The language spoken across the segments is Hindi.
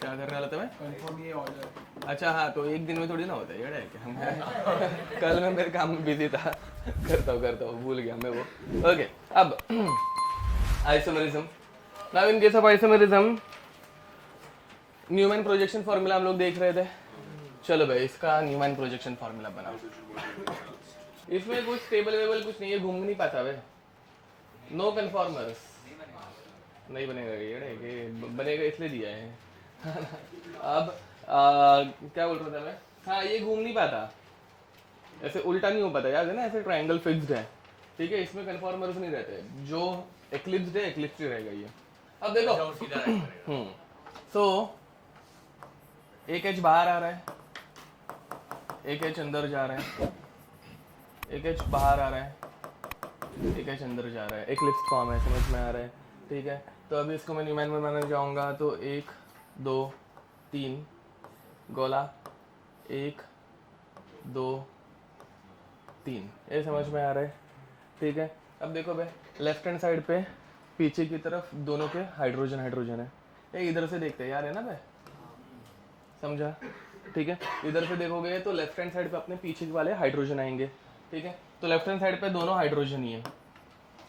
क्या करने वाला था मैं? कंफर्म ये ऑर्डर। अच्छा हाँ, तो एक दिन में थोड़ी ना होता है यार, क्या हम कल मैं मेरे काम में बिजी था। करता हूँ, भूल गया मैं वो। ओके, अब isomerism. Now in case of isomerism, Newman projection formula हम लोग देख रहे थे। चलो भाई, इसका न्यूमैन प्रोजेक्शन फार्मूला बनाओ। इसमें कुछ टेबल वेबल कुछ नहीं है, घूम नहीं पाता भाई। नो कन्फॉर्मर्स नहीं बनेगा ये बनेगा, इसलिए दिया है। अब क्या बोल रहा था मैं? हाँ, ये घूम नहीं पाता, ऐसे उल्टा नहीं हो पाता, याद है ना? ऐसे ट्रायंगल फिक्स्ड है, ठीक है, इसमें कन्फॉर्मर्स नहीं रहते, जो एक्लिप्स्ड है एक्लिप्स्ड ही रहेगा ये। अब देखो, सो एक एच बाहर आ रहा है, एक एच अंदर जा रहा है, एक एच बाहर आ रहा है, एक एच अंदर जा रहा है, एक्लिप्स फॉर्म है, समझ में आ रहा है, ठीक है। तो अभी इसको मैं न्यूमैन में बनाने जाऊंगा, तो 1 2 3 गोला, 1 2 3, ये समझ में आ रहा है, ठीक है। अब देखो भाई, लेफ्ट हैंड साइड पे पीछे की तरफ दोनों के हाइड्रोजन हाइड्रोजन है, ये इधर से देखते हैं यार, है ना भाई? समझा? ठीक है, इधर से देखोगे तो लेफ्ट हैंड साइड पे अपने पीछे वाले हाइड्रोजन आएंगे, ठीक है। तो लेफ्ट हैंड साइड पे दोनों हाइड्रोजन ही है,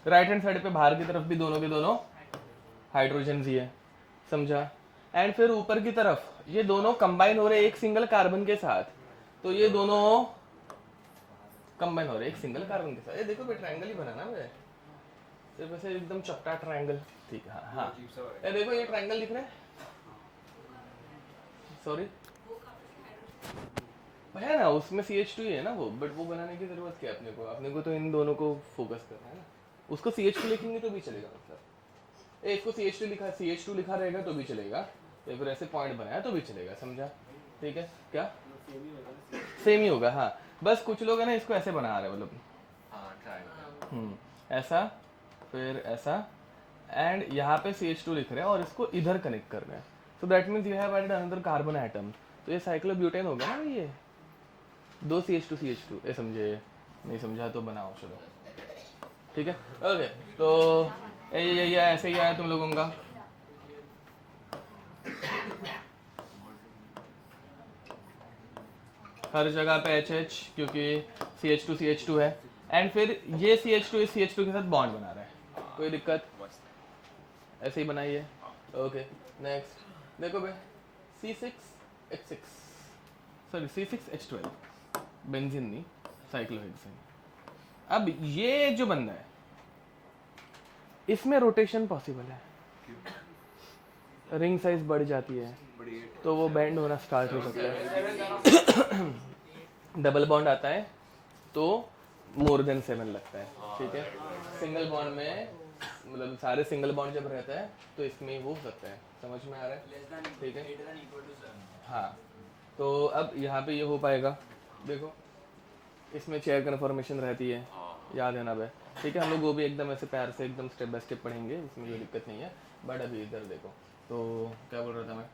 राइट हैंड साइड पे बाहर की तरफ भी दोनों के दोनों हाइड्रोजन ही है, समझा? एंड फिर ऊपर की तरफ ये दोनों कंबाइन हो रहे एक सिंगल कार्बन के साथ, तो ये दोनों कंबाइन हो रहे एक सिंगल कार्बन के साथ। ये देखो भाई, ट्रायंगल ही बना ना भाई, सिर्फ ऐसे एकदम चपटा ट्रायंगल, ठीक है। हाँ, ये देखो, ये ट्रायंगल दिख रहा है, सॉरी है ना, उसमें CH2 ही है ना वो, बट वो बनाने की जरूरत क्या है अपने को तो इन दोनों को फोकस करना है ना। उसको CH2 लिखेंगे तो भी चलेगा, मतलब इसको CH2 लिखा रहेगा तो भी चलेगा, या फिर ऐसे पॉइंट बनाया तो भी चलेगा, समझा? ठीक है, क्या सेम ही होगा? हाँ, बस कुछ लोग है ना इसको ऐसे बना रहे हैं, मतलब ऐसा, फिर ऐसा, एंड यहाँ पे CH2 लिख रहे हैं और इसको इधर कनेक्ट कर रहे हैं, so that means you have added another carbon atom, तो ये साइक्लोब्यूटेन हो गया ना ये, 2 CH2 ये समझे? नहीं समझा तो बनाओ, चलो ठीक है। ओके, तो ये ऐसे ही आया तुम लोगों का। हर जगह पे HH, क्योंकि CH2 है, एंड फिर ये CH2 इस CH2 के साथ बॉन्ड बना रहा है, कोई दिक्कत? ऐसे ही बनाइए। ओके, नेक्स्ट देखो भाई, C6H6, सॉरी C6H12, बेंजीन नहीं, साइक्लोहेक्सेन। अब ये जो बंदा है, इसमें रोटेशन पॉसिबल है, रिंग साइज बढ़ जाती है तो वो बैंड होना स्टार्ट हो सकता है। डबल बॉन्ड आता है तो मोर देन 7 लगता है, ठीक है। सिंगल बॉन्ड में मतलब सारे सिंगल बॉन्ड जब रहता है तो इसमें वो हो सकता है, समझ में आ रहा है? ठीक है, हाँ। तो अब यहाँ पे ये हो पाएगा, देखो इसमें चेयर कन्फर्मेशन रहती है, याद है ना भाई? ठीक है, हम लोग वो भी एकदम ऐसे प्यार से एकदम स्टेप बाय स्टेप पढ़ेंगे, इसमें कोई दिक्कत नहीं है। बट अभी इधर देखो, तो क्या बोल रहा था मैं?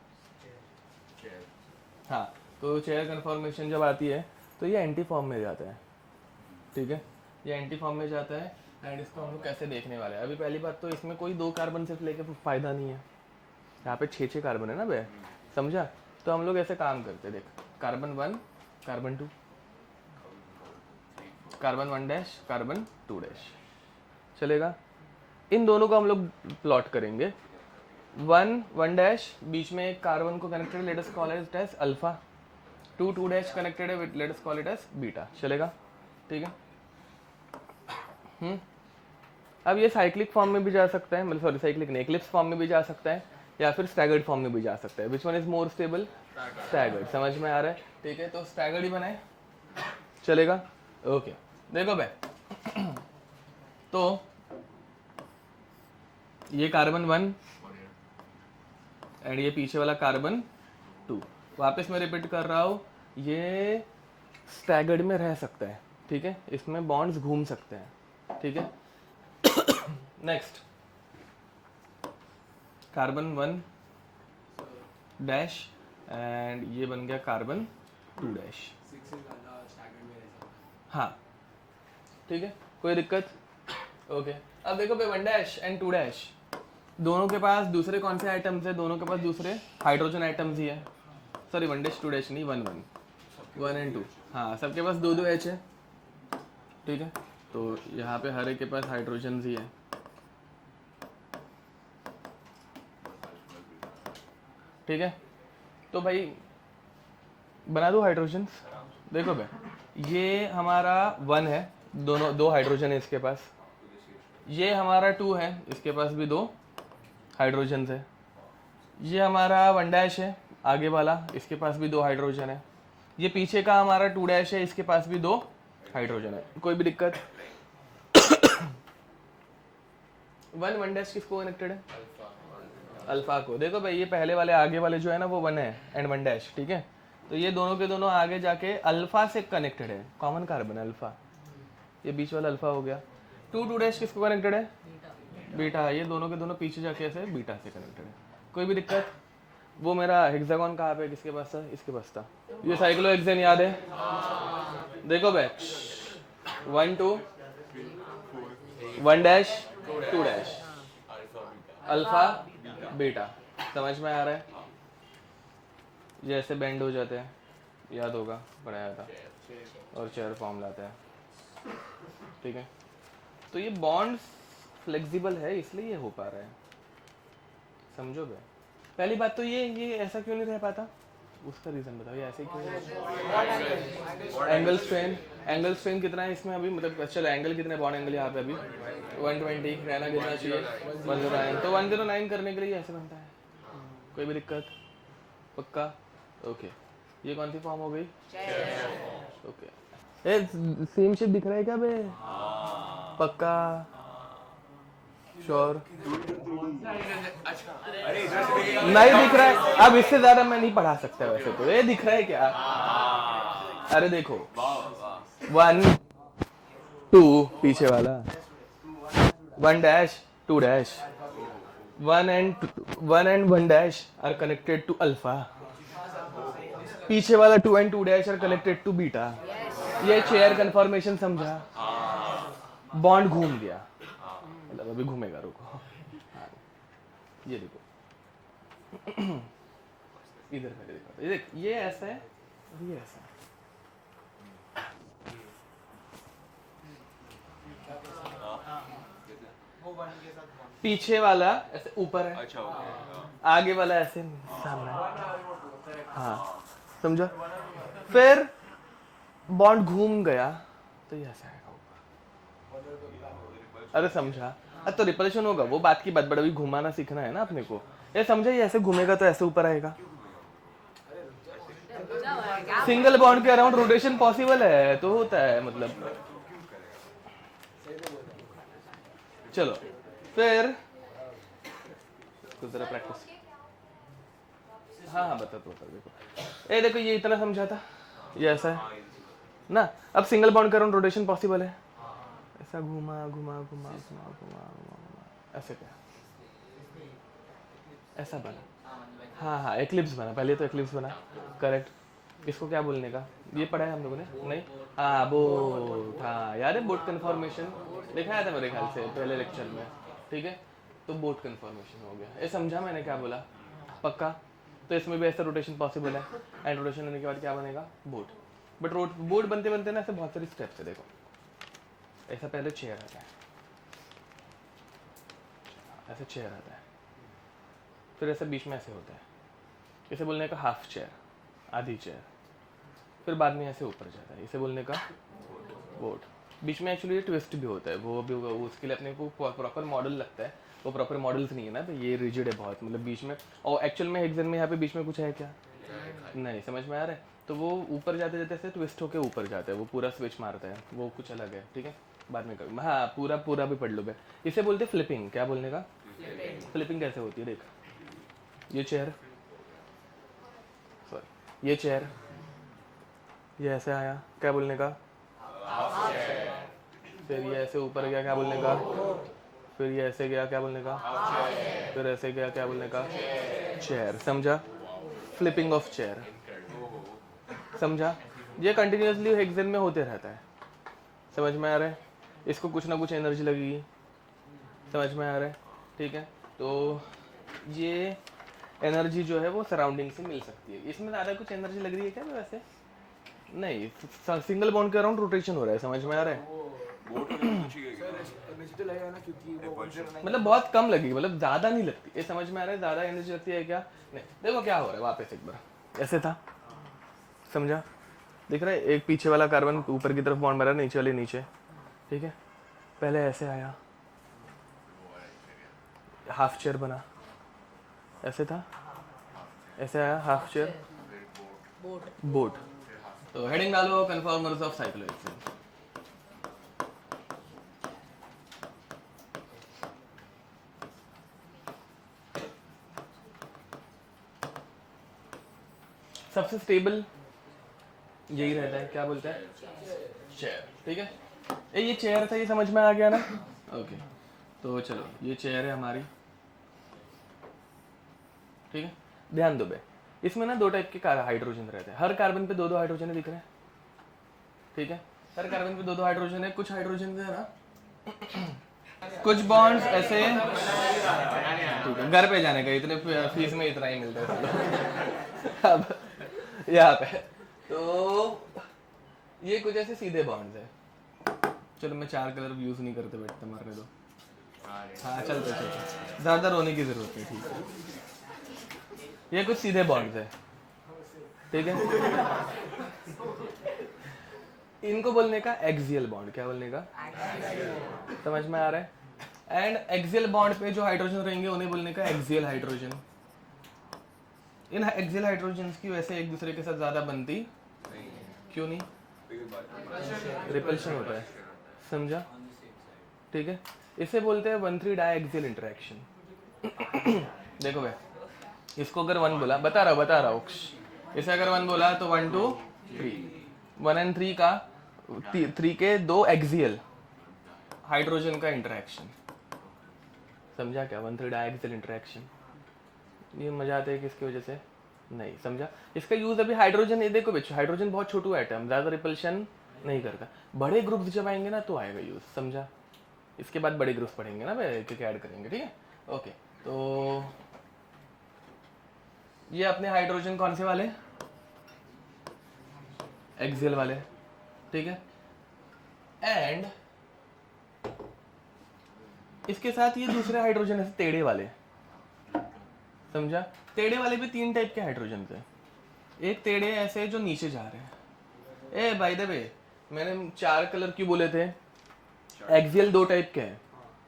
हाँ, तो चेयर कन्फर्मेशन जब आती है तो ये एंटी फॉर्म में जाता है, ठीक है, ये एंटी फॉर्म में जाता है। एंड इसको हम लोग कैसे देखने वाले हैं? अभी पहली बात तो इसमें कोई 2 कार्बन सिर्फ लेके फ़ायदा नहीं है, यहाँ पे 6 कार्बन है ना भाई, समझा? तो हम लोग ऐसे काम करते हैं, देख, carbon 1 carbon 2 carbon 1 dash carbon 2 dash, चलेगा? इन दोनों को हम लोग प्लॉट करेंगे, 1 डैश बीच में एक कार्बन को connected, let us call it as alpha, 2 dash connected है, let us call it as beta, चलेगा? ठीक है। अब ये साइक्लिक फॉर्म में भी जा सकता है, मतलब सॉरी साइक्लिक नहीं, एक्लिप्स फॉर्म में भी जा सकता है, या फिर स्टैगर्ड फॉर्म में भी जा सकता है। विच one is more stable? Staggered, समझ में आ रहा है? ठीक है, तो स्टैगर्ड ही बनाए, चलेगा? ओके, देखो भाई, तो ये कार्बन 1 एंड ये पीछे वाला कार्बन 2, वापस मैं रिपीट कर रहा हूँ, ये स्टैगर्ड में रह सकता है, ठीक है, इसमें बॉन्ड्स घूम सकते हैं, ठीक है। नेक्स्ट, कार्बन 1 डैश एंड ये बन गया कार्बन 2 डैश, हाँ ठीक है, कोई दिक्कत? ओके, अब देखो भाई 1 डैश एंड 2 डैश दोनों के पास दूसरे कौन से आइटम्स है? दोनों के पास दूसरे हाइड्रोजन आइटम्स ही है। सॉरी 1 डैश 2 डैश नहीं, 1 1 1 एंड 2। हाँ सबके पास 2 2 H है, ठीक है। तो यहाँ पे हर एक के पास हाइड्रोजन ही है, ठीक है। तो भाई बना दो हाइड्रोजन। देखो भाई ये हमारा 1 है, दोनों 2 हाइड्रोजन है इसके पास। ये हमारा 2 है, इसके पास भी 2 हाइड्रोजन है। ये हमारा 1 डैश है आगे वाला, इसके पास भी 2 हाइड्रोजन है। ये पीछे का हमारा 2 डैश है, इसके पास भी 2 हाइड्रोजन है। कोई भी दिक्कत? 1 डैश किसको कनेक्टेड है? अल्फा को। देखो भाई ये पहले वाले आगे वाले जो है ना वो 1 है एंड 1 डैश, ठीक है। तो ये दोनों के दोनों आगे जाके अल्फा से कनेक्टेड है, कॉमन कार्बन है अल्फा। ये बीच वाला अल्फा हो गया। 2 2 डैश किसको कनेक्टेड है? बीटा। ये दोनों के दोनों पीछे जाके ऐसे बीटा से कनेक्टेड है। कोई भी दिक्कत? वो मेरा हेक्सागोन कहाँ पे, किसके पास था? इसके पास था। ये साइक्लोहेक्सेन याद है? देखो भाई 1 2 1 डैश 2 डैश अल्फा बीटा। समझ में आ रहा है? ये ऐसे बेंड हो जाते हैं, याद होगा पढ़ाया था, और चेयर फॉर्म लाता है, ठीक है। तो ये बॉन्ड्स फ्लेक्सिबल है इसलिए ये हो पा रहा है, समझो भाई। पहली बात तो ये ऐसा क्यों नहीं रह पाता, उसका रीजन बताओ। ये ऐसे क्यों? एंगल स्ट्रेन कितना है इसमें अभी? मतलब चलो एंगल कितने, बॉन्ड एंगल यहाँ पे अभी 120 रहना कितना चाहिए? 109। तो 109 करने के लिए ऐसे बनता है। कोई भी दिक्कत? पक्का? ओके। ये कौन सी फॉर्म हो गई? ओके। सेम शेप दिख रहा है क्या बे? पक्का? श्योर? नहीं दिख रहा है? अब इससे ज्यादा मैं नहीं पढ़ा सकता वैसे तो। ये दिख रहा है क्या? अरे देखो 1 2 पीछे वाला 1 dash 2 dash 1 and 1 dash R connected to alpha. पीछे वाला 2 and 2 dash R connected to beta. ये चेयर कन्फॉर्मेशन समझा? बॉन्ड घूम गया, मतलब अभी घूमेगा, रुको। हाँ, ये देखो इधर करके दिखाता, ये देख, ये ऐसा है और ये ऐसा है। पीछे वाला ऐसे ऊपर है, आगे वाला ऐसे सामने है। हाँ समझा? फिर बॉन्ड घूम गया तो ये ऐसा आएगा ऊपर। अरे समझा? तो रिपल्शन होगा, वो बात की बात, बड़ा भी घुमाना सीखना है ना अपने को। ये समझा? ये ऐसे घूमेगा तो ऐसे ऊपर आएगा। सिंगल बॉन्ड के अराउंड रोटेशन पॉसिबल है तो होता है, मतलब। चलो फिर जरा प्रैक्टिस। हाँ बता दो। देखो देखो ये इतना समझा था, ये ऐसा है ना। अब सिंगल बॉन्ड के अराउंड रोटेशन पॉसिबल है, ऐसा घुमा घुमा घुमा घुमा घुमा घुमा, ऐसे क्या, ऐसा बना। हाँ एक्लिप्स बना, पहले तो एक्लिप्स बना, करेक्ट। इसको क्या बोलने का, ये पढ़ा है हम लोगों ने? नहीं। हाँ बोट, हाँ याद है, बोट कन्फॉर्मेशन दिखाया था मेरे ख्याल से पहले लेक्चर में, ठीक है। तो बोट कन्फॉर्मेशन हो गया, ये समझा मैंने क्या बोला? पक्का? तो इसमें भी ऐसा रोटेशन पॉसिबल है, एंड रोटेशन होने के बाद क्या बनेगा? बोट। बट बोट बनते बनते ना ऐसे बहुत सारी स्टेप्स है। देखो ऐसा पहले चेयर आता है, ऐसे चेयर आता है, फिर ऐसे बीच में ऐसे होता है, इसे बोलने का हाफ चेयर, आधी चेयर, फिर बाद में ऐसे ऊपर जाता है, इसे बोलने का बोट। बीच में एक्चुअली ट्विस्ट भी होता है, वो भी होगा, उसके लिए अपने को प्रॉपर मॉडल लगता है, वो प्रॉपर मॉडल्स नहीं है ना, तो ये रिजिड है बहुत, मतलब बीच में। और एक्चुअल में हेक्सेन में यहाँ पे बीच में कुछ है क्या? नहीं। समझ में आ रहा है? तो वो ऊपर जाते जाते ऐसे ट्विस्ट होके ऊपर जाता है, वो पूरा स्विच मारता है, वो कुछ अलग है, ठीक है, बाद में कभी। हाँ पूरा भी पढ़ लो बे। इसे बोलते हैं फ्लिपिंग। क्या बोलने का? फ्लिपिंग कैसे होती है? देख, ये चेयर, सॉरी ये चेयर, ये ऐसे आया, क्या बोलने का? फिर ये ऐसे ऊपर गया, क्या बोलने का? फिर ये ऐसे गया, क्या बोलने का? फिर ऐसे गया, क्या बोलने का? चेयर। समझा? फ्लिपिंग ऑफ चेयर, समझा? ये कंटिन्यूसली हेक्सेन में होते रहता है। समझ में आ रहा है? इसको कुछ ना कुछ एनर्जी लगेगी, समझ में आ रहा है? ठीक है। तो ये एनर्जी जो है वो सराउंडिंग से मिल सकती है। इसमें ज़्यादा कुछ एनर्जी लग रही है क्या वैसे? नहीं, सिंगल बॉन्ड के अराउंड रोटेशन हो रहा है, समझ में आ रहा है? एनर्जी तो लगेगा ना, क्योंकि वो 109 मतलब बहुत कम लगेगी, मतलब ज़्यादा नहीं लगती। ये समझ में आ रहा है? ज़्यादा एनर्जी लगती है क्या? नहीं। देखो क्या हो रहा है, वापस एक बार ऐसे था, समझा? दिख रहा है? एक पीछे वाला कार्बन ऊपर की तरफ बॉन्ड बना, नीचे वाले नीचे, ठीक है? पहले ऐसे आया, हाफ चेयर बना, ऐसे था, ऐसे आया हाफ चेयर, बोट। तो हेडिंग डालो कन्फॉर्मर्स ऑफ साइक्लोहेक्सेन। सबसे स्टेबल यही रहता है, क्या बोलते हैं? चेयर, ठीक है? ये चेयर था, ये समझ में आ गया ना? ओके, तो चलो ये चेयर है हमारी, ठीक है? ध्यान दो बे, इसमें ना 2 टाइप के हाइड्रोजन रहते हैं। हर कार्बन पे 2-2 हाइड्रोजन दिख रहे हैं, ठीक है? हर कार्बन पे 2-2 हाइड्रोजन है। कुछ हाइड्रोजन है ना, कुछ बॉन्ड्स ऐसे, ठीक है? घर पे जाने का इतने फीस में इतना ही मिलता है। अब यहाँ पे तो ये कुछ ऐसे सीधे बॉन्ड्स है। चलो मैं 4 कलर यूज नहीं करते, बैठते मरने दो। हाँ चलते चलते, ज़्यादा रोने की जरूरत नहीं, ठीक है? ये कुछ सीधे बॉन्ड्स है, ठीक है? इनको बोलने का एक्सियल बॉन्ड, क्या बोलने का? समझ में आ रहा है? एंड एक्सियल बॉन्ड पे जो हाइड्रोजन रहेंगे उन्हें बोलने का एक्सियल हाइड्रोजन। इन एक्सियल हाइड्रोजन की वैसे एक दूसरे के साथ ज्यादा बनती क्यों नहीं? रिपल्शन होता है, समझा? ठीक है? इसे बोलते हैं 1,3 डाइएक्सियल इंटरेक्शन। देखो भाई, इसको अगर 1 बोला, बता रहा हूँ, इसे अगर 1 बोला तो 1 2 3, 1 and 3 का 3 के 2 एक्सियल हाइड्रोजन का इंटरेक्शन, समझा क्या? 1,3 डाइएक्सियल इंटरेक्शन। ये मजा आता है किसकी वजह से? नहीं, समझा? इसका यूज अभी हाइड्रोजन, ये देखो बच्चों, हाइड्रोजन बहुत छोटू एटम, ज्यादा रिपल्शन नहीं करता। बड़े ग्रुप्स जब आएंगे ना तो आएगा यूज, समझा? इसके बाद बड़े ग्रुप्स पढ़ेंगे ना, एक ऐड करेंगे, ठीक है? ओके, तो ये अपने हाइड्रोजन कौन से वाले? एक्सियल वाले, ठीक है? एंड इसके साथ ये दूसरे हाइड्रोजन ऐसे टेढ़े वाले, समझा? टेढ़े वाले भी 3 टाइप के हाइड्रोजन थे। एक टेढ़े ऐसे जो नीचे जा रहे हैं। ए बाय द वे, मैंने 4 कलर क्यों बोले थे? एक्सियल 2 टाइप के हैं,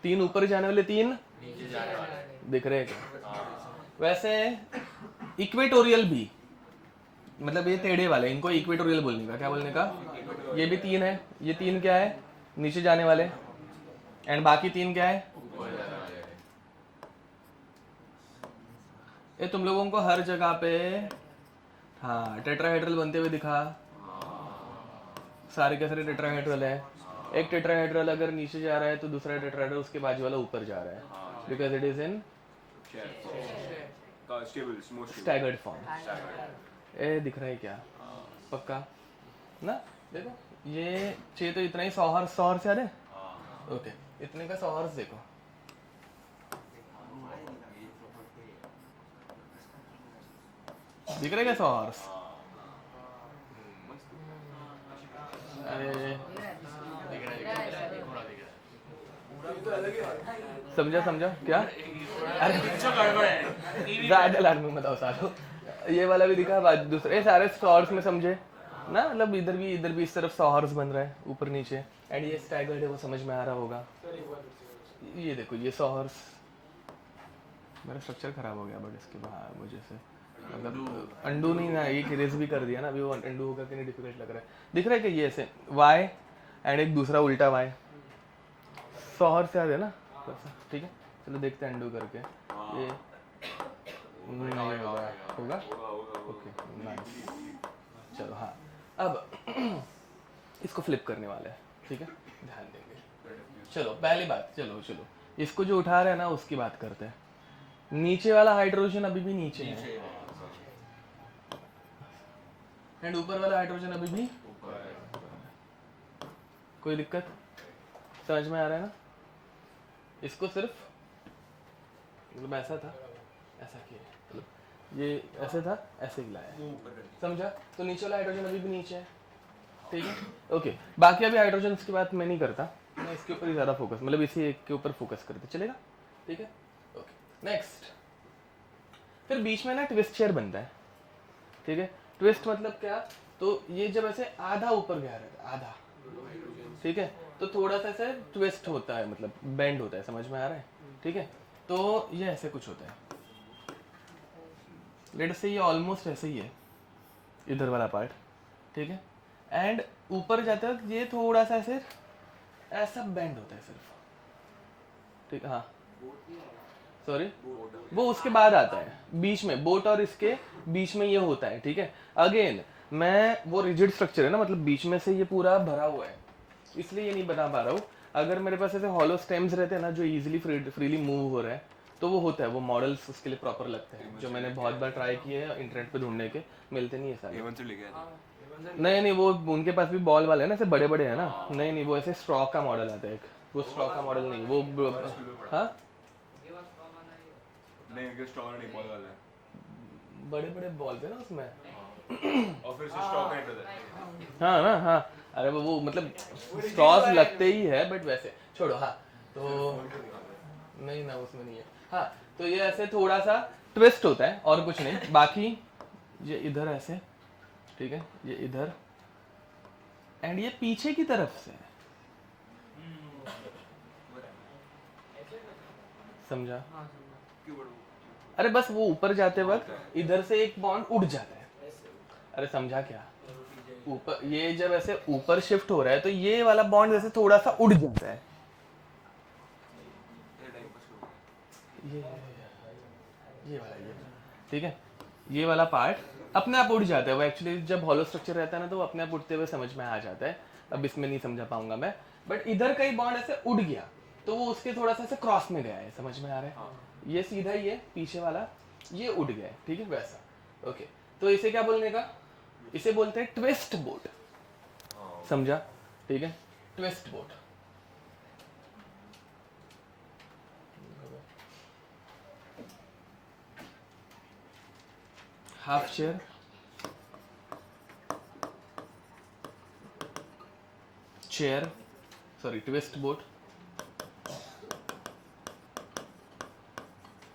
3 ऊपर जाने वाले, 3 नीचे जाने वाले, दिख रहे हैं क्या? वैसे इक्वेटोरियल भी, मतलब ये टेढ़े वाले, इनको इक्वेटोरियल बोलने का, क्या बोलने का? ये भी 3 है, ये 3 क्या है? नीचे जाने वाले, एंड बाकी 3 क्या है? ये तुम लोगों को हर जगह पे हाँ टेट्राहेड्रल बनते हुए दिखा, सारे के सारे टेट्राहेड्रल है। एक टेट्राहेड्रल अगर नीचे जा रहा है तो दूसरा टेट्राहेड्रल उसके बाजू वाला ऊपर जा रहा है, because it is in staggered form. ए दिख रहा है क्या? पक्का ना? देखो ये चाहिए तो इतना ही 100 से आ रहे, ओके, इतने का 100 देखो, दिख रहा है क्या 100? समझा क्या? अरे ज्यादा लाड में बताओ सालो, ये वाला भी दिखा, दूसरे सारे सॉर्स में समझे ना? मतलब इधर भी इस तरफ सॉर्स बन रहा है ऊपर नीचे, एंड ये स्टैगर्ड है, वो समझ में आ रहा होगा। ये देखो ये सॉर्स, मेरा स्ट्रक्चर खराब हो गया बट इसके बाद वजह से, मतलब अंडू नहीं ना, एक इरेज भी कर दिया ना, अभी वो अंडू होगा कि नहीं डिफिकल्ट लग रहा है। दिख रहा है कि ये ऐसे वाई एंड एक दूसरा उल्टा वाई, सॉहर से आ रहा है ना, ठीक है? चलो देखते हैं अंडू करके, ये नहीं होगा, ओके नाइस। चलो हाँ, अब इसको फ्लिप करने वाला है, ठीक है? ध्यान देंगे। चलो पहली बात, चलो इसको जो उठा रहे हैं ना उसकी बात करते हैं। नीचे वाला हाइड्रोजन अभी भी नीचे है, एंड ऊपर वाला हाइड्रोजन अभी भी कोई दिक्कत? समझ में आ रहा है ना? इसको सिर्फ मतलब ऐसा था, ऐसा किया, मतलब ये ऐसे था, ऐसे हिलाया, समझा? तो नीचे वाला हाइड्रोजन अभी भी नीचे है, ठीक है, ओके। बाकी अभी हाइड्रोजन की बात मैं नहीं करता, मैं इसके ऊपर ही ज़्यादा फोकस, मतलब इसी एक के ऊपर फोकस करते चलेगा, ठीक है, ओके। नेक्स्ट, फिर बीच में ना ट्विस्ट चेयर बनता है, ठीक है। ट्विस्ट मतलब क्या, तो ये जब ऐसे आधा ऊपर गया रहता है, आधा, ठीक है, तो थोड़ा सा ऐसे ट्विस्ट होता है, मतलब बेंड होता है, समझ में आ रहा है, ठीक है। तो ये ऐसे कुछ होता है, लेट से ये ऑलमोस्ट ऐसे ही है, इधर वाला पार्ट, ठीक है। एंड ऊपर जाते वक्त ये थोड़ा सा ऐसे ऐसा बेंड होता है सिर्फ, ठीक है, हाँ सॉरी, वो उसके बाद आता है, बीच में बोट और इसके बीच में ये होता है, ठीक है। अगेन मैं वो रिजिड स्ट्रक्चर है ना, मतलब बीच में से ये पूरा भरा हुआ है, इसलिए ये नहीं बता पा रहा हूँ। अगर मेरे पास ऐसे हॉलो स्टेम्स रहते हैं ना, जो इजीली फ्रीली मूव हो रहे हैं, तो वो होता है, वो मॉडल्स उसके लिए प्रॉपर लगते हैं, जो मैंने बहुत बार ट्राई किए हैं इंटरनेट पे ढूंढने के, मिलते नहीं है सारे। नहीं नहीं, वो उनके पास भी बॉल वाले हैं ना, ऐसे बड़े बड़े हैं ना, नहीं नहीं, वो ऐसे स्ट्रॉ का मॉडल आता है एक, वो स्ट्रॉ का मॉडल नहीं, वो हाँ नहीं स्ट्रॉ नहीं बॉल वाला है, बड़े बड़े बॉल थे ना उसमें, और फिर से स्ट्रॉ का हिट होता है। हाँ ना, हाँ, अरे वो मतलब स्ट्रॉस लगते ही है, बट वैसे छोड़ो, हाँ तो नहीं ना, उसमें नहीं है, हाँ। तो ये ऐसे थोड़ा सा ट्विस्ट होता है और कुछ नहीं, बाकी ये इधर ऐसे, ठीक है, ये इधर, एंड ये पीछे की तरफ से, समझा? अरे बस वो ऊपर जाते वक्त इधर से एक बॉन्ड उड़ जाता है, अरे समझा क्या, ऊपर ये जब ऐसे ऊपर शिफ्ट हो रहा है तो ये वाला बॉन्ड जैसे थोड़ा सा उड़ जाता है, ये वाला, ये ठीक है, ये वाला पार्ट अपने आप उड़ जाता है। वो एक्चुअली जब हॉलो स्ट्रक्चर रहता है ना, तो वो अपने आप उड़ते हुए समझ में आ जाता है, अब इसमें नहीं समझा पाऊंगा मैं, बट इधर का ही बॉन्ड ऐसे उड़ गया, तो वो उसके थोड़ा सा ऐसे क्रॉस में गया है, समझ में आ रहा है? ये सीधा ही है, पीछे वाला ये उड़ गया है, ठीक है, वैसा, ओके। तो इसे क्या बोलने का, इसे बोलते हैं ट्विस्ट बोट, समझा? ठीक है, twist boat. Half chair, chair, sorry twist boat,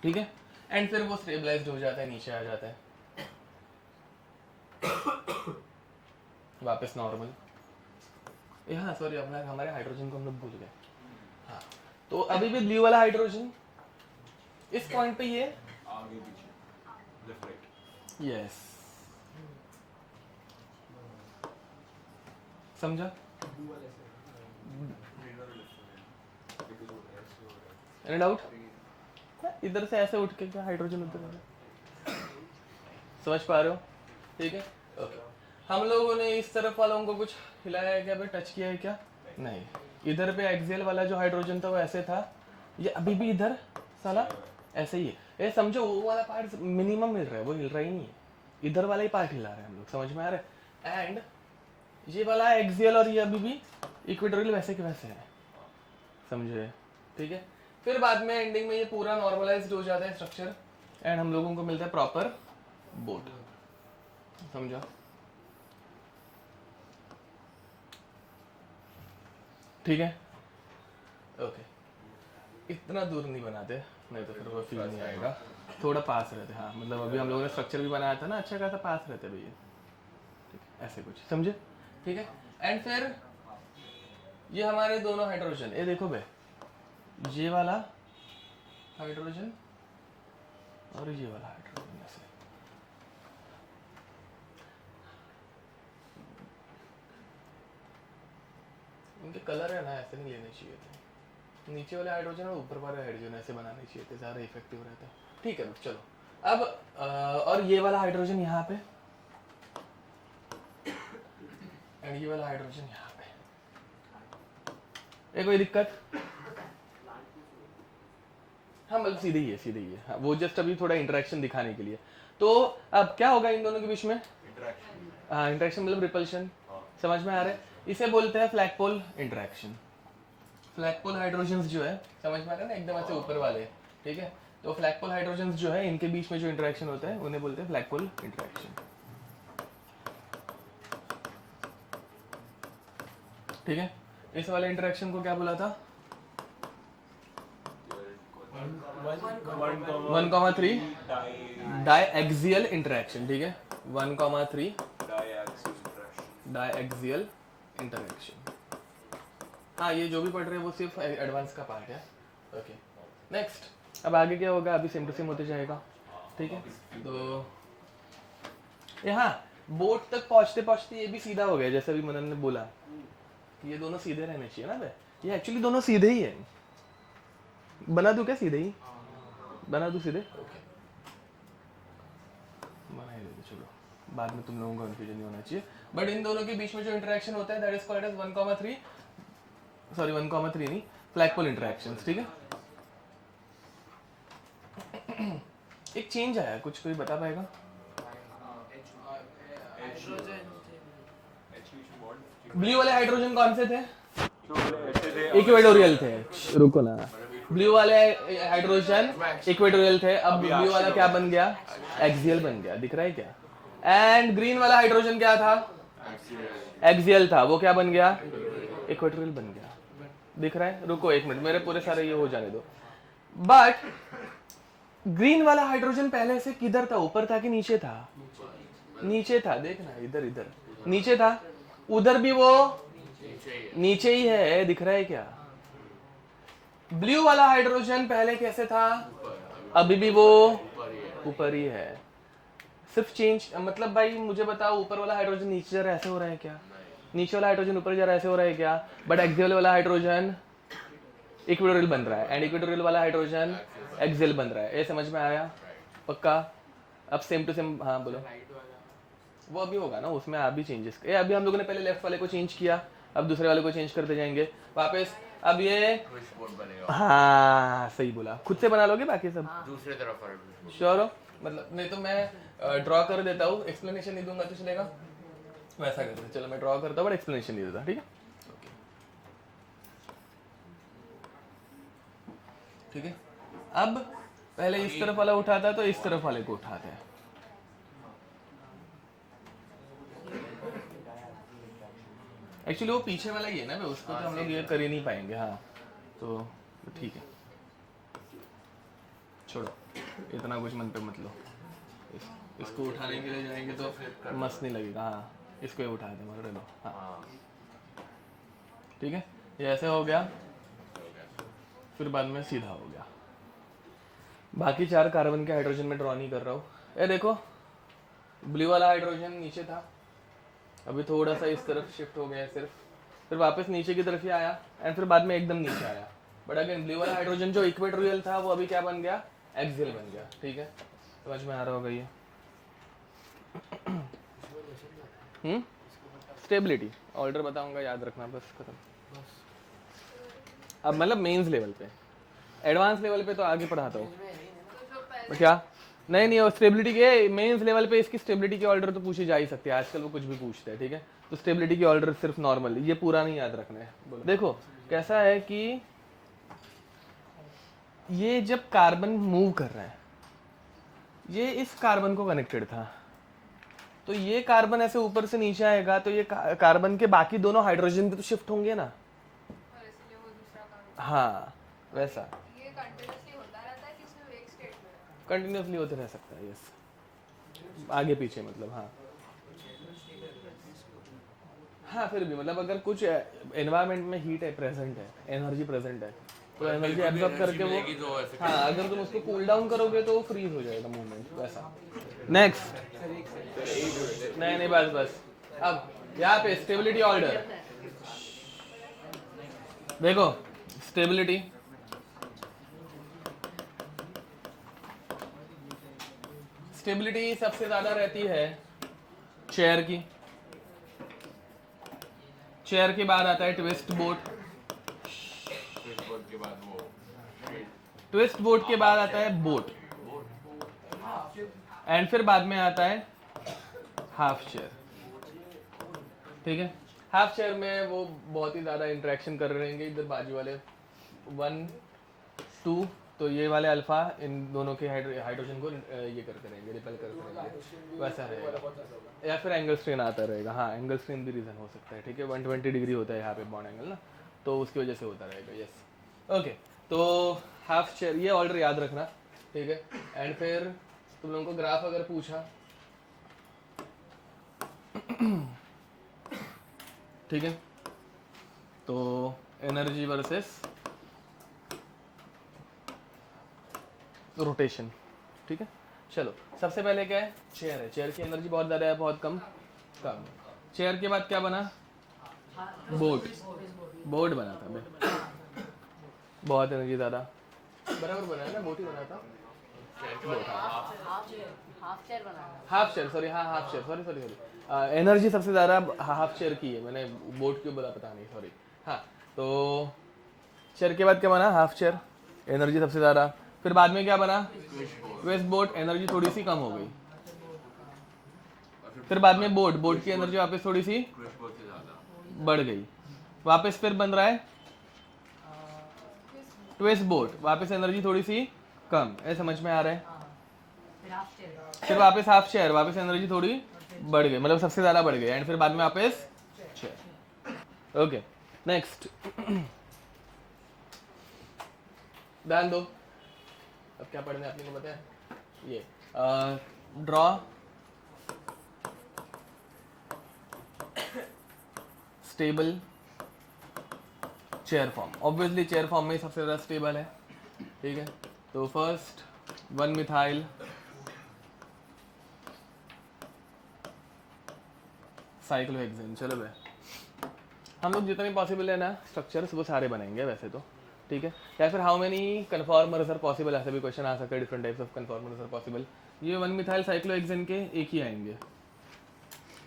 ठीक है। एंड फिर वो स्टेबलाइज्ड हो जाता है, नीचे आ जाता है, वापस नॉर्मल। हाँ सॉरी, अपना हमारे हाइड्रोजन को हम लोग भूल गए, हाँ। तो अभी भी ब्लू वाला हाइड्रोजन इस पॉइंट पे ये आगे पीछे लेफ्ट राइट, यस, समझा? Any doubt? इधर से ऐसे उठ के क्या हाइड्रोजन उधर है, समझ पा रहे हो? ठीक है, ओके। हम लोगों ने इस तरफ वालों को कुछ हिलाया है क्या, पे टच किया है क्या? नहीं। इधर पे एक्सियल वाला जो हाइड्रोजन था वो ऐसे था, ये अभी भी इधर साला ऐसे ही है। ये समझो, वो वाला पार्ट मिनिमम मिल रहा है, वो हिल रहा ही नहीं है, इधर वाला ही पार्ट हिला रहे हैं हम लोग, समझ में आ रहा है? एंड ये वाला एक्सियल और ये अभी भी इक्वेटोरियल वैसे के वैसे है, समझे? ठीक है, फिर बाद में एंडिंग में ये पूरा नॉर्मलाइज्ड हो जाता है स्ट्रक्चर, एंड हम लोगों को मिलता है प्रॉपर बोट, समझा? ठीक है, ओके। इतना दूर नहीं बनाते, नहीं तो फिर वो फील नहीं आएगा, थोड़ा पास रहते, हाँ, मतलब अभी हम लोगों ने स्ट्रक्चर भी बनाया था ना, अच्छा खासा पास रहते भैया, ठीक है, ऐसे कुछ, समझे? ठीक है, एंड फिर ये हमारे दोनों हाइड्रोजन, ये देखो बे, ये वाला हाइड्रोजन और ये वाला हाइड्रोजन, ऐसे इनके कलर है ना, ऐसे नहीं लेने चाहिए थे, नीचे वाले हाइड्रोजन और ऊपर वाले हाइड्रोजन ऐसे बनाने चाहिए थे, ज़्यादा इफेक्टिव रहता है। ठीक है, चलो अब और ये वाला हाइड्रोजन यहाँ पे, एंड ये वाला हाइड्रोजन यहाँ पे, ये कोई दिक्कत? हाँ, मतलब सीधे ही है, सीधे ही है, हाँ, वो जस्ट अभी थोड़ा इंटरेक्शन दिखाने के लिए। तो अब क्या होगा इन दोनों के बीच में? इंटरेक्शन, हाँ, इंटरेक्शन मतलब रिपल्शन, समझ में आ रहा है? इसे बोलते हैं फ्लैगपोल इंटरेक्शन। फ्लैगपोल हाइड्रोजन्स जो है, समझ में आ रहा है ना, एकदम ऐसे ऊपर वाले, ठीक है, तो फ्लैगपोल हाइड्रोजन जो है इनके बीच में जो इंटरेक्शन होता है उन्हें बोलते हैं फ्लैगपोल इंटरेक्शन। ठीक है, इस वाले इंटरेक्शन को क्या बोला था? 1,3 डायएक्सियल इंटरेक्शन। ठीक है, 1,3 डायएक्सियल इंटरेक्शन। हाँ, ये जो भी पढ़ रहे हैं वो सिर्फ एडवांस का पार्ट है। Okay, next. अब आगे क्या होगा? अभी सेम टू सेम होते जाएगा। ठीक है, तो यहाँ बोट तक पहुँचते पहुँचते ये भी सीधा हो गया, जैसे अभी मनन ने बोला ये दोनों सीधे रहने चाहिए ना बे। ये एक्चुअली दोनों सीधे ही है। बना दूं क्या सीधे ही? बना दूं सीधे? ओके, बना ही देते चलो, बाद में तुम लोगों को कंफ्यूजन नहीं होना चाहिए। बट इन दोनों के बीच में जो इंटरेक्शन होता है that is called as 1,3 sorry 1,3 नहीं, फ्लैगपोल इंटरेक्शंस। ठीक है, एक चेंज आया, कुछ कोई बता पाएगा? ब्लू वाले हाइड्रोजन कौन से थे? इक्वेटोरियल थे। रुको ना, ब्लू वाले हाइड्रोजन इक्वेटोरियल थे। अब ब्लू वाला क्या बन गया? एक्सियल बन गया। दिख रहा है क्या? एंड ग्रीन वाला हाइड्रोजन क्या था? एक्सियल था। वो क्या बन गया? इक्वेटोरियल बन गया। दिख रहा है? रुको एक मिनट, मेरे पूरे सारे ये हो जाने दो। बट ग्रीन वाला हाइड्रोजन पहले से किधर था? ऊपर था कि नीचे था? नीचे था। देखना, इधर इधर नीचे था। उधर भी वो नीचे ही है। दिख रहा है क्या? ब्लू वाला हाइड्रोजन पहले कैसे था? अभी भी वो ऊपर ही है। सिर्फ चेंज, मतलब भाई मुझे बताओ, ऊपर वाला हाइड्रोजन नीचे जा रहा है ऐसे हो रहा है क्या? नीचे वाला हाइड्रोजन ऊपर जा रहा है ऐसे हो रहा है क्या? बट एक्सियल वाला हाइड्रोजन इक्वेटोरियल बन रहा है एंड इक्वेटोरियल वाला हाइड्रोजन एक्सियल बन रहा है। ये समझ में आया? पक्का? अब सेम टू सेम। हाँ बोलो। वो अभी होगा ना, उसमें अभी चेंजेस। ये अभी हम लोगों ने पहले लेफ्ट वाले को चेंज किया, अब दूसरे वाले को चेंज करते जाएंगे वापस। अब ये हाँ सही बोला, खुद से बना लोगे बाकी सब दूसरे तरफ। श्योर हो? मतलब नहीं तो मैं ड्रॉ कर देता हूँ, एक्सप्लेनेशन नहीं दूंगा तो चलेगा? वैसा करते हैं, चलो मैं ड्रॉ करता हूँ बट एक्सप्लेनेशन नहीं देता। ठीक है, ठीक है। अब पहले इस तरफ वाला उठाता तो इस तरफ वाले को उठाते हैं। एक्चुअली वो पीछे वाला ही है ना, उसको तो हम लोग ये कर ही नहीं पाएंगे। हाँ तो ठीक है, छोड़ो, इतना कुछ मन पे मत लो। इसको उठाने के लिए जाएंगे तो मस्त नहीं लगेगा। हाँ इसको ही उठा दे, मर लो। हाँ ठीक है, ये ऐसे हो गया, फिर बाद में सीधा हो गया। बाकी 4 कार्बन के हाइड्रोजन में ड्रॉ नहीं कर रहा हूँ। ये देखो, ब्लू वाला हाइड्रोजन नीचे था, अभी थोड़ा सा इस तरफ शिफ्ट हो गया है सिर्फ, फिर वापस नीचे की तरफ ही आया एंड फिर बाद में एकदम नीचे आया। बट अगेन ब्लू वाला हाइड्रोजन जो इक्वेटोरियल था वो अभी क्या बन गया? एक्सियल बन गया। ठीक है, समझ में आ रहा होगा ये? स्टेबिलिटी ऑर्डर बताऊंगा, याद रखना बस, खत्म। अब मतलब मेंस लेवल पे, एडवांस लेवल पे तो आगे पढ़ाता हूँ। क्या? नहीं वो स्टेबिलिटी के मेंस लेवल पे इसकी स्टेबिलिटी के ऑर्डर तो पूछे जा ही सकते हैं, आजकल वो कुछ भी पूछते हैं। ठीक है, तो स्टेबिलिटी के ऑर्डर सिर्फ नॉर्मल, ये पूरा नहीं याद रखना है। देखो कैसा है कि ये जब कार्बन मूव कर रहा है, ये इस कार्बन को कनेक्टेड था, तो ये कार्बन ऐसे ऊपर से नीचे आएगा तो ये कार्बन के बाकी दोनों हाइड्रोजन भी तो शिफ्ट होंगे ना। हाँ वैसा कंटिन्यूसली होते रह सकता है। यस, आगे पीछे मतलब। हाँ फिर भी मतलब अगर कुछ एनवायरनमेंट में हीट है, प्रेजेंट है, एनर्जी प्रेजेंट है, तो एनर्जी एब्जॉर्ब करके वो, हाँ अगर तुम उसको कूल डाउन करोगे तो वो फ्रीज हो जाएगा मूवमेंट वैसा। नेक्स्ट, नहीं बस अब यहाँ पे स्टेबिलिटी ऑर्डर देखो। स्टेबिलिटी सबसे ज्यादा रहती है चेयर की। चेयर के बाद आता है ट्विस्ट बोट, ट्विस्ट बोट के बाद आता है बोट, एंड फिर बाद में आता है हाफ चेयर। ठीक है, हाफ चेयर में वो बहुत ही ज्यादा इंटरेक्शन कर रहे रहेंगे इधर बाजू वाले 1 2 तो ये वाले अल्फा इन दोनों के हाइड्रोजन को ये करते रहेंगे, रिपेल करते रहेंगे, वैसा रहेगा। या फिर एंगल स्ट्रेन आता रहेगा, हाँ एंगल स्ट्रेन भी रीज़न हो सकता है, ठीक है। 120 डिग्री होता है यहाँ पे बॉन्ड एंगल ना, तो उसकी वजह से होता रहेगा, यस। ओके, तो हाफ चेयर ये ऑर्डर याद रखना, ठीक है। एंड फिर तुम लोगों को ग्राफ अगर पूछा, ठीक है, तो एनर्जी वर्सेस रोटेशन, ठीक है। चलो सबसे पहले क्या है, चेयर है। चेयर की एनर्जी बहुत ज़्यादा है, बहुत कम, कम। चेयर के बाद क्या बना, बोट, बोट बना था भाई, बहुत एनर्जी ज़्यादा, बराबर बना है ना, बोट ही बना था, हाफ चेयर, सॉरी, हाँ half chair, sorry sorry sorry, energy सबसे ज़्यादा हाफ चेयर की है, मैंने बोट क्यों बोला पता नहीं, सॉरी। हाँ, तो चेयर के बाद क्या बना, हाफ चेयर, एनर्जी सबसे ज़्यादा। फिर बाद में क्या बना, वेस्ट बोट, एनर्जी थोड़ी सी कम हो गई। फिर बाद में बोट, बोट की एनर्जी वापस थोड़ी सी बढ़ गई। वापस फिर बन रहा है ट्विस्ट बोट, वापस एनर्जी थोड़ी सी कम, ऐसे समझ में आ रहा है। फिर वापस हाफ चेयर, वापस एनर्जी थोड़ी बढ़ गई, मतलब सबसे ज्यादा बढ़ गई। एंड फिर बाद में वापस चेयर। ओके, नेक्स्ट ध्यान दो, अब क्या पढ़ने आपने को पता है, ये draw stable chair form. Obviously chair form में सबसे ज़्यादा स्टेबल है, ठीक है। तो फर्स्ट 1 मिथाइल साइक्लोहेक्सेन। चलो भाई, हम लोग जितने पॉसिबल है ना स्ट्रक्चर्स वो सारे बनाएंगे वैसे तो, ठीक है। या फिर how many conformers are possible, ऐसा भी क्वेश्चन आ सकता है, different types of conformers are possible. ये 1 मिथाइल साइक्लोहेक्सेन के एक ही आएंगे।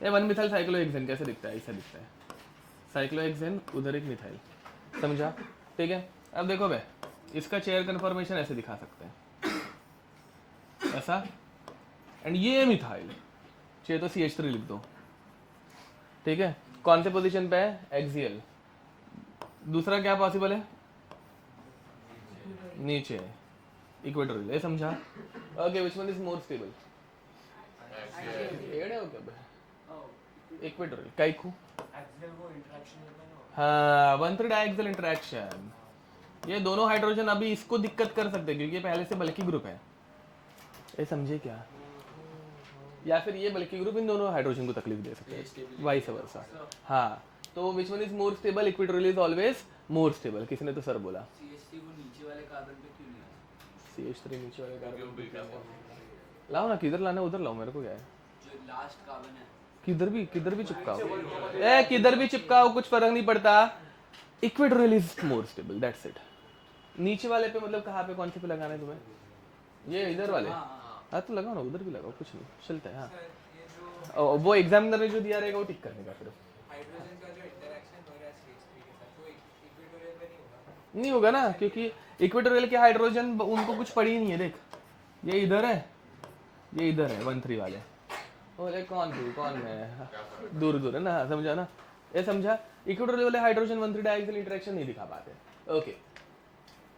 ये 1 मिथाइल साइक्लोहेक्सेन कैसे दिखता है, ऐसा दिखता है, साइक्लोहेक्सेन उधर एक मिथाइल, समझा, ठीक है। अब देखो भाई, इसका चेयर कन्फॉर्मेशन ऐसे दिखा सकते हैं, ऐसा, एंड ये मिथाइल, चाहिए तो CH3 लिख दो, ठीक है। कौन से पोजीशन पे है, एक्सियल। दूसरा क्या पॉसिबल है, नीचे, इक्वेटोरियल, ये समझा। Okay, which one is more stable, एड है ओके भाई, इक्वेटोरियल, काइकू, हाँ 1,3 डाइएक्सियल इंटरेक्शन। ये दोनों हाइड्रोजन अभी इसको दिक्कत कर सकते हैं क्योंकि ये पहले से बल्कि ग्रुप है, ये समझे क्या। या फिर ये बल्कि ग्रुप इन दोनों हाइड्रोजन को तकलीफ दे सकते हैं, वाइस वर्सा। हाँ, तो विच one is more stable, equatorial is always more stable. किसने तो सर बोला, CH3 को नीचे वाले कार्बन पे क्यों नहीं आया? CH3 नीचे वाले कार्बन पे लाओ ना, किधर लाना है उधर लाओ, मेरे को क्या है, जो लास्ट कार्बन है किधर भी चिपकाओ, ए किधर भी चिपकाओ, कुछ फर्क नहीं पड़ता। Equatorial is more stable, that's it. नीचे वाले पे मतलब कहाँ पे, कौन से पे लगाना है तुम्हें, ये इधर वाले, हाँ तो लगाओ ना, उधर भी लगाओ, कुछ नहीं चलता है। हाँ, वो एग्जामिनर ने जो दिया रहेगा वो टिक करने का, फिर हाइड्रोजन का जो इंटरेक्शन हो रहा है CH3 के साथ, वो इक्वेटोरियल पे नहीं होगा ना, क्योंकि इक्वेटोरियल के हाइड्रोजन उनको कुछ पड़ी नहीं है। देख, ये इधर है, ये इधर है, 1,3 वाले। बोले कौन तू, कौन मैं, दूर दूर है ना, समझा ना, ये समझा। इक्वेटोरियल वाले हाइड्रोजन 1,3 डाइएक्सियल इंटरेक्शन नहीं दिखा पाते। ओके,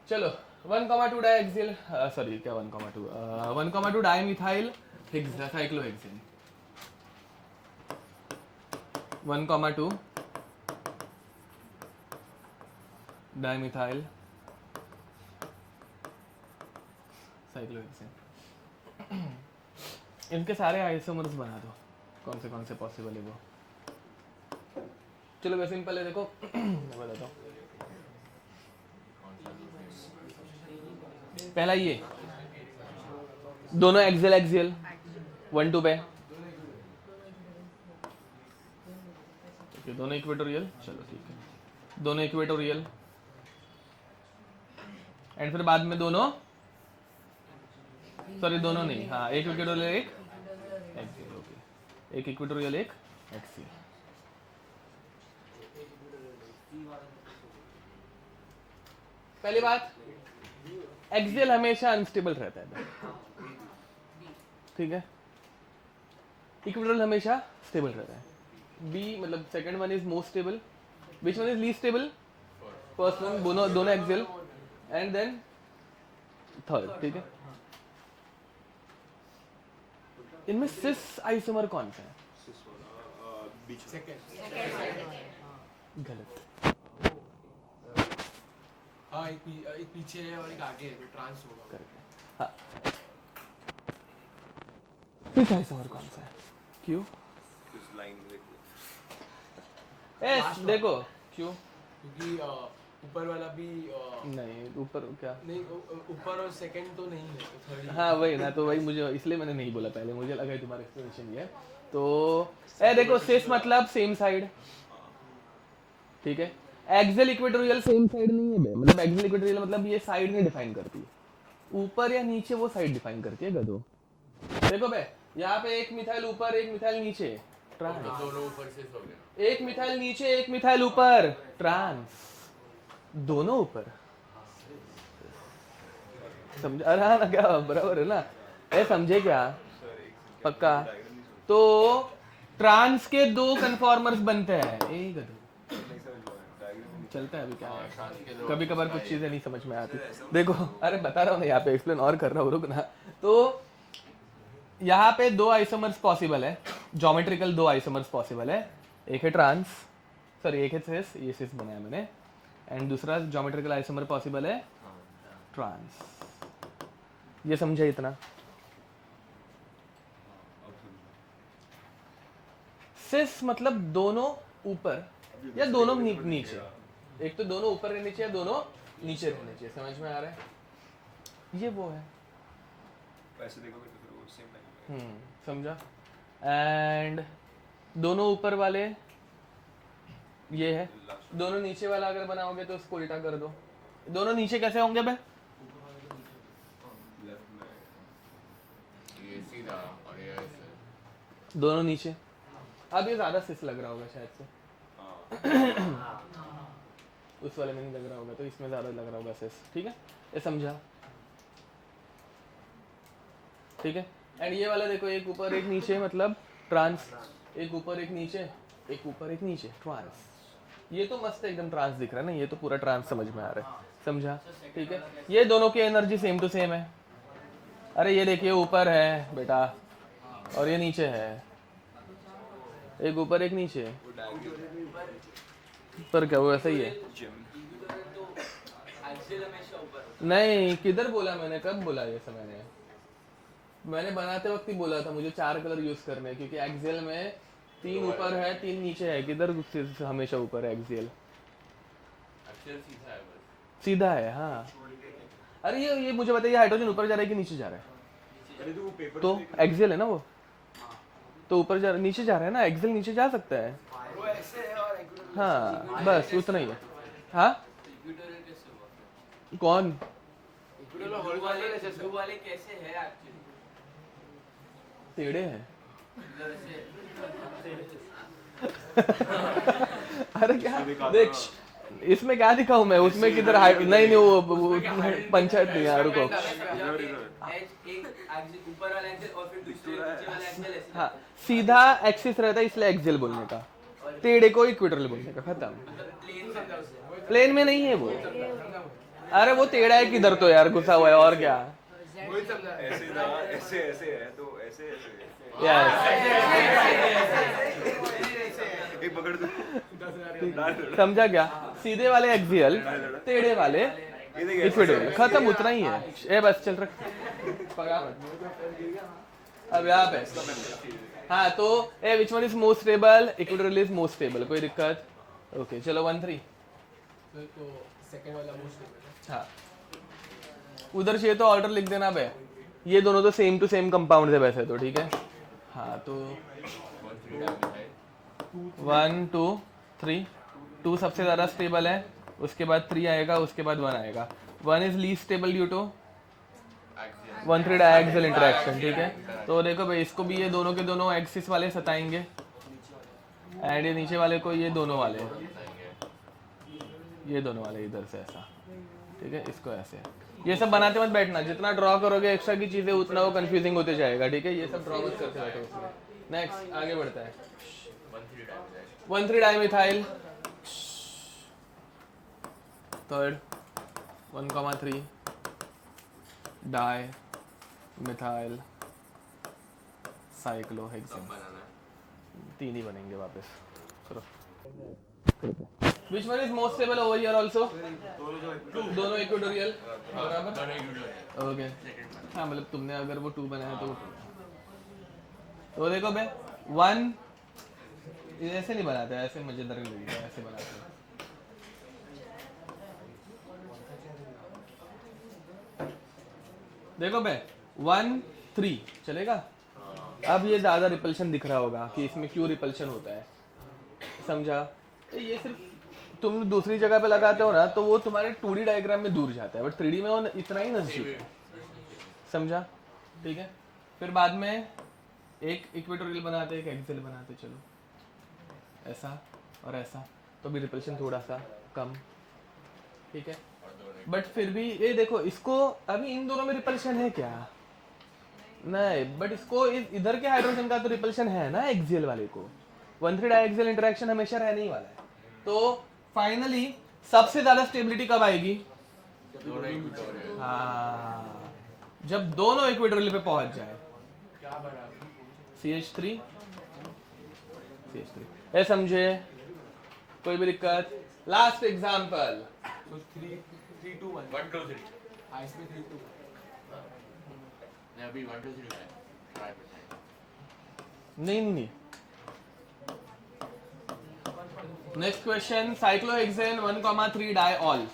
चलो 1,2 डाइएक्सियल, सॉरी क्या 1,2, 1,2 डाइमिथाइल साइक्लोहेक्सेन, 1,2 डाइमिथाइल साइक्लोहेक्सेन। इनके सारे आइसोमर्स बना दो, कौन से पॉसिबल है वो। चलो वैसे सिंपल है, देखो मैं बताता हूँ। पहला ये दोनों एक्सियल 1,2 पे, दोनों इक्वेटोरियल, चलो ठीक है, दोनों इक्वेटोरियल। एंड फिर बाद में दोनों, सॉरी दोनों नहीं, हाँ एक इक्वेटोरियल एक एक्सियल, ओके, एक इक्वेटोरियल एक एक्सियल। पहली बात, एक्सियल हमेशा अनस्टेबल रहता है, ठीक है, इक्वेटोरियल हमेशा स्टेबल रहता है। बी मतलब second one is most stable, which one is least stable, first one, दोनों एक्सियल, एंड देन थर्ड, ठीक है। इनमें सिस आइसोमर कौन सा है? गलत। हाँ, एक पीछे है और एक आगे है, ट्रांस होगा। करेक्ट। हाँ, सिस आइसोमर कौन सा है? क्यों? This line एस देखो क्यों क्योंकि ऊपर वाला भी नहीं, ऊपर क्या? नहीं, ऊपर और सेकंड तो नहीं है, तो थर्ड। हाँ वही ना, तो वही मुझे इसलिए मैंने नहीं बोला पहले, मुझे लगा तुम्हारा एक्सप्लेनेशन ये है। तो देखो सिस मतलब सेम साइड, ठीक है। एक्सियल इक्वेटोरियल सेम साइड नहीं है बे, मतलब एक्सियल इक्वेटोरियल मतलब ये साइड नहीं डिफाइन करती है, ऊपर या नीचे वो साइड डिफाइन करती है गधो। देखो बे, यहाँ पे एक मिथाइल ऊपर एक मिथाइल नीचे, ट्रांस। दोनों ऊपर से हो गया। एक मिथाइल नीचे एक मिथाइल ऊपर, ट्रांस। दोनों ऊपर, समझा? अरे हाँ ना, क्या बराबर है ना? समझे क्या? पक्का? तो ट्रांस के दो कन्फॉर्मर्स बनते हैं, एक गधो चलता है अभी क्या है? कभी कभार कुछ चीजें नहीं समझ में आती। देखो, अरे बता रहा हूँ ना, यहाँ पे एक्सप्लेन और कर रहा हूँ, रुक ना। तो यहाँ पे दो आइसोमर्स पॉसिबल है, ज्योमेट्रिकल दो आइसोमर्स पॉसिबल है। एक है ट्रांस, सॉरी एक है सिस, ये सिस बनाया मैंने, एंड दूसरा ज्योमेट्रिकल आइसोमर पॉसिबल है ट्रांस। ये समझे इतना? सिस मतलब दोनों ऊपर या दोनों नीचे, एक तो दोनों ऊपर रहने चाहिए या दोनों नीचे रहने चाहिए, समझ में आ रहा है? ये वो है, वैसे देखोगे तो फिर वो सेम लाइन है। समझा? एंड दोनों ऊपर वाले ये है, दोनों नीचे वाला अगर बनाओगे तो उसको उल्टा कर दो। दोनों नीचे कैसे होंगे बे? लेफ्ट में ये सीधा और ये ऐसे। दोनों नीचे। अब ये ज्यादा सिस लग रहा होगा शायद से, उस वाले में नहीं लग रहा होगा, तो इसमें ज्यादा लग रहा होगा सिस, ठीक है? ये समझा? ठीक है। एंड ये वाला देखो, एक ऊपर एक नीचे मतलब ट्रांस, एक ऊपर एक नीचे, एक ऊपर एक नीचे, ट्रांस। ये तो मस्त एकदम ट्रांस दिख रहा है ना, ये तो पूरा ट्रांस समझ में आ रहा है, समझा? ठीक है। ये दोनों की एनर्जी सेम टू सेम है। अरे ये देखिए, ऊपर है बेटा और ये नीचे है, एक ऊपर एक नीचे, पर क्या वो ऐसा ही है? नहीं, किधर बोला मैंने, कब बोला ये सब? मैंने बनाते वक्त ही बोला था मुझे 4 कलर यूज करने हैं, क्योंकि एक्सियल में 3 ऊपर है 3 नीचे है, किधर हमेशा ऊपर है एक्सियल? अक्षर सीधा है बस। सीधा है, हाँ। अरे ये मुझे बताइए, हाइड्रोजन ऊपर जा रहा है कि नीचे जा रहा है? अरे तो वो पेपर तो एक्सियल है ना वो, तो ऊपर जा नीचे जा रहा है ना, एक्सियल नीचे जा सकता है। वो ऐसे है और हाँ बस उतना ही है। हाँ इक्वेटोरियल कैसे हुआ? कौन? ब्लू वाले कैसे है एक्चुअली? टेढ़े हैं। मतलब ऐसे अरे क्या देख, इसमें क्या दिखाऊं मैं, उसमें किधर नहीं वो पंचायत नहीं यार, रुको। एज एक एक्सिस ऊपर वाला एक्सिस और फिर दूसरे नीचे वाला एक्सिस ऐसे। हाँ, सीधा एक्सिस रहता है इसलिए एक्सियल बोलने का, टेढ़े को इक्वेटोरियल बोलने का, खत्म। प्लेन समझा उसे। प्लेन में नहीं है वो। अरे वो टेढ़ा है किधर तो यार, घुसा हुआ है और क्या। वही समझा। ऐसे ना, ऐसे ऐसे है तो ऐसे ऐसे यस, एक पकड़ दो। समझा क्या? सीधे वाले एक्सियल, टेढ़े वाले ये देखिए इक्वेटोरियल, खत्म, उतना ही है। ए बस चल रख, पका मत। अब यहाँ पे हाँ, तो uh which one is most stable? Equatorial is most stable, कोई दिक्कत? ओके चलो 1-3। तो सेकंड वाला मोस्ट है। हाँ, उधर चाहिए तो ऑर्डर लिख देना बे, ये दोनों तो सेम टू सेम कंपाउंड है वैसे तो, ठीक है? हाँ तो 1 2 3, 2 सबसे ज़्यादा स्टेबल है, उसके बाद 3 आएगा, उसके बाद 1 आएगा। 1 is least stable due to 1-3 diaxial interaction, ठीक है? तो देखो भाई, इसको भी ये दोनों के दोनों एक्सिस वाले सताएंगे, एंड ये नीचे वाले को ये दोनों वाले, ये दोनों वाले इधर से ऐसा, ठीक है? इसको ऐसे। ये सब बनाते मत बैठना, जितना ड्रॉ करोगे एक्स्ट्रा की चीजें उतना वो कंफ्यूजिंग होते जाएगा, ठीक है? ये सब ड्रॉ मत करते बैठो उसमें। नेक्स्ट आगे बढ़ता है। 1,3 dimethyl, third 1,3, dimethyl cyclohexane. बनाना है। 3 ही बनेंगे वापस। करो। Which one is most stable over here also? दोनों इक्वेटोरियल बराबर। दोनों एक वीडियो है। ओके सेकंड हाँ मतलब तुमने अगर वो 2 बनाया तो वो 2। तो देखो बे 1 ऐसे नहीं बनाते, ऐसे मजेदार नहीं लगेगा, ऐसे बनाते हैं। देखो बे 1 3 चलेगा। अब ये ज्यादा रिपल्शन दिख रहा होगा कि इसमें क्यों रिपल्शन होता है, समझा? तो ये सिर्फ तुम दूसरी जगह पे लगाते हो ना तो वो तुम्हारे 2D डायग्राम में दूर जाता है, बट 3D में वो इतना ही नजदीक है, समझा? ठीक है। फिर बाद में एक इक्वेटोरियल बनाते, एक एक्सियल बनाते, चलो ऐसा और ऐसा, तो भी रिपल्शन थोड़ा सा कम, ठीक है। बट फिर भी ये देखो इसको अभी इन दोनों में रिपल्शन है क्या? नहीं, बट इसको इधर के हाइड्रोजन का तो रिपल्शन है ना एक्सियल वाले को। 1,3 डायएक्सियल इंटरेक्शन हमेशा रहने ही वाला है। तो फाइनली सबसे ज्यादा स्टेबिलिटी कब आएगी? दोनों एक वीडियो है। हाँ, जब दोनों इक्वेटोरियल पे पहुंच जाए। क्या बना? CH3 ये समझे? कोई भी दिक्कत? Last example. So 3 3 2 1 1 2 3 हाँ इसमें 3 2 नहीं अभी 1 2 3 है। ट्राई करते हैं। नहीं। Next question, cyclohexane 1,3 diol.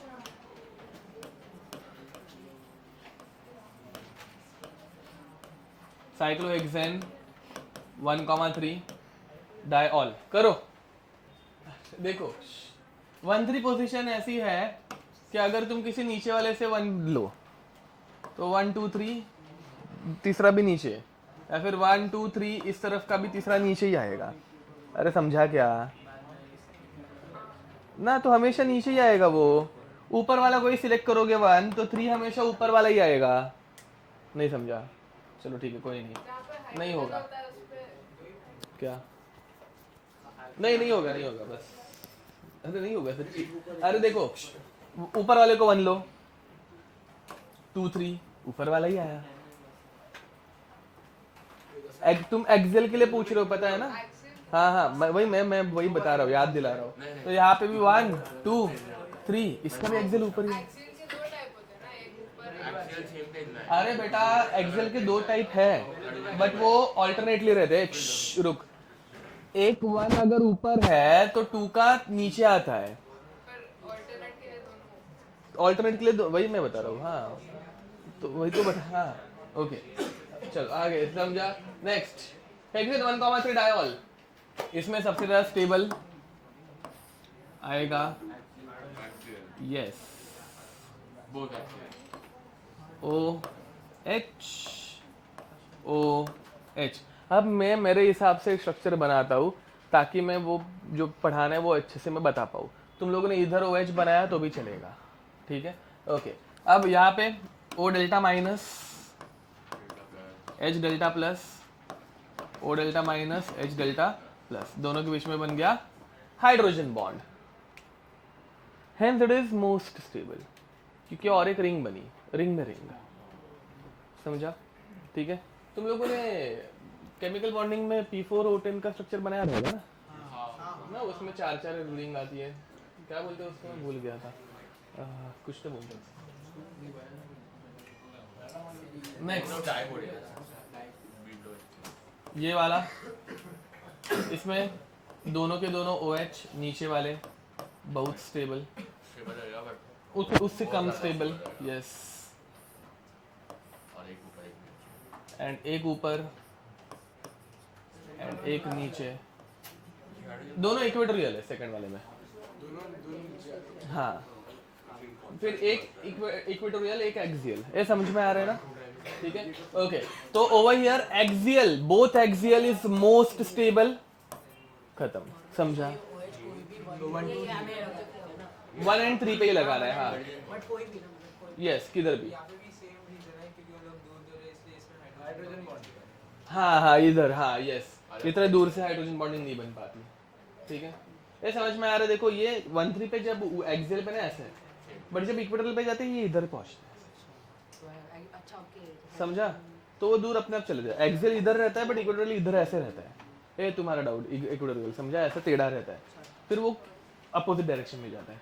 Cyclohexane 1,3 diol करो। देखो 1,3 पोजीशन ऐसी है कि अगर तुम किसी नीचे वाले से 1 लो तो 1 2 3 तीसरा भी नीचे, या फिर 1 2 3 इस तरफ का भी तीसरा नीचे ही आएगा। अरे समझा क्या ना? तो हमेशा नीचे ही आएगा वो। ऊपर वाला कोई सिलेक्ट करोगे 1 तो 3 हमेशा ऊपर वाला ही आएगा। नहीं समझा? चलो ठीक है, कोई नहीं, नहीं होगा क्या? नहीं होगा बस। अरे नहीं होगा सच्ची। अरे देखो ऊपर वाले को 1 लो, 2 3 ऊपर वाला ही आया। तुम एक्सेल के लिए पूछ रहे हो, पता है ना? हाँ मैं वही बता रहा हूँ, याद दिला रहा हूँ। तो यहाँ पे भी 1 2 3 इसका भी एक्सेल ऊपर ही है। एक्चुअल सेम टाइम है। अरे बेटा एक्सेल के 2 टाइप है, बट वो ऑल्टरनेटली रहते हैं। रुक, एक 1 अगर ऊपर है तो 2 का नीचे आता है। ऑल्टरनेट के लिए वही मैं बता रहा हूँ। हाँ तो वही तो बता। हाँ ओके चलो आगे समझा। Next hexane 1,3 diol. इसमें सबसे ज्यादा स्टेबल आएगा यस बोथ एक्चुअली OH। अब मैं मेरे हिसाब से स्ट्रक्चर बनाता हूँ ताकि मैं वो जो पढ़ाना है वो अच्छे से मैं बता पाऊँ। तुम लोगों ने इधर OH बनाया तो भी चलेगा, ठीक है ओके। अब यहाँ पे O delta minus H delta plus, O delta minus H delta plus, दोनों के बीच में बन गया hydrogen bond. Hence it is most stable, क्योंकि और एक रिंग बनी, रिंग में रिंग, समझा? ठीक है। तुम लोगों ने केमिकल बॉन्डिंग में P4 O10 का स्ट्रक्चर बनाया रहेगा ना? उसमें 4 रिंग आती है, क्या बोलते हैं उसको? मैं भूल गया था, कुछ तो बोलते हैं। नेक्स्ट टाइप हो गया। ये वाला, इसमें दोनों के दोनों OH नीचे वाले बहुत स्टेबल, स्टेबल रहेगा बट उससे कम स्टेबल यस, और एक ऊपर एक नीचे। एंड एक ऊपर एंड एक नीचे, दोनों इक्वेटोरियल है सेकंड वाले में। हाँ फिर एक इक्वेटोरियल एक एक्सियल, ये समझ में आ रहा है ना? ठीक है ओके। तो over here axial, both axial is most stable, खत्म, समझा? 1 and 3 पे ही लगाना है। हाँ यस किधर भी, यहाँ पे भी सेम रीजन है क्योंकि वो लोग दूर है इसलिए इसमें हाइड्रोजन बॉन्ड। हाँ इधर, हाँ यस, इतने दूर से हाइड्रोजन बॉन्डिंग नहीं बन पाती, ठीक है। ये समझ में आ रहा है? देखो ये 1 3 पे जब एक्सियल पे ना ऐसे है, बट जब इक्वेटोरियल पे जाते हैं ये इधर पहुंचता है। अच्छा ओके समझा? तो वो दूर अपने आप चले जाए। एक्सियल इधर रहता है बट इक्वेटोरियल इधर ऐसे रहता है। ये तुम्हारा डाउट, इक्वेटोरियल समझा, ऐसा टेढ़ा रहता है, फिर वो अपोजिट डायरेक्शन में जाता है।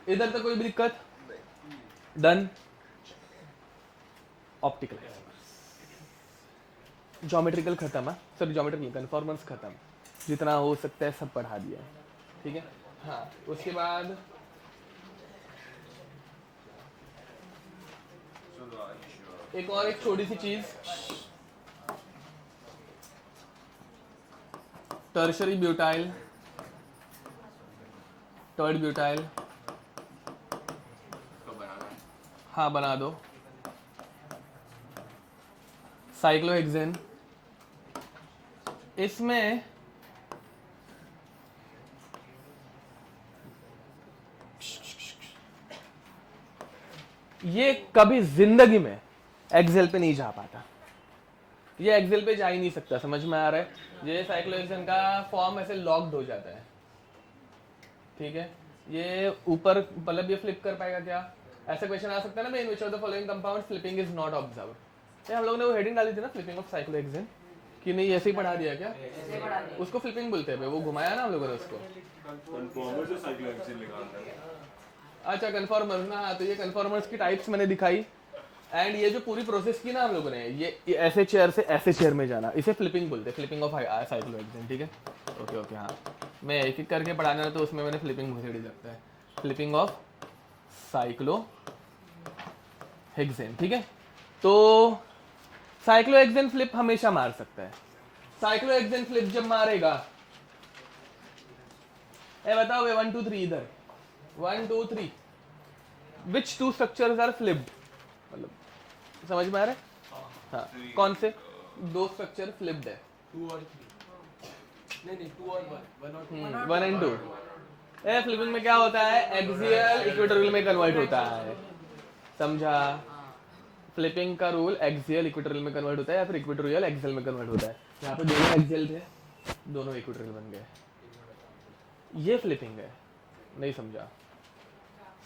इधर तो कोई भी दिक्कत? डन। ऑप्टिकल ज्योमेट्रिकल खत्म है, सॉरी ज्योमेट्रिकल कन्फॉर्मर्स खत्म, जितना हो सकता है सब पढ़ा दिया है, ठीक है। हाँ, उसके बाद एक और एक छोटी सी चीज, टर्शरी ब्यूटाइल, टर्ड ब्यूटाइल, इसको बनाना है। हाँ बना दो। साइक्लोहेक्सेन, इसमें ये कभी जिंदगी में एक्सेल पे नहीं जा पाता, ये एक्सेल पे जा ही नहीं सकता, समझ में आ रहा है? ये साइक्लोहेक्सेन का फॉर्म ऐसे लॉक्ड हो जाता है, ठीक है। ये ऊपर मतलब ये फ्लिप कर पाएगा क्या? ऐसा क्वेश्चन आ सकता है ना, in which of the following compound flipping is not observed. ये हम लोगों ने वो हेडिंग डाली थी ना, फ्लिपिंग ऑफ साइक्लोहेक्सेन, कि नहीं ऐसे ही पढ़ा दिया क्या? उसको फ्लिपिंग बोलते हैं, वो घुमाया ना हम लोगों ने उसको। कन्फर्मर से साइक्लोहेक्सेन निकालना है। अच्छा कन्फॉर्मर्स ना, हाँ, तो ये कन्फॉर्मर्स की टाइप्स मैंने दिखाई, एंड ये जो पूरी प्रोसेस की ना हम लोगों ने, ये ऐसे चेयर से ऐसे चेयर में जाना, इसे फ्लिपिंग बोलते हैं, फ्लिपिंग ऑफ साइक्लोहेक्सेन, ठीक है। ओके ओके, हाँ मैं एक एक करके पढ़ाना है तो उसमें मैंने फ्लिपिंग घुसेड़ी लगता है, फ्लिपिंग ऑफ साइक्लोहेक्सेन, ठीक है। तो साइक्लोहेक्सेन फ्लिप हमेशा मार सकता है। साइक्लोहेक्सेन फ्लिप जब मारेगा, ए बताओ वे 1 2 3 इधर 1 2 3 विच टू स्ट्रक्चर्स आर फ्लिप्ड, मतलब समझ में आ रहा है? हाँ, कौन से दो स्ट्रक्चर फ्लिप्ड है? 2 और 3 नहीं 2 और 1 और 2 1 एंड 2। ए फ्लिपिंग में क्या होता है? एक्सियल इक्वेटोरियल में कन्वर्ट होता है, समझा? फ्लिपिंग का रूल एक्सियल इक्वेटोरियल में कन्वर्ट होता है या फिर इक्वेटोरियल एक्सियल में कन्वर्ट होता है। यहाँ पे दोनों एक्सियल थे, दोनों इक्वेटोरियल बन गए, ये फ्लिपिंग है। नहीं समझा?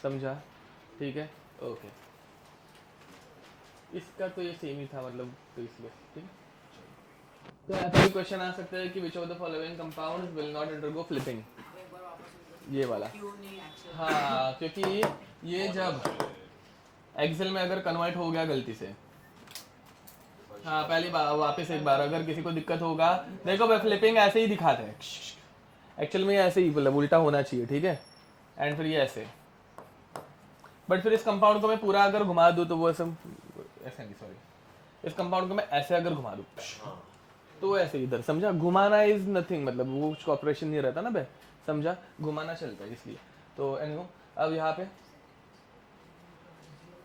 समझा? ठीक है, ओके। इसका तो ये सेम ही था, मतलब तो इसलिए ठीक है। तो ऐसा भी क्वेश्चन आ सकता है कि which of the following compounds will not undergo flipping, ये वाला। हाँ, क्योंकि ये जब एक्सेल में अगर कन्वर्ट हो गया गलती से, हाँ पहली बार वापस एक बार अगर किसी को दिक्कत होगा, देखो भाई फ्लिपिंग ऐसे ही दिखाते हैं, एक्चुअल में ऐसे ही मतलब उल्टा होना चाहिए, ठीक है। एंड फिर ये ऐसे, बट फिर इस कंपाउंड को मैं पूरा अगर घुमा दूँ तो वो सब ऐसे नहीं, सॉरी, इस कंपाउंड को मैं ऐसे अगर घुमा दूँ तो ऐसे इधर, समझा? घुमाना इज नथिंग, मतलब वो कॉपरेशन नहीं रहता ना बे, समझा? घुमाना चलता है इसलिए। तो एनीहो, अब यहाँ पे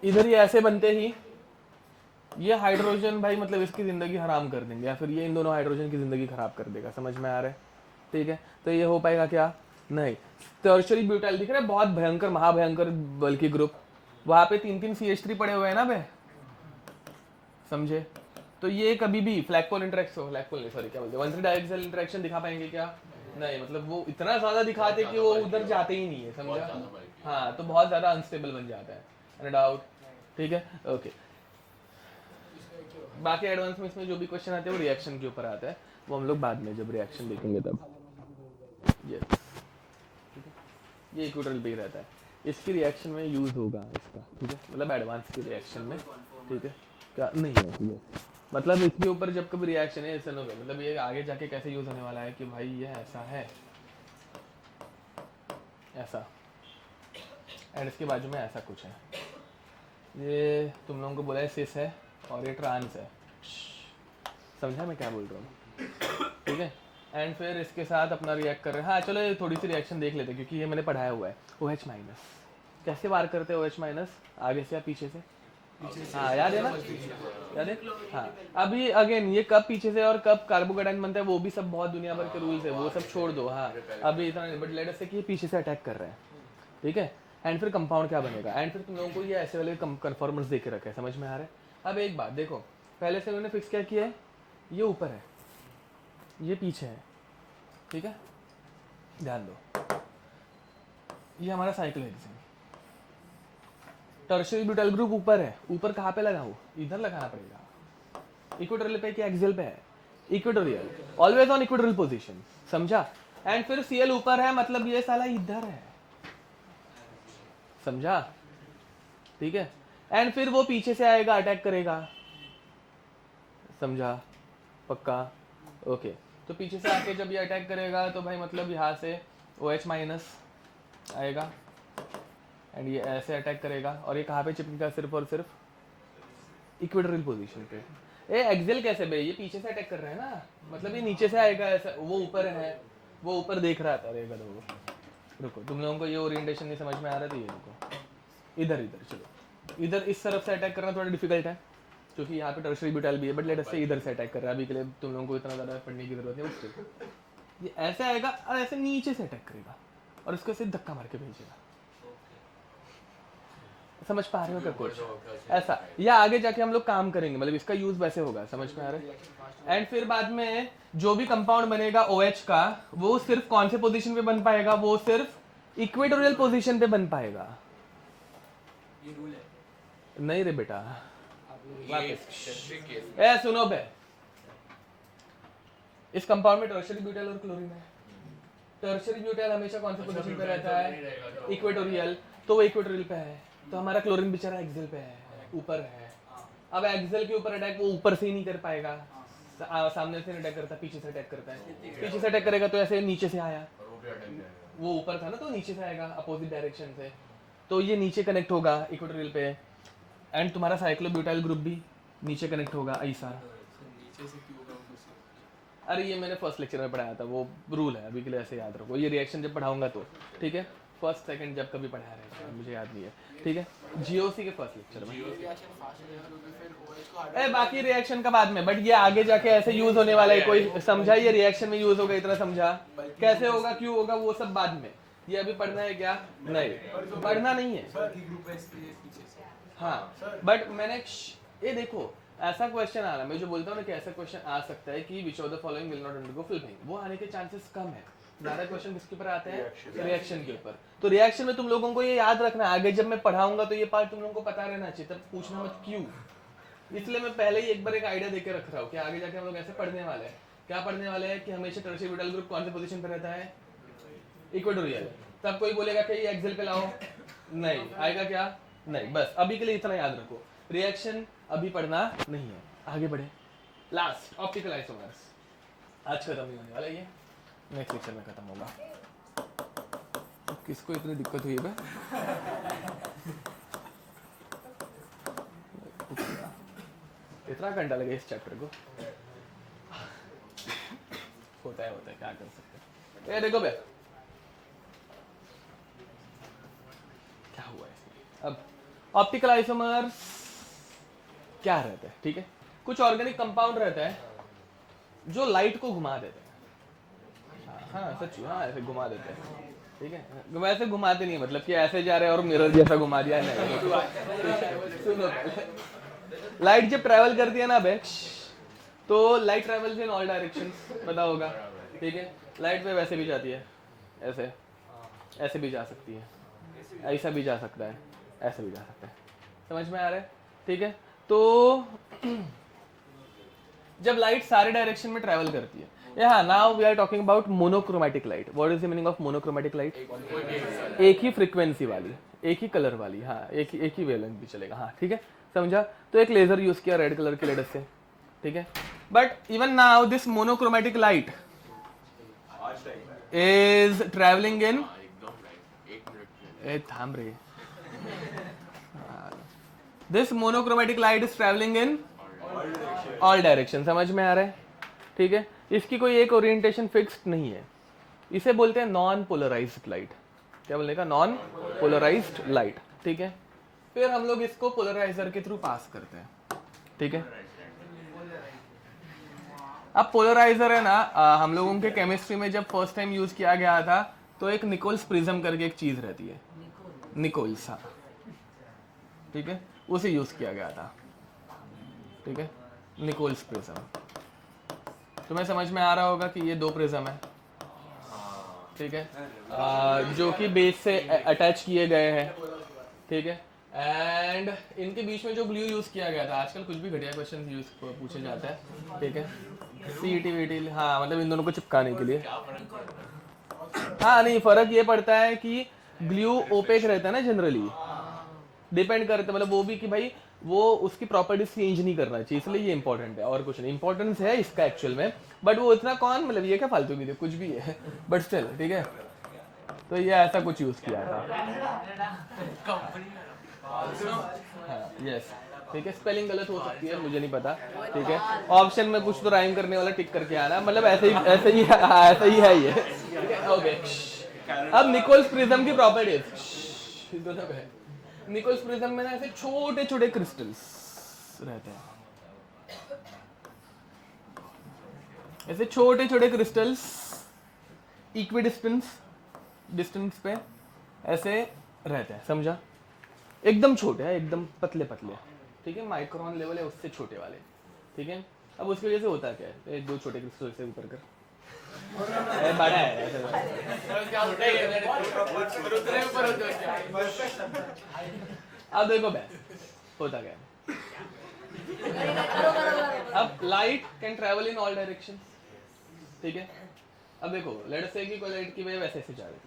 इधर ये ऐसे बनते ही ये हाइड्रोजन भाई मतलब इसकी जिंदगी हराम कर देंगे, या फिर ये इन दोनों हाइड्रोजन की जिंदगी खराब कर देगा, समझ में आ रहा है? ठीक है, तो ये हो पाएगा क्या? नहीं। टर्शरी ब्यूटाइल दिख रहा है, बहुत भयंकर महाभयंकर बल्कि ग्रुप, वहां पे 3 3 CH3 पड़े हुए हैं ना बे, समझे? तो ये कभी भी फ्लैगपोल इंटरेक्शन, फ्लैगपोल नहीं सॉरी क्या बोलते हैं, 1 3 डायएक्सियल इंटरेक्शन दिखा पाएंगे क्या? नहीं, मतलब वो इतना ज्यादा दिखाते कि वो उधर जाते ही नहीं है, समझा? हाँ, तो बहुत ज्यादा अनस्टेबल बन जाता है, एनी डाउट? ठीक है, ओके। बाकी एडवांस में इसमें जो भी क्वेश्चन आते हैं वो रिएक्शन के ऊपर आता है, वो हम लोग बाद में जब रिएक्शन देखेंगे तब। यस, ठीक है, ये इक्वेटोरियल पे ही रहता है, इसकी रिएक्शन में यूज होगा इसका, ठीक है, मतलब एडवांस की रिएक्शन में, ठीक है। क्या नहीं है ये, मतलब इसके ऊपर जब कभी रिएक्शन है ऐसा होगा, मतलब ये आगे जाके कैसे यूज होने वाला है कि भाई ये ऐसा है, ऐसा, एंड इसके बाजू में ऐसा कुछ है, ये तुम लोगों को बोला है सिस है और ये ट्रांस है, समझा मैं क्या बोल रहा हूँ? ठीक है, एंड फिर इसके साथ अपना रिएक्ट कर रहे हैं। हाँ चलो ये थोड़ी सी रिएक्शन देख लेते हैं क्योंकि ये मैंने पढ़ाया हुआ है। OH माइनस कैसे वार करते हैं? OH माइनस आगे से या पीछे से? हाँ याद है ना, याद है? हाँ, अभी अगेन ये कब पीछे से और कब कार्बोकेटाइन बनता है वो भी सब बहुत दुनिया भर के रूल्स है, वो सब छोड़ दो। हाँ अभी इतना नहीं, बट लेट अस से कि पीछे से अटैक कर रहे हैं, ठीक है। एंड फिर कंपाउंड क्या बनेगा, एंड फिर तुम लोगों को ये ऐसे वाले कन्फॉर्मर्स दे के रखे हैं, समझ में आ रहा है? अब एक बात देखो, पहले से उन्होंने फिक्स क्या किया है, ये ऊपर है ये पीछे है, ठीक है, ध्यान दो, ये हमारा साइक्लोहेक्सेन, टर्शियरी ब्यूटाइल ग्रुप ऊपर है, ऊपर कहाँ पे लगाऊं? इधर लगाना पड़ेगा। इक्वेटोरियल पे क्या एक्सियल पे है? Equatorial, always on equatorial position, समझा? एंड फिर सीएल ऊपर है, मतलब ये साला इधर है, समझा? ठीक है। एंड फिर वो पीछे से आएगा, अटैक करेगा, समझा? पक्का? ओके। तो पीछे से आके जब ये अटैक करेगा तो भाई मतलब यहाँ से OH माइनस आएगा एंड ये ऐसे अटैक करेगा और ये कहाँ पे चिपकेगा? सिर्फ और सिर्फ इक्वेटोरियल पोजीशन पे। ए एक्सियल कैसे बे? ये पीछे से अटैक कर रहे हैं ना, मतलब ये नीचे से आएगा ऐसा, वो ऊपर है, वो ऊपर देख रहा था। अरे गधो, रुको, तुम लोगों को ये ओरिएंटेशन नहीं समझ में आ रहा था, ये रुको, इधर इधर चलो, इधर इस तरफ से अटैक करना थोड़ा डिफिकल्ट है क्योंकि यहाँ पे टर्शियरी ब्यूटाइल भी है, बट लेट अस से इधर से अटैक कर रहा है। अभी के लिए तुम लोगों को इतना ज़्यादा पढ़ने की जरूरत नहीं, उससे ये ऐसे आएगा और ऐसे नीचे से अटैक करेगा और इसको ऐसे धक्का मार के भेजेगा। समझ पा रहे हो क्या कुछ? ऐसा, या आगे जाके हम लोग काम करेंगे, मतलब इसका यूज वैसे होगा, समझ में आ रहा है? एंड फिर बाद में जो भी कंपाउंड बनेगा OH का, वो सिर्फ कौन से पोजीशन पे बन पाएगा? वो सिर्फ इक्वेटोरियल पोजीशन पे बन पाएगा। ये रूल है। नहीं रे बेटा, specific case. ए सुनो बे, इस कंपाउंड में टर्शियरी ब्यूटाइल और क्लोरीन है। टर्शियरी ब्यूटाइल हमेशा कौन से पोजीशन पे रहता है? इक्वेटोरियल, तो वो इक्वेटोरियल पे है, तो हमारा क्लोरीन बेचारा एक्सियल पे है, ऊपर है। अब एक्सियल के ऊपर अटैक वो ऊपर से ही नहीं कर पाएगा, सामने से अटैक करता है, पीछे से अटैक करता है। पीछे से अटैक करेगा तो ऐसे नीचे से आया, वो ऊपर था ना तो नीचे से आएगा अपोजिट डायरेक्शन से, तो ये नीचे कनेक्ट होगा इक्वेटोरियल पे। एंड तुम्हारा साइक्लोब्यूटाइल ग्रुप भी नीचे कनेक्ट होगा ऐसा। नीचे से क्यों होगा ऊपर से? अरे ये मैंने फर्स्ट लेक्चर में पढ़ाया था, वो रूल है, अभी के लिए ऐसे याद रखो। ये रिएक्शन जब पढ़ाऊंगा तो ठीक है, फर्स्ट सेकंड जब कभी पढ़ाया रहेगा, मुझे याद नहीं है, ठीक है? GOC के फर्स्ट लेक्चर में। रिएक्शन फास्ट हो जाएगा क्योंकि फिर OH को हटा बाकी रिएक्शन का बाद में, बट ये आगे जाके ऐसे यूज होने वाला है, कोई समझा? ये रिएक्शन में यूज होगा, इतना समझा? कैसे होगा, क्यों होगा, वो सब बाद में। ये अभी पढ़ना है क्या? नहीं पढ़ना नहीं है। ग्रुप है इसलिए पीछे से। हाँ, बट मैंने ये देखो, ऐसा क्वेश्चन आ रहा है, मैं जो बोलता हूँ ना कि ऐसा क्वेश्चन आ सकता है कि which of the following will not undergo filming, वो आने के चांसेस कम है। ज़्यादा क्वेश्चन किसके ऊपर आते हैं? रिएक्शन के ऊपर। तो रिएक्शन में तुम लोगों को ये याद रखना, आगे जब मैं पढ़ाऊंगा तो ये पार्ट तुम लोगों को पता रहना चाहिए, तब पूछना मत क्यों। इसलिए मैं पहले ही एक बार एक आइडिया देके रख रहा हूँ कि आगे जाके हम लोग ऐसे पढ़ने वाले हैं। क्या पढ़ने वाले हैं कि हमेशा टर्शियरी ब्यूटाइल ग्रुप कौन से पोजीशन पे रहता है? इक्वेटोरियल। तब कोई बोलेगा कि ये एक्सियल पे लाओ, नहीं आएगा क्या? नहीं। बस अभी के लिए इतना याद रखो, रिएक्शन अभी पढ़ना नहीं है, आगे बढ़े। लास्ट ऑप्टिकल आइसोमर्स, आज खत्म नहीं होने वाला, ये नेक्स्ट लेक्चर में खत्म होगा। किसको इतनी दिक्कत हुई है? इतना घंटा लगे इस चैप्टर को? होता है, क्या कर सकते हैं। ये देखो बे, क्या हुआ इसमें? अब ऑप्टिकल आइसोमर्स क्या रहते हैं? ठीक है, कुछ ऑर्गेनिक कंपाउंड रहता है जो लाइट को घुमा देते हैं। हाँ सच, हाँ ऐसे घुमा देते हैं, ठीक है? वैसे घुमाते नहीं, मतलब कि ऐसे जा रहे हैं और मिरर जैसा घुमा दिया, नहीं। सुनो, लाइट जब ट्रैवल करती है ना बे, तो light travels in all directions, पता होगा, ठीक है? लाइट पे वैसे भी जाती है, ऐसे ऐसे भी जा सकती है, ऐसा भी जा सकता है, ऐसे भी जा सकता है, समझ में आ रहा है? ठीक है, तो जब लाइट सारे डायरेक्शन में ट्रैवल करती है, yeah, now we are talking about monochromatic light. What is the meaning of monochromatic light? एक ही फ्रीक्वेंसी वाली, एक ही कलर वाली, हाँ एक ही वेवलेंथ भी चलेगा, हाँ ठीक है, समझा? तो एक लेजर यूज किया रेड कलर के लेडस से, ठीक है? But even now this monochromatic light is travelling in, थाम रे, this monochromatic light is travelling in all direction, समझ में आ रहा है? ठीक है, इसकी कोई एक ओरिएंटेशन फिक्स्ड नहीं है, इसे बोलते हैं नॉन पोलराइज्ड लाइट। क्या बोलने का? नॉन पोलराइज्ड लाइट, ठीक है? फिर हम लोग इसको पोलराइजर के थ्रू पास करते हैं, ठीक है? अब पोलराइजर है ना, हम लोगों के केमिस्ट्री में जब फर्स्ट टाइम यूज किया गया था तो एक निकोल्स प्रिज्म करके एक चीज रहती है, निकोल्स, हाँ ठीक है, उसे यूज किया गया था, ठीक है? Nichols prism. तुम्हें समझ में आ रहा होगा कि ये दो प्रिज्म है, ठीक है, जो कि बेस से अटैच किए गए हैं, ठीक है? एंड इनके बीच में जो ग्लू यूज किया गया था, आजकल कुछ भी घटिया क्वेश्चन यूज पूछे जाते हैं, ठीक है, सीईटी वीटी, हाँ मतलब इन दोनों को चिपकाने के लिए। हाँ नहीं, फर्क ये पड़ता है कि ग्लू ओपेक रहता है ना जनरली, डिपेंड करता है मतलब वो भी कि भाई वो उसकी प्रॉपर्टीज चेंज नहीं करना चाहिए, इसलिए ये इंपॉर्टेंट है और कुछ नहीं। इंपॉर्टेंस है इसका एक्चुअल में, बट वो इतना कौन मतलब ये क्या फालतू की थी, कुछ भी है बट स्टिल ठीक है। तो ये ऐसा कुछ यूज किया था। यस ठीक है, स्पेलिंग गलत हो सकती है, मुझे नहीं पता, ठीक है। ऑप्शन में कुछ तो राइम करने वाला टिक करके आना, मतलब ऐसे ही है ये, ठीक है। ओके, अब निकोल्स प्रिज्म की प्रॉपर्टीज, निकोल्स प्रिज्म में ना ऐसे छोटे छोटे क्रिस्टल्स रहते हैं, ऐसे छोटे छोटे क्रिस्टल्स डिस्टेंस पे ऐसे रहते हैं, समझा? एकदम छोटे हैं, एकदम पतले पतले, ठीक है, माइक्रोन लेवल है उससे छोटे वाले, ठीक है। अब उसकी वजह से होता क्या है, दो छोटे क्रिस्टल से ऊपर कर बड़ा है ऐसे अब देखो मैं होता क्या है। अब light can travel in all direction, ठीक है। अब देखो लेट्स से कि कोई लाइट की वेव ऐसे जा रही है,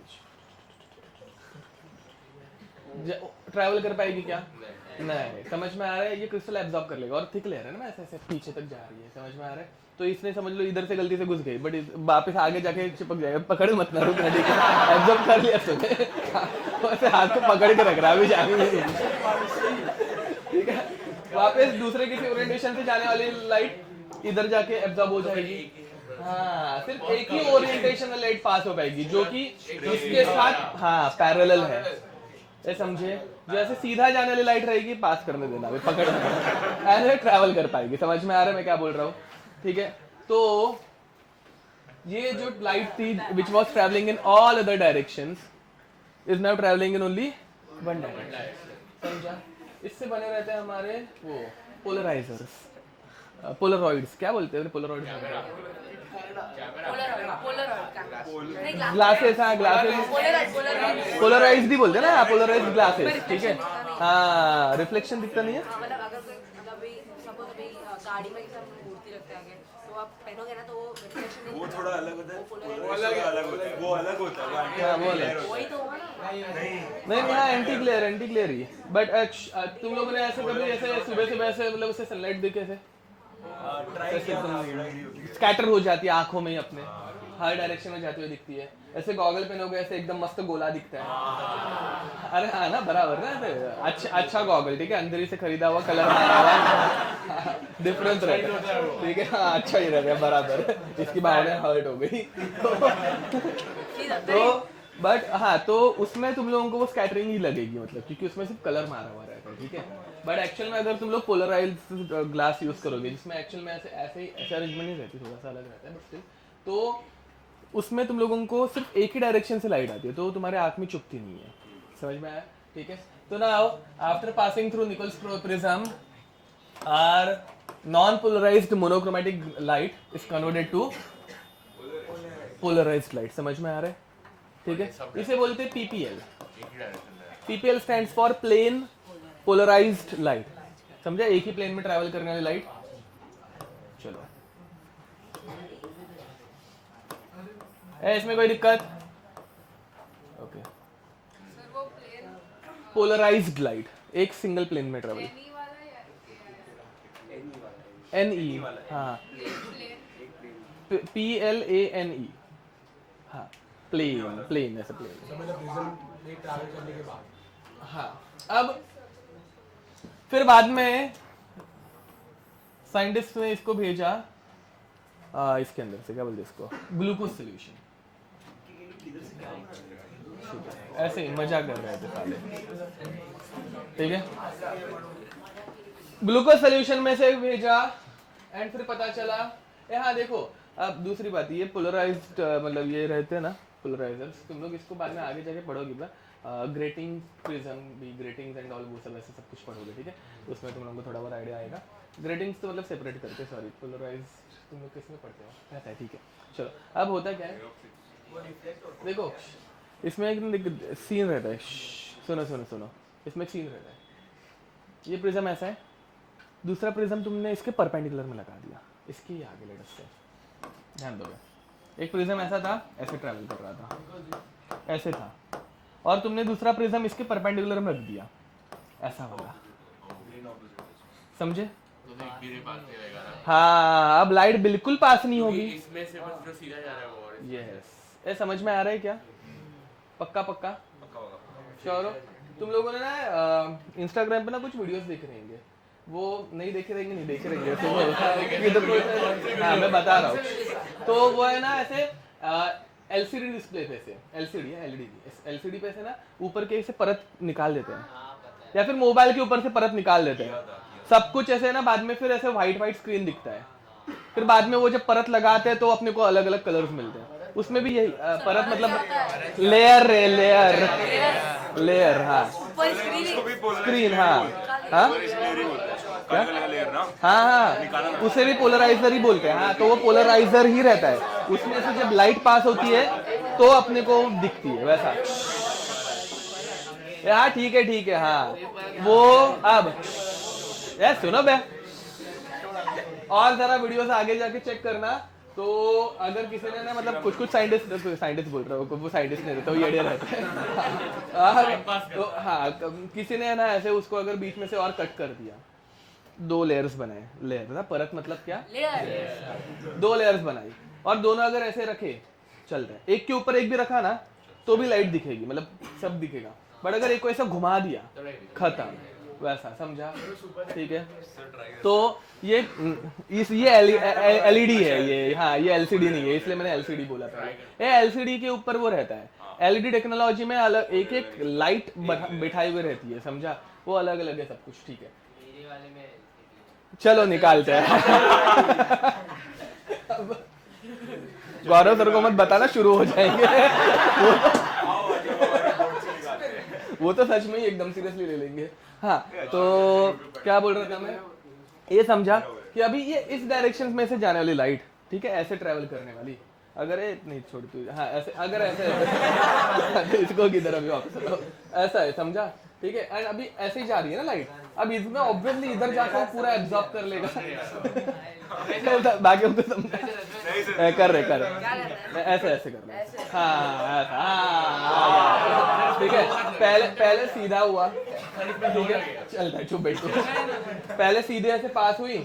ट्रैवल कर पाएगी क्या? नहीं। समझ में आ रहा है? ये क्रिस्टल एब्जॉर्ब कर लेगा, और थिक लेयर है ना, ऐसे ऐसे पीछे तक जा रही है, समझ में आ रहा है? तो इसने समझ लो इधर से गलती से घुस गई, बट वापस आगे जाके चिपक जाएगा, पकड़ मत ना, रुक ना, ठीक है, एब्जॉर्ब कर लिया तूने, वैसे हाथ को पकड़ के रख रहा है अभी जाएंगे, ठीक है। वापस दूसरे किसी ओरिएंटेशन से जाने वाली लाइट इधर जाके एब्जॉर्ब हो जाएगी। हाँ, सिर्फ एक ही ओरिएंटेशन में लाइट पास हो पाएगी जो कि इसके साथ हाँ पैरेलल है, ये समझे? जो ऐसे सीधा जाने वाली लाइट रहेगी पास करने देना, अभी पकड़ ऐसे ट्रैवल कर पाएगी, समझ में आ रहा है मैं क्या बोल रहा हूँ? ठीक है, तो ये जो लाइट थी which was travelling in all other directions is now travelling in only one direction, समझा? इससे बने रहते हैं हमारे वो पोलराइजर्स, पोलरॉइड्स, क्या बोलते हैं पोलरॉइड्स? ग्लासेस, हाँ ग्लासेस, पोलराइज्ड ही बोलते हैं ना, पोलराइज्ड ग्लासेस, ठीक है। हाँ, रिफ्लेक्शन दिखता नहीं है। मतलब अगर गाड़ी में मूर्ति रखते हैं तो आप पहनोगे ना तो वो रिफ्लेक्शन, वो थोड़ा अलग होता है, वो अलग होता है, वो अलग होता है, हाँ वो अलग, वही तो होगा ना। नहीं हाँ एंटी ग्लेयर ही, बट तुम लोगों ने ऐसे कभी ऐसे सुबह ऐसे मतलब उसे सनलाइट देखे ऐसे स्कैटर हो जाती है आंखों में ही अपने, हर डायरेक्शन में जाती हुई दिखती है, ऐसे गॉगल पहनोगे ऐसे एकदम मस्त गोला दिखता है। अरे हाँ ना, बराबर ना, अच्छा गॉगल, ठीक है, अंदर ही से खरीदा हुआ, कलर मारा हुआ, डिफरेंस रहता है, ठीक है, हाँ अच्छा ही रहता है, बराबर। इसकी भावना हर्ट हो गई तो बट हाँ, तो उसमें तुम लोगों को वो स्कैटरिंग ही लगेगी, मतलब क्योंकि उसमें सिर्फ कलर मारा हुआ रहता है, ठीक है। बट एक्चुअल में अगर तुम लोग पोलराइज्ड ग्लास यूज करोगे जिसमें एक्चुअल में ऐसे अरेंजमेंट नहीं रहती, थोड़ा सा अलग रहता है, बट स्टिल, तो उसमें तुम लोगों को सिर्फ एक ही डायरेक्शन से लाइट आती है, तो तुम्हारे आंख में चुभती नहीं है, समझ में आया? ठीक है, तो now after passing through Nicol's prism our non polarised monochromatic light is converted to polarised light, समझ में आ रहा है? ठीक है, इसे बोलते हैं PPL. PPL stands for plane polarised light, समझा? एक ही प्लेन में ट्रैवल करने वाली लाइट। चलो, है इसमें कोई दिक्कत? ओके, पोलराइज्ड लाइट एक सिंगल प्लेन में ट्रैवल, एनई, हाँ PLANE, हाँ प्लेन ऐसा प्लेन, मतलब प्रिज्म में ट्रैवल करने के बाद, हाँ। अब फिर बाद में साइंटिस्ट ने इसको भेजा इसके अंदर से, क्या बोलते इसको, ग्लूकोज सोल्यूशन, ऐसे ही मजा कर रहे थे साले, ठीक है। ग्लूकोज सोल्यूशन में से भेजा एंड फिर पता चला, हाँ देखो अब दूसरी बात, ये पोलराइज्ड मतलब ये रहते हैं ना पोलराइजर्स, तुम लोग इसको बाद में आगे जाके पढ़ोगे ना, ग्रेटिंग प्रिज्म भी, ग्रेटिंग्स एंड ऑल वो सब ऐसे सब कुछ पढ़ोगे, ठीक है। तो उसमें तुम लोगों को थोड़ा बहुत आइडिया आएगा। ग्रेटिंग्स तो मतलब सेपरेट करके, सॉरी पोलराइज्ड तुम लोग किस में पढ़ते हो, रहता है, ठीक है। चलो, अब होता क्या है, देखो इसमें एक सीन रहता है, सुनो, इसमें एक सीन रहता है, ये प्रिज्म ऐसा है, दूसरा प्रिज्म तुमने इसके परपेंडिकुलर में लगा दिया, इसके ही आगे लेट से ध्यान दोगे। एक प्रिज्म ऐसा था, ऐसे ट्रैवल कर रहा था, ऐसे था, और तुमने दूसरा प्रिज्म इसके परपेंडिकुलर में रख दिया, ऐसा वाला, समझे? तो एक भी रे पास नहीं रहेगा ना। हाँ, अब लाइट बिल्कुल पास नहीं होगी। इसमें से बस जो सीधा जा रहा है वो और यस, ये समझ में आ रहा है क्या? पक्का पक्का श्योर हो? तुम लोगों ने ना इंस्टाग्राम पे ना कुछ वीडियोस देख रहे होंगे, वो नहीं देखे रहेंगे, नहीं देखे रहेंगे तो हाँ मैं बता रहा हूँ। तो वो है ना ऐसे एलसीडी डिस्प्ले पे से, एलसीडी है, एलसीडी पे से ना ऊपर के से परत निकाल देते हैं, या फिर मोबाइल के ऊपर से परत निकाल देते हैं, सब कुछ ऐसे ना, बाद में फिर ऐसे व्हाइट स्क्रीन दिखता है, फिर बाद में वो जब परत लगाते हैं तो अपने को अलग अलग कलर्स मिलते हैं। उसमें भी यही परत मतलब लेयर है, लेयर हाँ, स्क्रीन हाँ हाँ, उसे भी पोलराइजर ही बोलते हैं। हाँ, तो वो पोलराइजर ही रहता है, उसमें से जब लाइट पास होती है तो अपने को दिखती है वैसा। हाँ ठीक है हाँ, वो अब यार सुनो बे, और जरा वीडियोस आगे जाके चेक करना। तो अगर किसी ने ना मतलब कुछ साइंटिस्ट बोल रहा हूँ, वो साइंटिस्ट नहीं रहता, वो येड़े रहते हैं। तो हाँ, किसी ने ना ऐसे उसको अगर बीच में से और कट कर दिया, 2 लेयर्स बनाए, लेयर ना परत मतलब क्या, 2 लेयर्स बनाई, और दोनों अगर ऐसे रखे चल रहे, एक के ऊपर एक भी रखा ना तो भी लाइट दिखेगी, मतलब सब दिखेगा, बट अगर एक को ऐसा घुमा दिया खत्म, वैसा समझा? ठीक है, तो ये एलईडी है ये, हाँ ये एलसीडी नहीं है, इसलिए मैंने एलसीडी बोला था। ये एलसीडी के ऊपर वो रहता है, एलईडी टेक्नोलॉजी में अलग एक लाइट बिठाई हुई रहती है, समझा? वो अलग अलग है सब कुछ, ठीक है। चलो निकालते हैं। गौरव सर को मत बताना, शुरू हो जाएंगे। वो तो सच में ही एकदम सीरियसली ले लेंगे। हाँ, तो क्या बोल रहा था मैं, ये समझा कि अभी ये इस डायरेक्शन में से जाने वाली लाइट, ठीक है, ऐसे ट्रेवल करने वाली, अगर ये नहीं छोड़ तू, हाँ ऐसे, अगर ऐसे इसको किधर अभी वापस ऐसा है, समझा? ठीक है, एंड अभी ऐसे ही जा रही है ना लाइट, अब इसमें ऑब्वियसली इधर जाकर पूरा एब्जॉर्ब कर लेगा। बाकी हमको समझा, कर रहे ऐसे कर रहे, हाँ ठीक है। पहले सीधा हुआ, ठीक है, चलता है, चुप बैठ, पहले सीधे ऐसे पास हुई,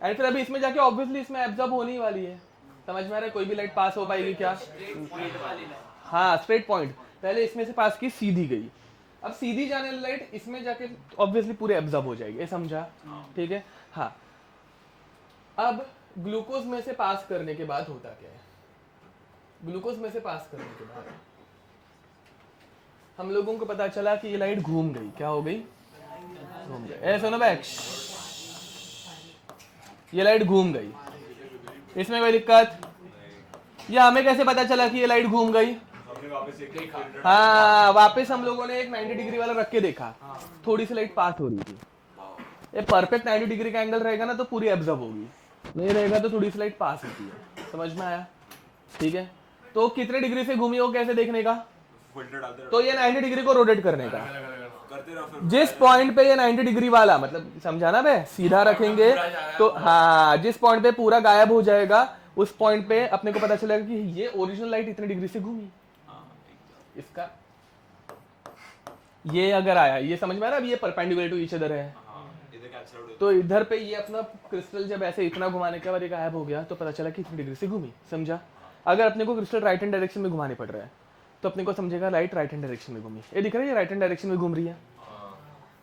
एंड फिर अभी इसमें जाके ऑब्वियसली इसमें एब्जॉर्ब होने ही वाली है, समझ में आ रहा है? कोई भी लाइट पास हो पाएगी क्या? हाँ, स्ट्रेट पॉइंट, पहले इसमें से पास की, सीधी गई, अब सीधी जाने वाली लाइट इसमें जाके ऑब्वियसली पूरे एब्जॉर्ब हो जाएगी, ये समझा? ठीक है, हाँ। अब ग्लूकोज में से पास करने के बाद होता क्या है? ग्लूकोज में से पास करने के बाद हम लोगों को पता चला कि ये लाइट घूम गई, क्या हो गई? घूम गई। ए सुनो बैक, ये लाइट घूम गई, इसमें कोई दिक्कत? ये हमें कैसे पता चला कि ये लाइट घूम गई? हाँ, वापस हम लोगों ने एक 90 डिग्री वाला रख के देखा, थोड़ी सी लाइट पास हो रही थी। ये परफेक्ट 90 डिग्री का एंगल रहेगा ना तो पूरी एब्जॉर्ब होगी, नहीं रहेगा तो थोड़ी सी लाइट पास होती है, समझ में आया? ठीक है, तो कितने डिग्री से घूमी हो कैसे देखने का? तो ये 90 डिग्री को रोटेट करने का, जिस पॉइंट पे ये 90 डिग्री वाला, मतलब समझा ना बे, सीधा रखेंगे तो हाँ, जिस पॉइंट पे पूरा गायब हो जाएगा उस पॉइंट पे अपने को पता चलेगा कि ये ओरिजिनल लाइट इतने डिग्री से घूमी। इसका ये अगर आया, ये समझ में आ रहा है? अब ये परपेंडिकुलर टू ईच अदर है, तो इधर पे ये अपना क्रिस्टल जब ऐसे इतना घुमाने के बाद ये गायब हो गया तो पता चला कि इतनी डिग्री से घूमी, समझा? अगर अपने को क्रिस्टल राइट हैंड डायरेक्शन में घुमाने पड़ रहा है तो अपने को समझेगा लाइट राइट हैंड डायरेक्शन में घूमी, ये दिख रहा है, ये राइट हैंड डायरेक्शन में घूम रही है।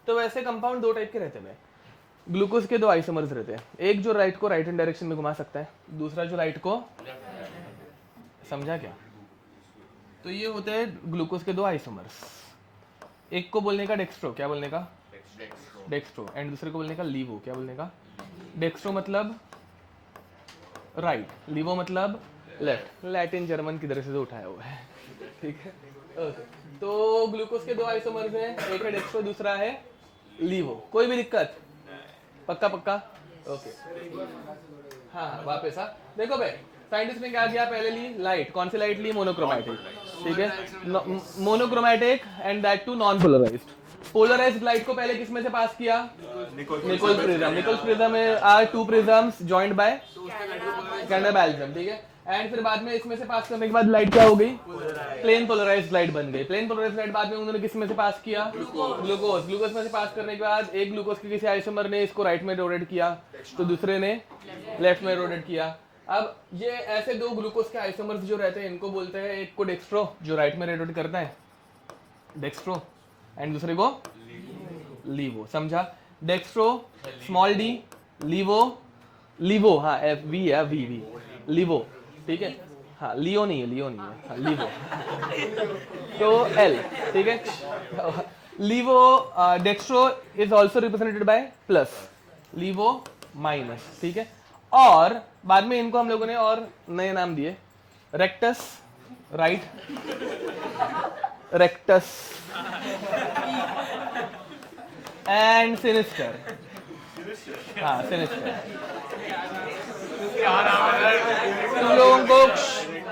तो वैसे कंपाउंड 2 टाइप के रहते हैं, ग्लूकोज के 2 आइसोमर्स रहते हैं, एक जो लाइट को राइट हैंड डायरेक्शन में घुमा सकता है, दूसरा जो लाइट को, समझा क्या? तो ये होते हैं ग्लूकोज के 2 आइसोमर्स, एक को बोलने का डेक्स्ट्रो, क्या बोलने का? डेक्स्ट्रो, एंड दूसरे को बोलने का लीवो, क्या बोलने का? डेक्स्ट्रो मतलब राइट, लीवो मतलब लेफ्ट, लैटिन जर्मन की तरह से तो उठाया हुआ है, ठीक है? ओके, तो ग्लूकोज के 2 आइसोमर्स हैं, एक है डेक्स्ट्रो, दूसरा है लीवो। कोई भी दिक्कत? पक्का पक्का? ओके, हाँ वापस हाँ, देखो भाई साइंटिस्ट ने क्या किया, पहले ली लाइट, कौन सी लाइट ली? मोनोक्रोमैटिक, ठीक है, monochromatic and that to non polarised. Polarised light को पहले किस में से पास किया? Nichols निकोल्स प्रिज्म में are two prisms joined by Canada balsam, ठीक है। एंड फिर बाद में इसमें से पास करने के बाद लाइट क्या हो गई? प्लेन पोलराइज्ड लाइट बन गई। प्लेन पोलराइज्ड लाइट बाद में उन्होंने किस में से पास किया? ग्लूकोज में से पास करने के बाद एक ग्लूकोज के किसी आइसोमर ने इसको राइट में रोटेट किया, तो दूसरे ने लेफ्ट में रोटेट किया। अब ये ऐसे दो ग्लूकोज के आइसोमर्स जो रहते हैं इनको बोलते हैं, एक को डेक्स्ट्रो जो राइट में रोटेट करता है डेक्स्ट्रो, एंड दूसरे को लीवो। समझा? डेक्स्ट्रो स्मॉल डी, लीवो हाँ वी है, वी लीवो, ठीक है। हाँ लियो नहीं है, हाँ लीवो तो एल, ठीक है। Levo dextro is also represented by plus, levo minus, ठीक है। और बाद में इनको हम लोगों ने और नए नाम दिए, rectus right, rectus and sinister. हाँ सिनिस्टर।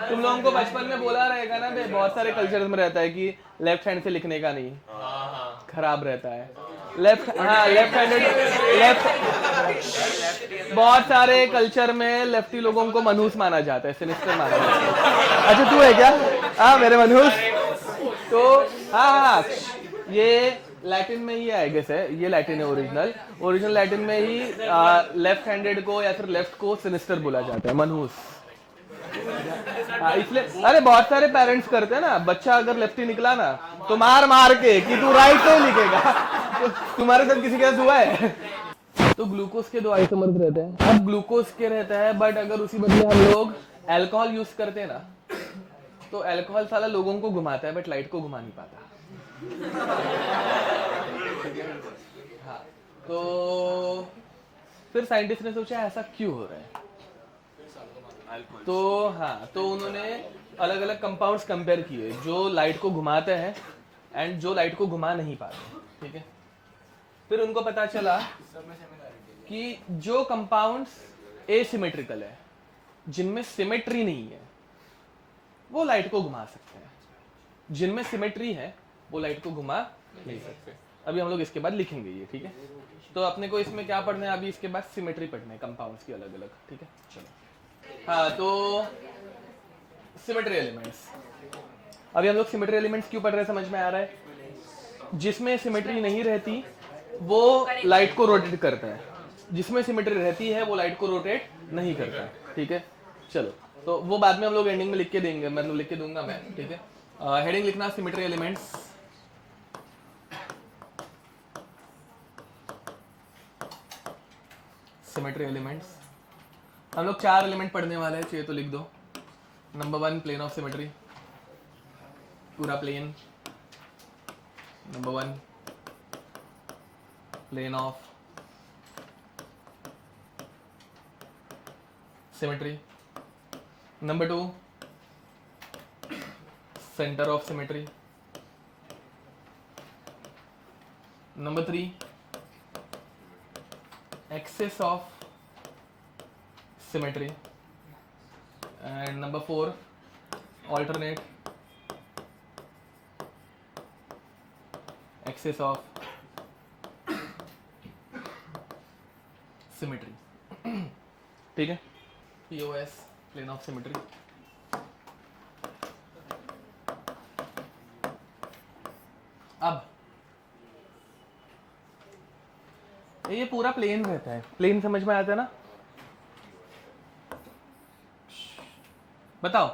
तुम लोगों को बचपन में बोला रहेगा ना, बहुत सारे कल्चर्स में रहता है कि लेफ्ट हैंड से लिखने का नहीं, खराब रहता है। लेफ्ट हैंडेड, बहुत सारे कल्चर में लेफ्टी लोगों को मनहूस माना जाता है, सिनिस्टर माना जाता है। अच्छा तू है क्या? हाँ मेरे मनहूस। तो हाँ ये लैटिन में ही आई गेस है, ये लैटिन है ओरिजिनल लैटिन में ही लेफ्ट हैंडेड को या फिर लेफ्ट को सिनिस्टर बोला जाता है, मनहूस। इसलिए अरे बहुत सारे पेरेंट्स करते हैं ना, बच्चा अगर लेफ्टी निकला ना तो मार के कि तू राइट से लिखेगा। तो तुम्हारे साथ किसी के साथ हुआ है? तो ग्लूकोज के दो आइसोमर्स रहते हैं। अब ग्लूकोज के रहता है, बट अगर उसी बदले हम लोग अल्कोहल यूज करते हैं ना, तो अल्कोहल साला लोगों को घुमाता है बट लाइट को घुमा नहीं पाता। हाँ, तो फिर साइंटिस्ट ने सोचा ऐसा क्यों हो रहा है। तो हाँ, तो उन्होंने अलग अलग कंपाउंड्स कंपेयर किए जो लाइट को घुमाते हैं एंड जो लाइट को घुमा नहीं पाते, ठीक है। फिर उनको पता चला कि जो कंपाउंड्स एसिमेट्रिकल है, जिनमें सिमेट्री नहीं है, वो लाइट को घुमा सकते हैं, जिनमें सिमेट्री है वो लाइट को घुमा नहीं सकते। अभी हम लोग इसके बाद लिखेंगे ये, ठीक है। तो अपने को इसमें क्या पढ़ना है, अभी इसके बाद सिमेट्री पढ़ना है कंपाउंड्स की अलग अलग, ठीक है। चलो हाँ, तो सिमेट्री एलिमेंट्स। अभी हम लोग सिमेट्री एलिमेंट्स क्यों पढ़ रहे हैं समझ में आ रहा है? जिसमें सिमेट्री नहीं रहती वो लाइट को रोटेट करता है, जिसमें सिमेट्री रहती है वो लाइट को रोटेट नहीं करता, ठीक है। चलो तो वो बाद में हम लोग एंडिंग में लिख के देंगे, मतलब लिख के दूंगा मैं, ठीक है। हेडिंग लिखना सिमेट्री एलिमेंट्स। सिमेट्री एलिमेंट्स हम लोग 4 एलिमेंट पढ़ने वाले हैं, चाहिए तो लिख दो। नंबर 1 प्लेन ऑफ सिमेट्री, पूरा plane. Number 1 plane of symmetry. Number 2 centre of symmetry. Number 3 axis of symmetry, and number 4 alternate axis of symmetry, ठीक है। POS plane of symmetry। अब ये पूरा प्लेन रहता है, प्लेन समझ में आता है ना? बताओ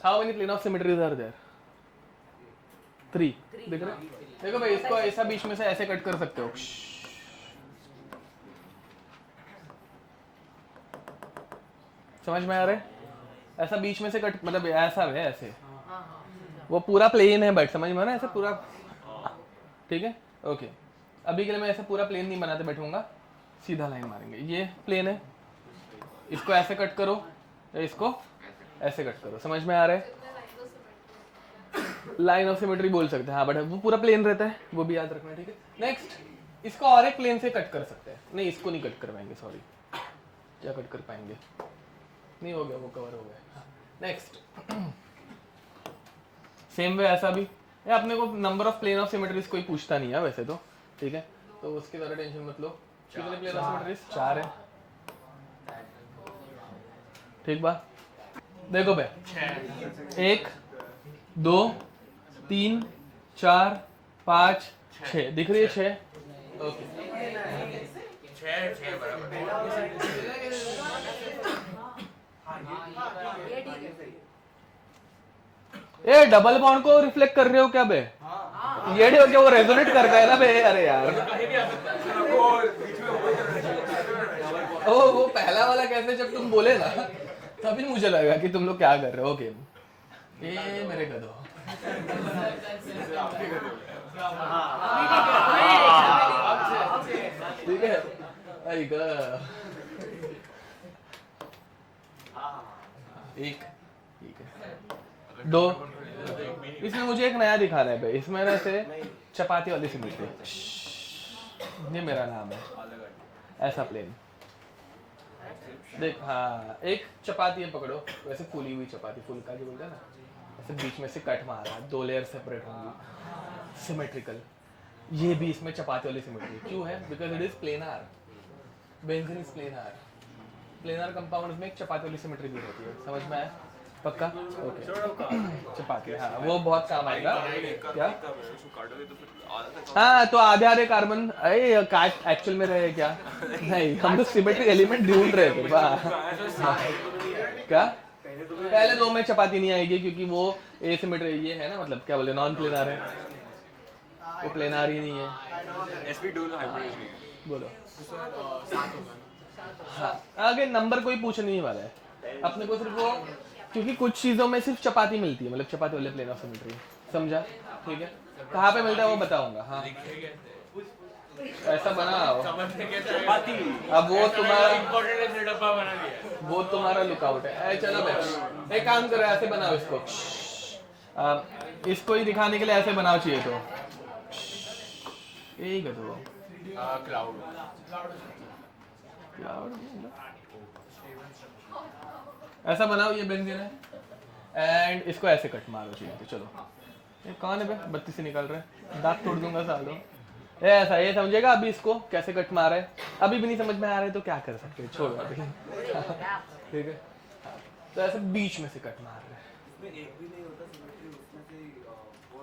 how many plane of symmetries are there? 3। देख रहे? देखो भाई, इसको ऐसा बीच में से ऐसे कट कर सकते हो, समझ में आ रहा है? ऐसा बीच में से कट, मतलब ऐसा है, ऐसे वो पूरा प्लेन है, बट समझ में आ रहा है? ऐसा पूरा, ठीक है, ओके। अभी के लिए मैं ऐसा पूरा प्लेन नहीं बनाते बैठूंगा, सीधा लाइन मारेंगे। ये प्लेन है, इसको ऐसे कट करो या इसको ऐसे कट करो, समझ में आ रहा है? लाइन ऑफ सिमेट्री बोल सकते हैं, हाँ, बट वो पूरा प्लेन रहता है, वो भी याद रखना, ठीक है। नेक्स्ट, इसको और एक प्लेन से कट कर सकते हैं। नहीं, इसको नहीं कट कर पाएंगे, सॉरी, क्या कट कर पाएंगे? नहीं, हो गया, वो कवर हो गया। नेक्स्ट, सेम वे ऐसा भी ये अपने को number of plane of symmetries कोई पूछता नहीं है वैसे तो, ठीक है, तो उसकी ज़्यादा टेंशन मत लो। कितने प्लेन ऑफ सिमेट्रीज? 4 है, ठीक बा। देखो बे, 1 2 3 4 5 6 दिख रही है 6, ओके। 6 बराबर ये ठीक है। ए डबल बॉन्ड को रिफ्लेक्ट कर रहे हो क्या बे? ये हो क्या, वो रेजोनेट करता है ना बे? अरे यार, ओ वो पहला वाला कैसे, जब तुम बोले ना तभी मुझे लगा कि तुम लोग क्या कर रहे हो गेम। ये मेरे गधो, ठीक है, आई ग एक, ठीक है, 2। इसमें मुझे एक नया दिखा रहा है भाई, इसमें ना से चपाती वाली सिमेट्री, ये मेरा नाम है, ऐसा प्लेन देख। हाँ, एक चपाती है, पकड़ो, वैसे फूली हुई चपाती, फुलका जो बोलते हैं ना, ऐसे बीच में से कट मारा, 2 लेयर सेपरेट होंगी, सिमेट्रिकल। ये भी इसमें चपाती वाली सिमेट्री क्यों है? Because it is planar, benzene is planar. Planar compound में एक चपाती वाली सिमेट्री भी होती है, समझ में आया? पक्का? ओके, चपाती, हाँ वो बहुत काम आएगा। क्या? हाँ, तो आधे कार्बन, अरे काट एक्चुअल में रहे क्या? नहीं, हम लोग सिमेट्रिक एलिमेंट ढूंढ रहे थे। क्या? पहले 2 में चपाती नहीं आएगी क्योंकि वो एसिमेट्री, ये है ना, मतलब क्या बोले, नॉन प्लेनार है, वो प्लेनार ही नहीं है। बोलो। हाँ, आगे नंबर कोई पूछने नहीं वाला है अपने को, सिर्फ वो, क्योंकि कुछ चीजों में सिर्फ चपाती मिलती है, मतलब चपाती वाले प्लेन ऑफ सिमेट्री, समझा? ठीक है, कहाँ पे मिलता है वो बताऊंगा। हाँ, ऐसा बनाओ, अब वो तुम्हारा, वो तुम्हारा लुकआउट है। चलो भाई, एक काम करो, ऐसे बनाओ इसको, इसको ही दिखाने के लिए ऐसे बनाओ चाहिए तो, यही कर दो। क्लाउड ऐसा बनाओ, ये बेंजीन है, एंड इसको ऐसे कट मारो चाहिए तो। चलो, ये कौन है बे, बत्ती से निकल रहे हैं, दांत तोड़ दूंगा सालों। ऐसा ये समझेगा अभी इसको कैसे कट मारा है, अभी भी नहीं समझ में आ रहा है तो क्या कर सकते हैं, छोड़ो अभी। ठीक है, तो ऐसे बीच में से कट मार रहे हैं,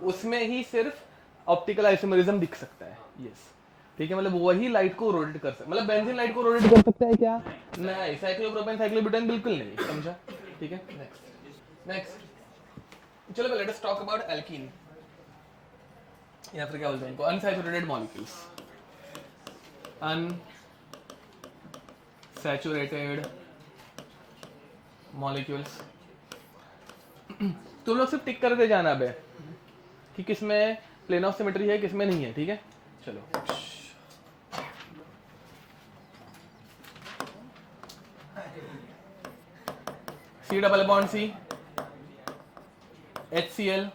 उसमें ही सिर्फ ऑप्टिकल आइसोमेरिज्म दिख सकता है। यस, ठीक है, मतलब वही लाइट को रोटेट कर सकता है, मतलब बेंजीन लाइट को रोटेट कर सकता है क्या? नहीं, साइक्लोप्रोपेन साइक्लोब्यूटेन बिल्कुल नहीं, समझा? ठीक है, नेक्स्ट चलो, let us talk about alkene, या फिर क्या बोलते हैं इनको, अनसैचुरेटेड मॉलिक्यूल्स। अनसैचुरेटेड मॉलिक्यूल्स, तुम लोग सिर्फ टिक करते जाना बे कि किसमें प्लेन ऑफ सिमेट्री है, किसमें नहीं है, ठीक है? चलो, C double bond C, HCl,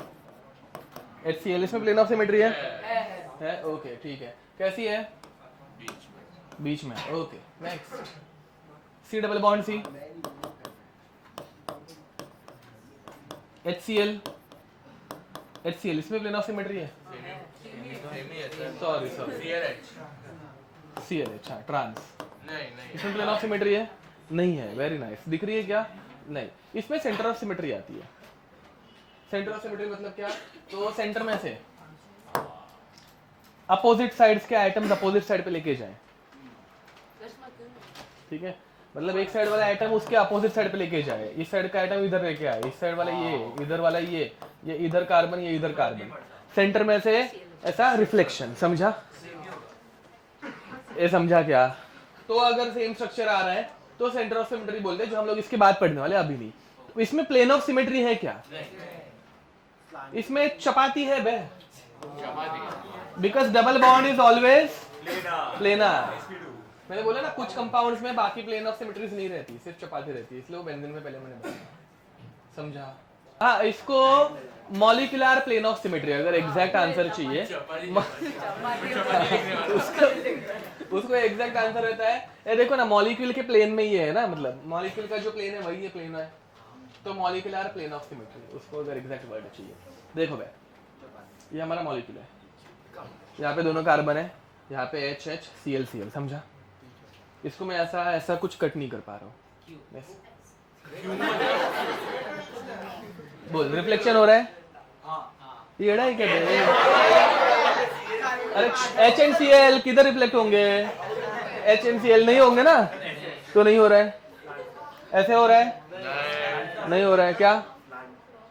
इसमें प्लेन ऑफ सिमेट्री है, ओके, ठीक है। कैसी है? बीच में, okay. Next, C double bond C, HCl, इसमें प्लेन ऑफ सिमेट्री है, सॉरी CLH, हाँ, ट्रांस, इसमें प्लेन ऑफ सिमेट्री है, नहीं है, वेरी नाइस। दिख रही है क्या? नहीं, इसमें सेंटर ऑफ सिमेट्री आती है। सेंटर ऑफ सिमेट्री मतलब क्या? तो सेंटर में से अपोजिट साइड्स के आइटम्स अपोजिट साइड पे लेके जाएं, ठीक है, मतलब एक साइड वाला आइटम उसके अपोजिट साइड पे लेके जाए, इस साइड का आइटम इधर लेके आए, इस साइड वाला ये, इधर वाला ये इधर कार्बन, ये इधर कार्बन, सेंटर में से ऐसा रिफ्लेक्शन, समझा? ये समझा क्या? तो अगर सेम स्ट्रक्चर आ रहा है तो सेंटर ऑफ सिमेट्री बोलते हैं, जो हम लोग इसके बाद पढ़ने वाले, अभी नहीं। तो इसमें प्लेन ऑफ सिमेट्री है क्या? इसमें चपाती है बे, because double bond is always planar. मैंने बोला ना, कुछ कंपाउंड्स में बाकी प्लेन ऑफ सिमेट्रीज नहीं रहती, सिर्फ चपाती रहती है, इसलिए वो बेंजीन में पहले मैंने बताया, समझा? हाँ, इसको मॉलिक्यूलर प्लेन ऑफ सिमेट्री, अगर एग्जैक्ट आंसर चाहिए उसको एग्जैक्ट आंसर रहता है, ये देखो ना, मॉलिक्यूल के प्लेन में ये है ना, मतलब मॉलिक्यूल का जो प्लेन है वही ये प्लेन है, तो मॉलिक्यूलर प्लेन ऑफ सिमेट्री, उसको अगर एग्जैक्ट वर्ड चाहिए। देखो भाई, ये हमारा मॉलिक्यूल है, यहाँ पे दोनों कार्बन है, यहाँ पे HHCl समझा। इसको मैं ऐसा कुछ कट नहीं कर पा रहा हूँ। बोल रिफ्लेक्शन हो रहा है, ये है क्या? अरे HNCl किधर रिफ्लेक्ट होंगे? HNCl नहीं होंगे ना, तो नहीं हो रहा है। ऐसे हो रहा है, नहीं हो रहा है क्या?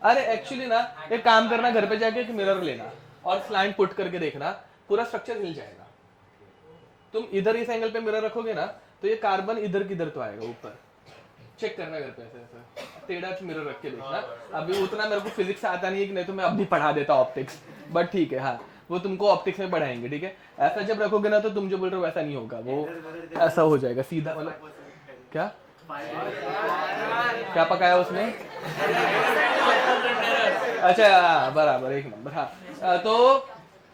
अरे एक्चुअली ना एक काम करना, घर पे जाके एक मिरर लेना और स्लैंट पुट करके देखना, पूरा स्ट्रक्चर हिल जाएगा। तुम इधर इस एंगल पे मिरर रखोगे ना तो ये कार्बन इधर किधर तो आएगा ऊपर। चेक करना घर पे ऐसे टेढ़ा मिरर रख के देखना। अभी उतना मेरे को फिजिक्स आता नहीं है कि नहीं तो मैं अब भी पढ़ा देता ऑप्टिक्स, बट ठीक है हाँ, वो तुमको ऑप्टिक्स में पढ़ाएंगे, ठीक है। ऐसा जब रखोगे ना तो तुम जो बोल रहे हो वैसा नहीं होगा, वो ऐसा हो जाएगा सीधा। मतलब क्या क्या पकाया उसने? अच्छा बराबर, एक नंबर। हाँ तो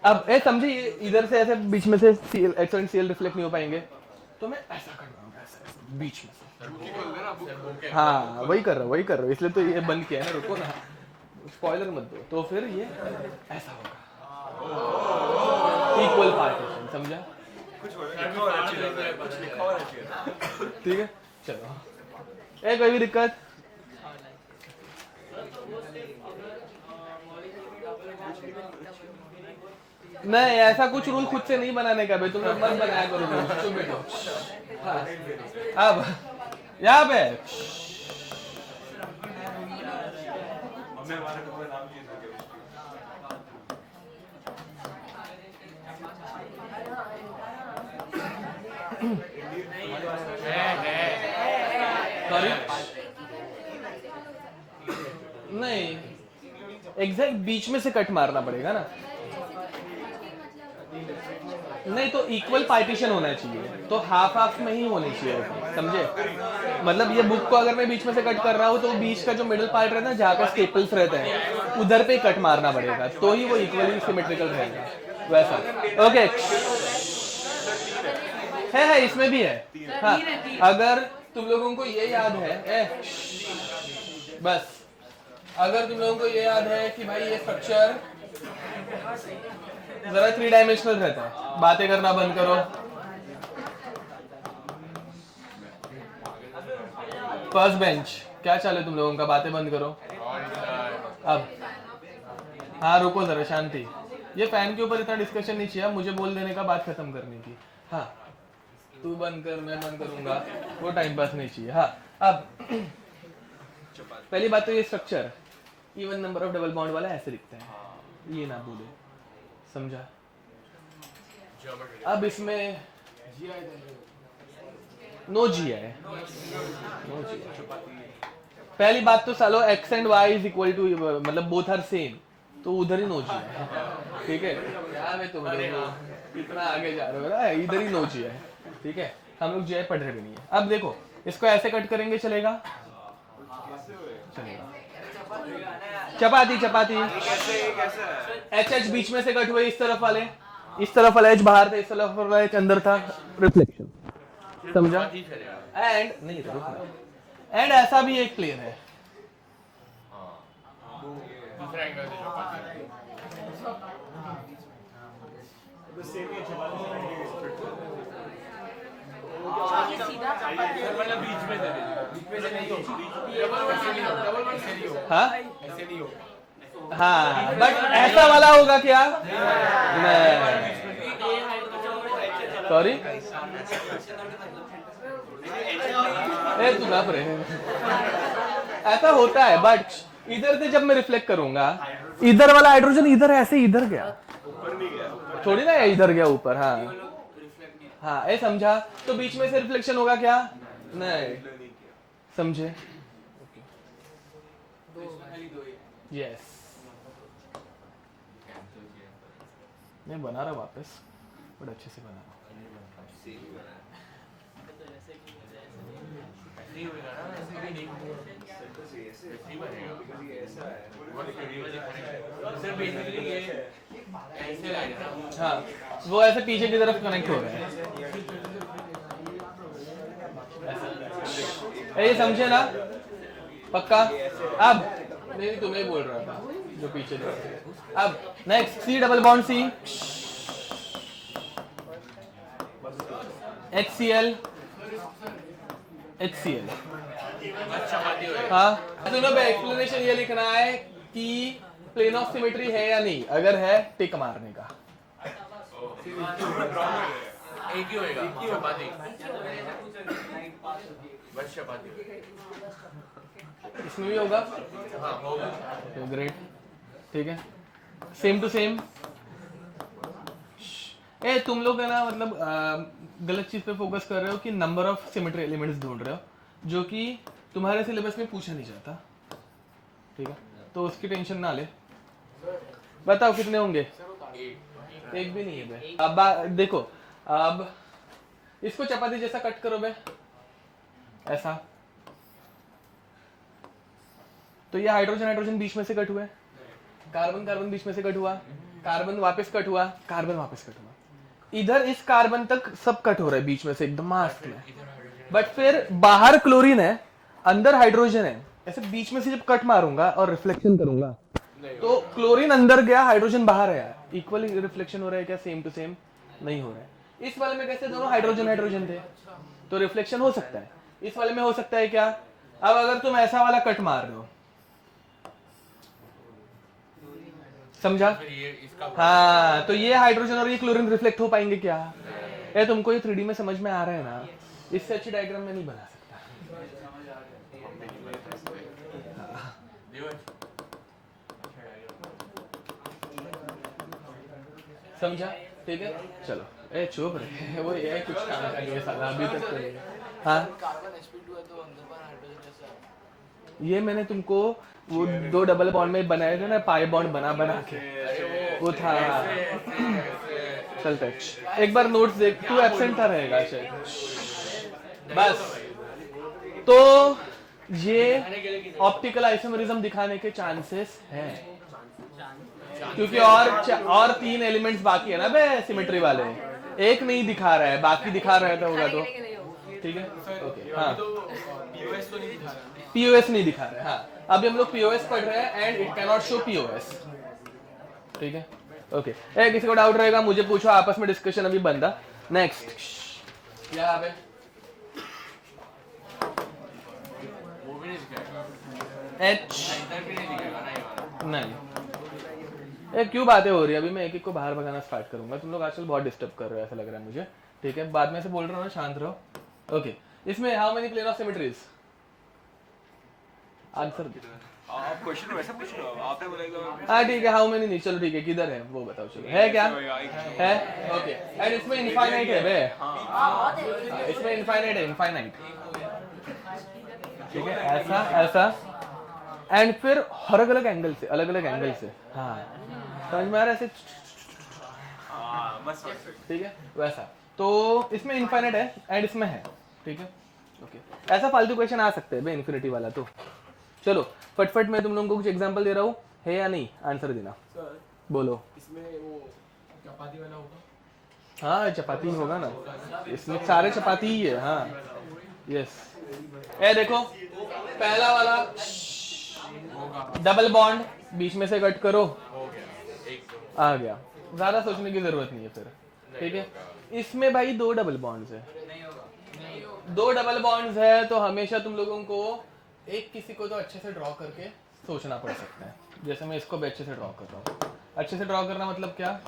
अब समझे, इधर से ऐसे बीच में से H और Cl रिफ्लेक्ट नहीं हो पाएंगे, तो मैं ऐसा कर रहा हूँ, ऐसा बीच में से। हाँ वही कर रहा हूँ, इसलिए तो ये बंद किया है ना। रुको ना, स्पॉइलर मत दो। तो फिर ये ऐसा होगा, इक्वल पार्टीशन, समझा? ठीक है चलो, कोई भी दिक्कत? नहीं, ऐसा कुछ रूल खुद से नहीं बनाने का भाई, तुम लोग मत बनाया करो रूल। चुप बैठो। हाँ, अब यहाँ पे नहीं, एग्जैक्ट बीच में से कट मारना पड़ेगा ना। नहीं तो इक्वल पार्टीशन होना चाहिए, तो हाफ हाफ में ही होनी चाहिए, समझे? मतलब ये बुक को अगर मैं बीच में से कट कर रहा हूँ तो बीच का जो मिडिल पार्ट रहता है जहाँ का स्टेपल्स रहते हैं उधर पे कट मारना पड़ेगा, तो ही वो इक्वली सिमेट्रिकल रहेगा वैसा। ओके है इसमें भी है। हाँ, अगर तुम लोगों को ये याद है बस, अगर तुम लोगों को ये याद है कि भाई ये स्ट्रक्चर जरा 3 डायमेंशनल रहता है, बातें करना बंद करो। फर्स्ट बेंच क्या चाल है तुम लोगों का? बातें बंद करो अब। हाँ रुको जरा, शांति। ये फैन के ऊपर इतना डिस्कशन नहीं चाहिए, मुझे बोल देने का बात खत्म करनी थी। हाँ तू बंद कर, मैं बंद करूंगा, वो टाइम पास नहीं चाहिए। हाँ अब पहली बात तो ये structure even number of double bond वाला ऐसे दिखता है, ये ना भूले, समझा? अब इसमें नो जी है, पहली बात तो सालो x and y is equal to, मतलब बोथ आर सेम, तो उधर ही नो जी है, ठीक है? क्या मैं तुम लोग इतना आगे जा रहे हो ना, इधर ही नो जी है, ठीक है? हम लोग जी पढ़ रहे भी नहीं है। अब देखो इसको ऐसे कट करेंगे, चलेगा? चलेगा। चपाती चपाती HH बीच में से कट हुए, इस तरफ वाले H बाहर था, इस तरफ वाला H अंदर था, रिफ्लेक्शन, समझा? एंड नहीं रुकना, एंड ऐसा भी एक प्लेन है, दूसरा एंगल से मतलब बीच में से नहीं हो, डबल वन से नहीं हो। हाँ ऐसे नहीं हो। हाँ, बट ऐसा वाला होगा क्या? नहीं, सॉरी तू ना परे, ऐसा होता है, बट इधर से जब मैं रिफ्लेक्ट करूंगा, इधर वाला हाइड्रोजन इधर ऐसे इधर गया, थोड़ी ना इधर गया ऊपर। हाँ हाँ, ये समझा? तो बीच में से रिफ्लेक्शन होगा क्या? नहीं, समझे? यस, मैं बना रहा वापस, बट अच्छे से बना रहा। हाँ वो ऐसे पीछे की तरफ कनेक्ट हो रहा है, ये समझे ना? पक्का? अब नहीं तुम्हें बोल रहा था जो पीछे देख रहे थे। अब next C double bond C HCl HCl। हाँ सुनो भाई एक्सप्लेनेशन ये लिखना है कि प्लेन ऑफ सिमेट्री है या नहीं, अगर है टिक मारने का। एक ही होएगा चपाती बस चपाती इसमें भी होगा। हाँ होगा ग्रेट ठीक है सेम टू सेम। ए तुम लोग है ना मतलब गलत चीज पे फोकस कर रहे हो कि नंबर ऑफ सिमेट्री एलिमेंट्स ढूंढ रहे हो जो कि तुम्हारे सिलेबस में पूछा नहीं जाता। ठीक है तो उसकी टेंशन ना ले। बताओ कितने होंगे? एक भी नहीं है बे। अब देखो अब इसको चपाती जैसा कट करो बे ऐसा, तो ये हाइड्रोजन हाइड्रोजन बीच में से कट हुआ है, कार्बन कार्बन बीच में से कट हुआ, कार्बन वापस कट हुआ, कार्बन वापस कट हुआ, इधर इस कार्बन तक सब कट हो रहा है बीच में से एकदम मास्क में। बट फिर बाहर क्लोरीन है अंदर हाइड्रोजन है, ऐसे बीच में से जब कट मारूंगा और रिफ्लेक्शन करूंगा तो क्लोरीन अंदर गया हाइड्रोजन बाहर आया, इक्वली रिफ्लेक्शन हो रहा है क्या? सेम टू सेम नहीं हो रहा है। इस वाले में कैसे दोनों हाइड्रोजन हाइड्रोजन थे तो रिफ्लेक्शन हो सकता है, इस वाले में हो सकता है क्या? अब अगर तुम ऐसा वाला कट मार रहे हो समझा? हाँ तो ये हाइड्रोजन और ये क्लोरीन रिफ्लेक्ट हो पाएंगे क्या? ये तुमको ये 3D में समझ में आ रहा है ना? इससे अच्छी डायग्राम में नहीं बना सकता। समझा? ठीक है चलो ए चुप रहे वो ये कुछ काम कर लिया साला अभी तक तो नहीं। हाँ कार्बन sp2 है तो अंदर पर हाइड्रोजन जैसा ये मैंने तुमको वो दो डबल बॉन्ड में बनाए थे ना पाई बॉन्ड बना बना के वो था। चल टच एक बार नोट्स देख, तू एब्सेंट था रहेगा शायद। बस तो ये ऑप्टिकल आइसोमेरिज्म दिखाने के चांसेस हैं क्योंकि और 3 एलिमेंट्स बाकी है ना बे सिमेट्री वाले, एक नहीं दिखा रहा है बाकी दिखा रहा था होगा तो ठीक है ओके। हाँ पीओएस तो नहीं दिखा रहा, पीओएस नहीं दिखा रहा है। हाँ अभी हम लोग पीओएस पढ़ रहे हैं and it can not show POS. ठीक है ओके ए किसी को डाउट रहेगा मुझे पूछो, आपस में डिस्कशन अभी बंद है। नेक्स्ट यहाँ पे वो भी नहीं दिखाएगा एच इधर भी नहीं दिखाएगा ना ये वाला। नहीं ए क्यों बातें हो रही है? अभी मैं एक एक को बाहर भगाना स्टार्ट करूंगा। तुम लोग आजकल बहुत डिस्टर्ब कर रहे हो ऐसा लग रहा है मुझे। ठीक है बाद में से बोल रहा हूँ ना शांत रहो। ओके इसमें how many plane of symmetries? Answer आप क्वेश्चन वैसा पूछ रहे हो, आपने बोला हाँ ठीक है हाउ मेनी नहीं, चलो ठीक है किधर है वो बताओ। चलो है क्या है? ओके एंड इसमें इनफाइनाइट है बे। इसमें इनफाइनाइट है इनफाइनाइट। ठीक है ऐसा ऐसा एंड फिर अलग अलग एंगल से हाँ समझ में आ रहा है ऐसे बस ठीक है वैसा। तो इसमें इनफाइनाइट है एंड इसमें है। ठीक है ओके ऐसा फालतू क्वेश्चन आ सकते हैं बे इन्फिनिटी वाला। तो चलो फटफट मैं तुम लोगों को कुछ एग्जांपल दे रहा हूँ, है या नहीं आंसर देना। सर बोलो। इसमें वो चपाती वाला होगा। हाँ चपाती होगा ना, इसमें सारे चपाती ही है। हाँ यस ए देखो पहला वाला डबल बॉन्ड बीच में से कट करो आ गया, ज्यादा सोचने की जरूरत नहीं है फिर। ठीक है इसमें भाई 2 डबल बॉन्ड्स है, 2 डबल बॉन्ड्स है तो हमेशा तुम लोगों को एक किसी को तो अच्छे से ड्रॉ करके सोचना पड़ सकता है। जैसे मैं इसको भी अच्छे से ड्रॉ कर रहा हूँ। अच्छे से ड्रॉ करना मतलब क्या?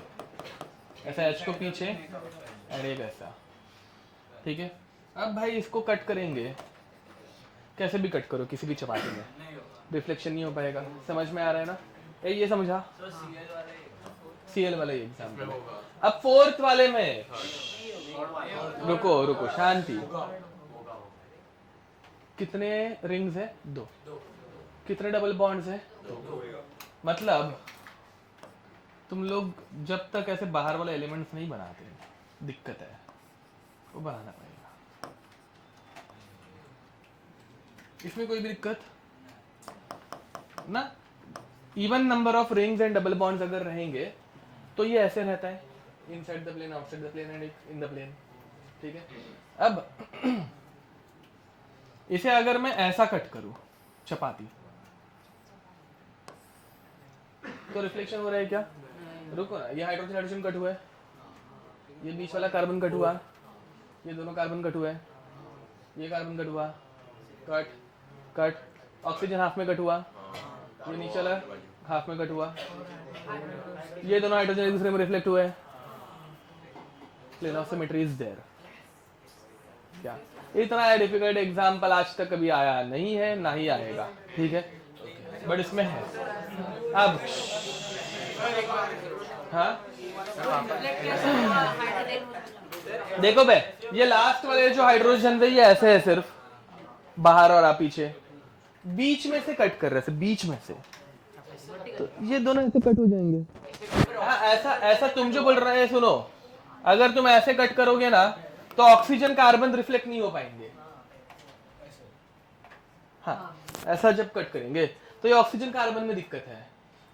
ऐसा एच को पीछे एंड एक ऐसा। ठीक है अब भाई इसको कट करेंगे, कैसे भी कट करो किसी भी चपाती में रिफ्लेक्शन नहीं हो पाएगा। समझ में आ रहा है ना? ये समझा? सीएल वाला एग्जाम्पल। अब 4th वाले में रुको रुको शांति। कितने रिंग्स है? 2। कितने डबल बॉन्ड्स है? 2। मतलब तुम लोग जब तक ऐसे बाहर वाले एलिमेंट्स नहीं बनाते दिक्कत है, वो बनाना पड़ेगा। इसमें कोई भी दिक्कत ना? Even number of rings and double bonds अगर रहेंगे तो ये ऐसे रहता है inside the plane outside the plane and in the plane. ठीक है अब इसे अगर मैं ऐसा कट करूं चपाती तो रिफ्लेक्शन हो रहा है क्या? रुको ना, ये हाइड्रोजन हाइड्रोजन कट हुआ है, ये बीच वाला कार्बन कट हुआ, ये दोनों कार्बन कट हुआ है, ये कार्बन कट हुआ, कट कट, ऑक्सीजन हाफ में कट हुआ, ये नीचे वाला हाफ में कट हुआ, ये दोनों हाइड्रोजन एक दूसरे में रिफ्लेक्ट हुए, plane of symmetry is there. क्या इतना डिफिकल्ट एग्जाम्पल आज तक कभी आया नहीं है, ना ही आएगा, ठीक है, बट इसमें है। अब हाँ देखो बे, ये लास्ट वाले जो हाइड्रोजन है ये ऐसे है, सिर्फ बाहर और आप पीछे, बीच में से कट कर रहे हैं, बीच में से, तो ये दोनों ऐसे कट हो जाएंगे। हाँ ऐसा तुम जो बोल रहे हैं, सुनो, अगर तुम ऐसे कट करोगे ना तो ऑक्सीजन कार्बन रिफ्लेक्ट नहीं हो पाएंगे। हाँ ऐसा जब कट करेंगे तो ये ऑक्सीजन कार्बन में दिक्कत है,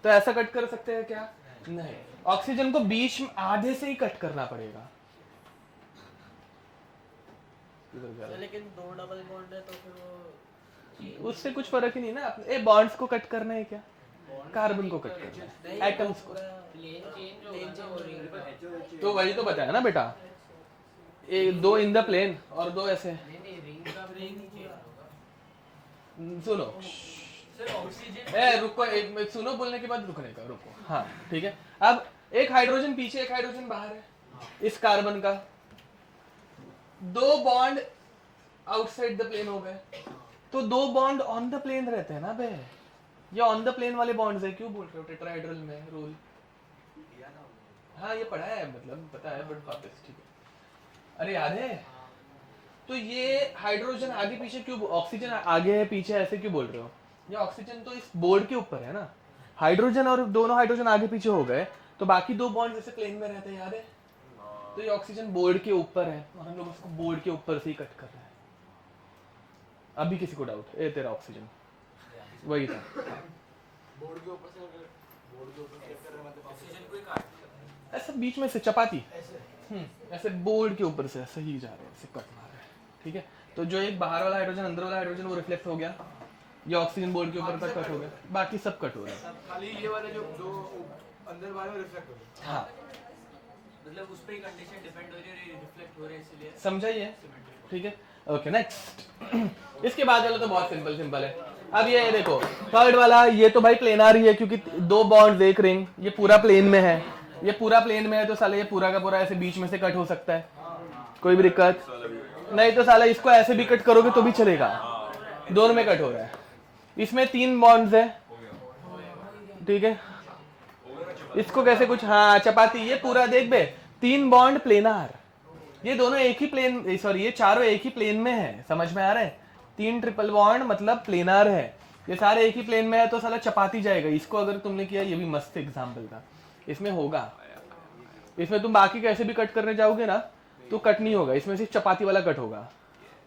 तो ऐसा कट कर सकते हैं क्या? नहीं, ऑक्सीजन को बीच में आधे से ही कट करना पड़ेगा। लेकिन 2 डबल बॉन्ड है तो फिर वो उससे कुछ फर्क ही नहीं ना। ए बॉन्ड्स को कट करना है क्या? कार्बन को कट करना है, एटम्स को। तो वही तो बताया ना बेटा, दो इन द प्लेन और दो ऐसे। सुनो रुको, एक सुनो, बोलने के बाद रुकने का, रुको। हाँ ठीक है, अब एक हाइड्रोजन पीछे एक हाइड्रोजन बाहर है इस कार्बन का, दो बॉन्ड आउटसाइड द प्लेन हो गए, तो दो बॉन्ड ऑन द प्लेन रहते हैं ना बे, ये ऑन द प्लेन वाले बॉन्ड्स है। क्यों बोल रहे हो टेट्राहेड्रल में रूल? हाँ ये पढ़ा है, मतलब पता है, बट वापस ठीक है। अरे याद है? तो ये हाइड्रोजन आगे पीछे क्यों, ऑक्सीजन आगे है पीछे ऐसे क्यों बोल रहे हो? ये ऑक्सीजन तो इस बोर्ड के ऊपर है ना, हाइड्रोजन और दोनों हाइड्रोजन आगे पीछे हो गए तो बाकी दो बॉन्ड जैसे प्लेन में रहते हैं, याद है? तो ये ऑक्सीजन बोर्ड के ऊपर है और हम लोग उसको बोर्ड के ऊपर से ही कट कर रहे हैं। अभी किसी को डाउट? ए तेरा ऑक्सीजन वही था, बोर्ड के ऊपर से कर रहे मतलब ऑक्सीजन को ही काट ऐसा बीच में से चपाती ऐसे बोर्ड के ऊपर से ऐसे ही जा रहे हैं, ऐसे कट मार रहे हैं, ठीक है। तो जो एक बाहर वाला हाइड्रोजन अंदर वाला हाइड्रोजन वो रिफ्लेक्ट हो गया, ये ऑक्सीजन बोर्ड के ऊपर का कट हो गया, बाकी सब कट हो रहा है, खाली ये वाले जो दो अंदर वाले रिफ्लेक्ट हो रहे हैं। हाँ मतलब उस पे ही कंडीशन डिपेंड हो रही है, रिफ्लेक्ट हो रहे हैं इसलिए। समझाइए, ठीक है। ओके नेक्स्ट, इसके बाद वाला तो बहुत सिंपल है। अब ये देखो थर्ड वाला, ये तो भाई प्लेनार ही है क्योंकि दो बॉन्ड्स एक रिंग, ये पूरा प्लेन में है, ये पूरा प्लेन में है, तो साला ये पूरा का पूरा ऐसे बीच में से कट हो सकता है, कोई भी दिक्कत नहीं। तो साला इसको ऐसे भी कट करोगे तो भी चलेगा, दोनों में कट हो रहा है। इसमें 3 बॉन्ड्स है, ठीक है, इसको कैसे कुछ, हाँ चपाती, ये पूरा देख बे, 3 बॉन्ड प्लेनार, ये दोनों एक ही प्लेन, सॉरी ये चारों एक ही प्लेन में है, समझ में आ रहा है? 3 ट्रिपल बॉन्ड मतलब प्लेनार है, ये सारे एक ही प्लेन में है, तो साला चपाती जाएगा। इसको अगर तुमने किया, ये भी मस्त एग्जाम्पल था, इसमें होगा। इसमें तुम बाकी कैसे भी कट करने जाओगे ना तो कट नहीं होगा, इसमें सिर्फ चपाती वाला कट होगा।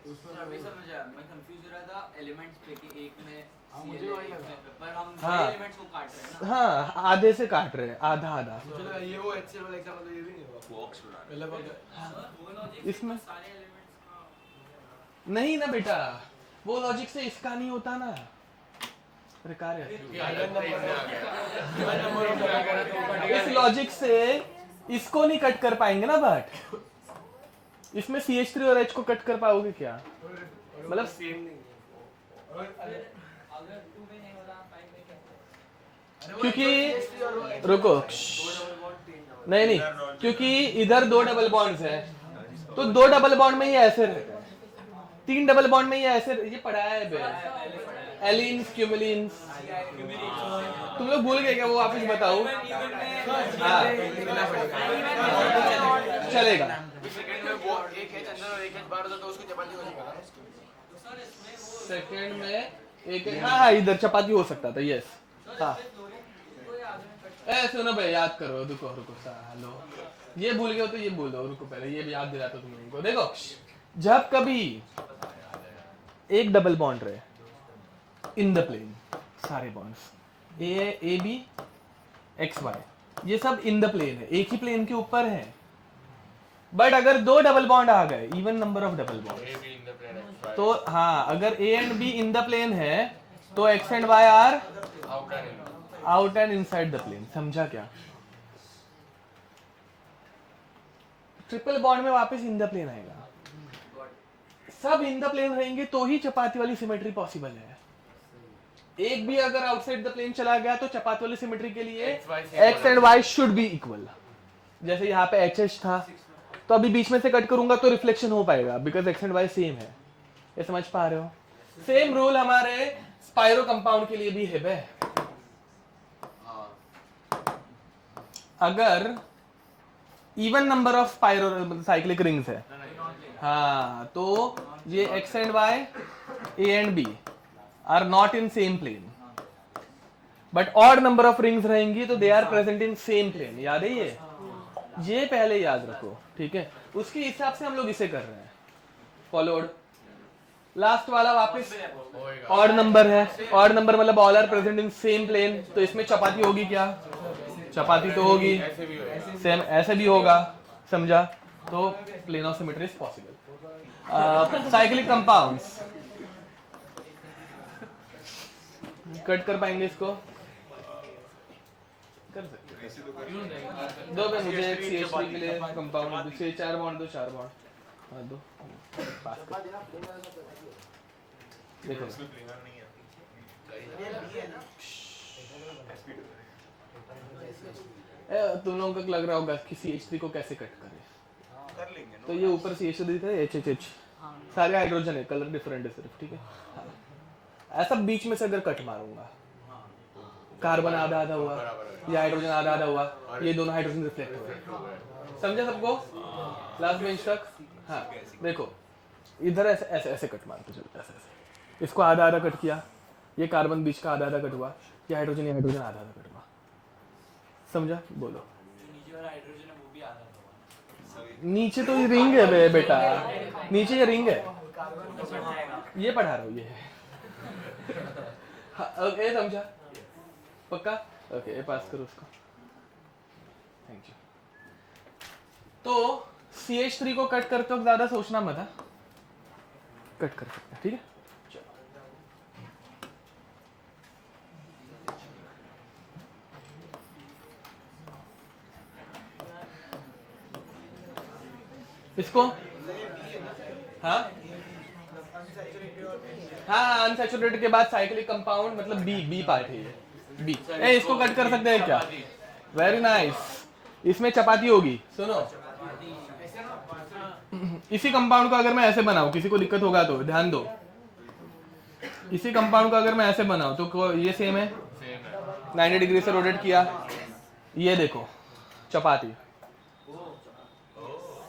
मैं कंफ्यूज हो रहा था एलिमेंट्स पे कि एक में मुझे वही लगा। पर हम हाँ। एलिमेंट्स को काट रहे हैं ना। हाँ आधे से काट रहे हैं, आधा आधा। मुझे लगा ये वो HCl वाला एग्जांपल, ये भी नहीं होगा बॉक्स बना पहले बार इसमें सारे एलिमेंट्स का नहीं ना बेटा, वो लॉजिक से इसका नहीं होता ना। अरे कार्य इस लॉजिक से इसको नहीं कट कर पाएंगे ना, बट इसमें CH3 और H को कट कर पाओगे क्या? मतलब सेम नहीं अगर 2 में नहीं हो रहा 5 में कैसे? क्योंकि रुको, नहीं क्योंकि इधर 2 डबल बॉन्ड्स है, तो 2 डबल बॉन्ड में ही ऐसे रहता है, 3 डबल बॉन्ड में ही ऐसे, ये पढ़ाया है बे, एलिन्स क्यूमुलिन्स। तुम लोग भूल गए क्या? वो वापस बताओ। हाँ चलेगा, सेकंड में वो एक H अंदर और एक H बाहर होता तो उसको चपाती हो जाएगा। सेकंड में एक, हाँ इधर चपाती हो सकता था, यस। हाँ ए सुनो भाई, याद करो, रुको हेलो, ये भूल गए हो तो ये बोल दो, रुको पहले ये भी याद दिलाता तुम लोगों को। देखो जब कभी एक डबल बॉन्ड रहे इन द प्लेन, सारे bonds A B X Y ये सब इन द प्लेन है, एक ही प्लेन के ऊपर है, बट अगर 2 डबल बॉन्ड आ गए, even number of double bond, तो हाँ अगर A and B in the plane है तो X and Y are out and inside the plane, समझा क्या? ट्रिपल बॉन्ड में वापस इन द प्लेन आएगा, सब इन द प्लेन रहेंगे तो ही चपाती वाली सिमेट्री पॉसिबल है। एक भी अगर आउटसाइड द प्लेन चला गया तो चपाती वाली सिमेट्री के लिए x and why should be equal. जैसे यहाँ पे एच एच था, तो अभी बीच में से कट करूंगा तो रिफ्लेक्शन हो पाएगा, because X and Y same है। ये समझ पा रहे हो? सेम रूल हमारे स्पाइरो कंपाउंड के लिए भी है बे। अगर even number of spiro cyclic rings है, हाँ, तो ये X and Y, A and B are not in same plane, but odd number of rings रहेंगी तो they are present in same plane. याद है ये पहले याद रखो, ठीक है? उसके हिसाब से हम लोग इसे कर रहे हैं। फॉलोड लास्ट वाला वापस ऑड नंबर है, ऑड नंबर मतलब all are present in same plane, तो इसमें चपाती होगी क्या? चपाती तो होगी, सेम ऐसे भी होगा, समझा? तो plane of symmetry is possible. Cyclic compounds cut कर पाएंगे इसको? कर सकते हैं। दो पे मुझे एक CH3 के लिए कंपाउंड दूसरे 4 बॉन्ड दो, 4 बॉन्ड, हाँ दो, पास कर। देखो तुम लोगों को लग रहा होगा कि CH3 को कैसे कट करें, कर लेंगे ना। तो ये ऊपर CH3 दिखता है, HHH, सारे हाइड्रोजन है, कलर डिफरेंट है सिर्फ, ठीक है? ऐसा बीच में से अगर कट मारूंगा, कार्बन आधा आधा हुआ, ये हाइड्रोजन आधा आधा हुआ, ये दोनों हाइड्रोजन रिफ्लेक्ट हुए, समझा सबको? लास्ट बेंच तक? हाँ, देखो इधर ऐसे ऐसे ऐसे कट मारते चलते, ऐसे ऐसे, इसको आधा आधा कट किया, ये कार्बन बीच का आधा आधा कट हुआ, ये हाइड्रोजन आधा आधा कट हुआ, समझा? बोलो। नीचे तो ये रिंग है बे बेटा, नीचे ये रिंग है, ये पढ़ा रहा हूँ ये। हाँ, ओके, समझा? पक्का? ओके, पास करो उसको, थैंक यू। तो CH3 को कट करते वक्त ज्यादा सोचना मत, है कट कर सकते हैं, ठीक है? इसको हाँ हाँ, अनसैचुरेटेड के बाद साइक्लिक कंपाउंड मतलब बी पार्ट है ये, बी। इसको कट कर सकते हैं क्या? Very nice. इसमें चपाती होगी, सुनो। इसी कंपाउंड को अगर मैं ऐसे बनाऊं, किसी को दिक्कत होगा तो ध्यान दो। इसी कंपाउंड को अगर मैं ऐसे बनाऊं तो ये सेम है, 90 डिग्री से रोटेट किया, ये देखो चपाती,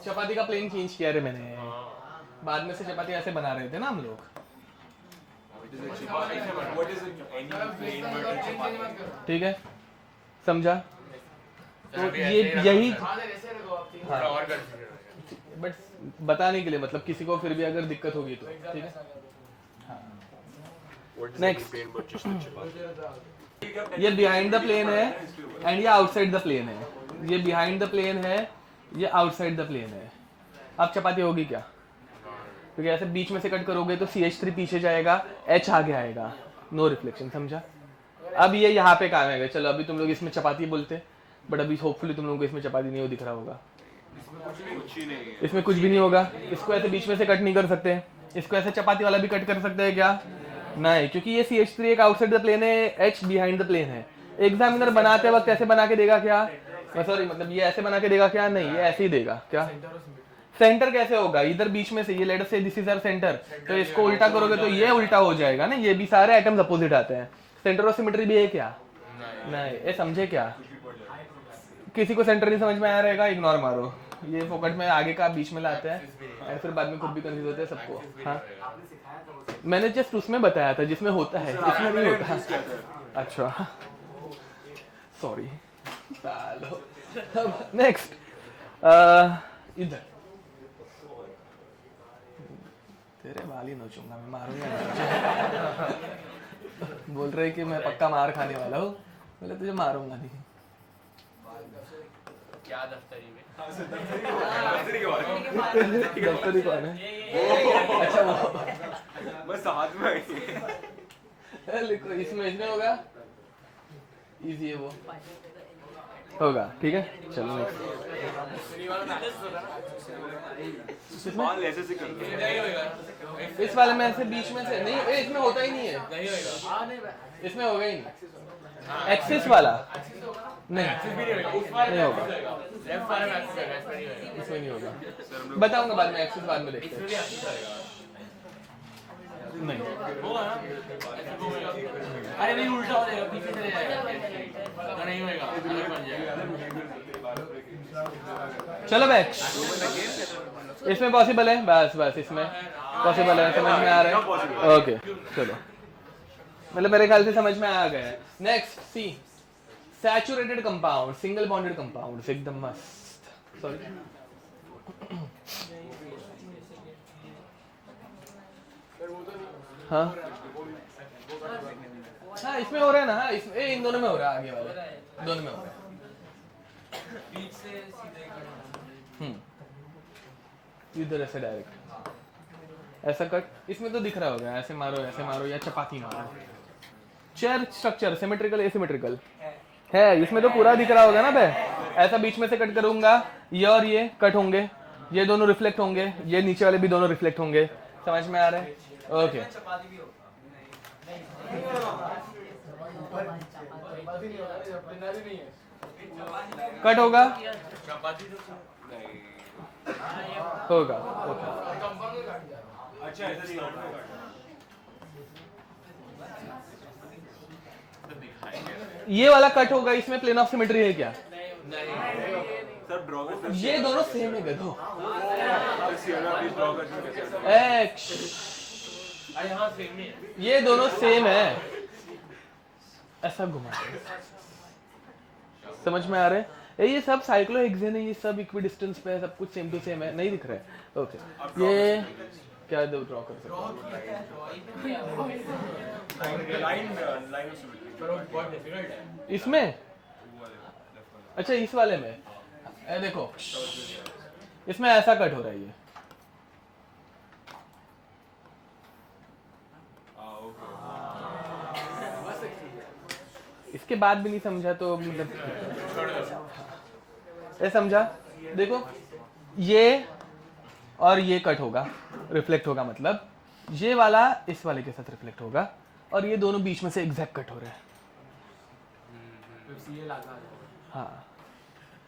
चपाती का प्लेन चेंज किया रे मैंने, बाद में से चपाती ऐसे बना रहे थे ना हम लोग, ठीक है? समझा? तो ये यही बट बताने के लिए, मतलब किसी को फिर भी अगर दिक्कत होगी तो, ठीक है? नेक्स्ट, ये बिहाइंड द प्लेन है एंड ये आउटसाइड द प्लेन है, ये बिहाइंड द प्लेन है, ये आउटसाइड द प्लेन है। अब चपाती होगी क्या? क्योंकि ऐसे बीच में से कट करोगे तो CH3 पीछे जाएगा, H आगे आएगा, नो रिफ्लेक्शन, समझा? अब ये यहाँ पे काम आएगा। चलो अभी तुम लोग इसमें चपाती बोलते, बट अभी होपफुली तुम लोगों को इसमें चपाती नहीं हो दिख रहा होगा, इसमें कुछ भी नहीं होगा। इसको ऐसे बीच में से कट नहीं कर सकते, इसको ऐसे चपाती वाला भी कट कर सकते हैं क्या? नहीं, क्योंकि ये CH3 एक आउटसाइड द प्लेन है, H बिहाइंड द प्लेन है। एग्जामिनर बनाते वक्त ऐसे बना के देगा क्या? सॉरी, मतलब ये ऐसे बना के देगा क्या? नहीं, ये ऐसे ही देगा क्या? सेंटर कैसे होगा? इधर बीच में से, ये लेट अस से दिस इज आवर सेंटर, तो इसको उल्टा करोगे तो ये उल्टा हो जाएगा ना, ये भी सारे एटम्स अपोजिट आते हैं। सेंटर ऑफ सिमेट्री भी है क्या? नहीं, ये समझे क्या? किसी को सेंटर नहीं समझ में आया रहेगा, इग्नोर मारो, ये फोकट में आगे का बीच में लाते हैं और फिर बाद में खुद भी कंफ्यूज होते हैं सबको। हाँ, मैंने जस्ट उसमें बताया था जिसमें होता है, इसमें नहीं होता। अच्छा, सॉरी। नेक्स्ट, इधर तेरे बाल ही नोचूंगा मैं, मारूंगा। बोल रहे कि मैं पक्का मार खाने वाला हूँ, बोले तुझे मारूंगा नहीं। क्या दफ्तरी में? दफ्तरी कौन है? अच्छा वो बस साथ में लिखो, इसमें होगा, इजी है वो, होगा ठीक है। चलो next। मान ले ऐसे से कर दो। इस वाले में ऐसे बीच में से नहीं, इसमें होता ही नहीं है, इसमें होगा ही नहीं। एक्सिस वाला नहीं, नहीं होगा, लेफ्ट वाले में एक्सेस है, नहीं होगा। इसमें नहीं होगा, बताऊंगा बाद में, एक्सिस बाद में देखते हैं। नहीं होगा ना? ऐसे घूमेगा। अरे नहीं, उल्टा हो जाएगा, पीछे चले जाएगा। नहीं होएगा, अलग बन जाएगा। चलो बैक, इसमें पॉसिबल है, बस बस इसमें पॉसिबल है, समझ में आ रहा है। ओके चलो, मतलब मेरे ख्याल से समझ में आ गया है। Next C, saturated compound, single bonded compound, एकदम मस्त। सॉरी हाँ हाँ इसमें हो रहा है ना, हाँ इसमें इन दोनों में हो रहा है, आगे वाले दोनों में हो रहा है। बीच से सीधे इधर ऐसे डायरेक्ट ऐसा कट, इसमें तो दिख रहा होगा, ऐसे मारो या चपाती मारो। चेयर स्ट्रक्चर सिमेट्रिकल एसिमेट्रिकल है, इसमें तो पूरा दिख रहा होगा ना बे। ऐसा बीच में से कट करूंगा, ये और ये कट होंगे, ये दोनों रिफ्लेक्ट होंगे, ये नीचे वाले भी दोनों रिफ्लेक्ट होंगे, समझ में आ रहा है। ओके चपाती भी हो। कट होगा, चपाती तो होगा ओके। अच्छा ऐसा नहीं होगा। ये वाला कट होगा, इसमें प्लेन ऑफ सिमेट्री है क्या? सर ड्रॉ कर ये दोनों सेम है देखो। प्लीज ड्रॉ कर अरे हाँ, सेम ही है। ये दोनों सेम है, ऐसा घुमा के। समझ में आ रहा है? ये सब साइक्लोहेक्सेन है, ये सब इक्विडिस्टेंस पे है, सब कुछ सेम टू सेम है, नहीं दिख रहा है। ओके ये क्या ड्रॉ कर सकते हैं? लाइन लाइन ऑफ सिमेट्री बहुत डिफिकल्ट है। इसमें अच्छा इस वाले में देखो, इसमें ऐसा कट हो रहा है ये, इसके बाद भी नहीं समझा तो मतलब ये समझा। देखो ये और ये कट होगा, रिफ्लेक्ट होगा, मतलब ये वाला इस वाले के साथ रिफ्लेक्ट होगा, और ये दोनों बीच में से एग्जैक्ट कट हो रहे हैं। हाँ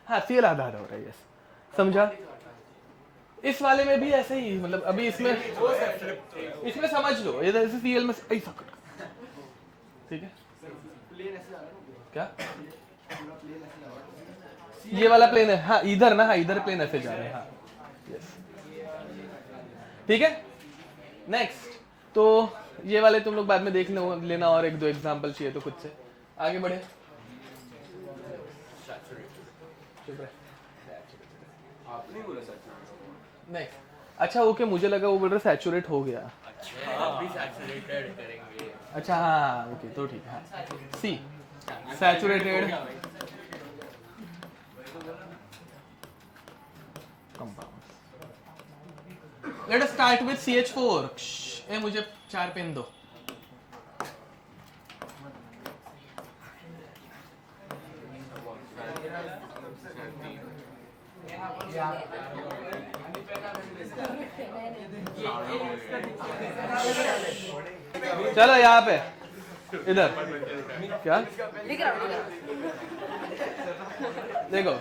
हाँ सीएल आधा आधा हो रहा है, यस समझा। इस वाले में भी ऐसे ही, मतलब अभी इसमें समझ लो, ये जैसे सीएल में ऐसा कट, ठीक है क्या? ये वाला प्लेन है, हाँ इधर ना, हाँ इधर प्लेन ऐसे जा रहे हैं, हाँ यस ठीक है। नेक्स्ट तो ये वाले तुम लोग बाद में देख लेना, और एक दो एग्जांपल चाहिए तो खुद से आगे बढ़े। आपने बोला सर। नेक्स्ट अच्छा ओके, मुझे लगा वो बोल रहे सैचुरेट हो गया। अब भी सैचुरेटेड करेंगे। अच्छा हाँ ओके तो ठीक है। C saturated compound, let us start with CH4। ए मुझे 4 पेन दो। चलो यहाँ पे इधर क्या दिख रहा है। देखो,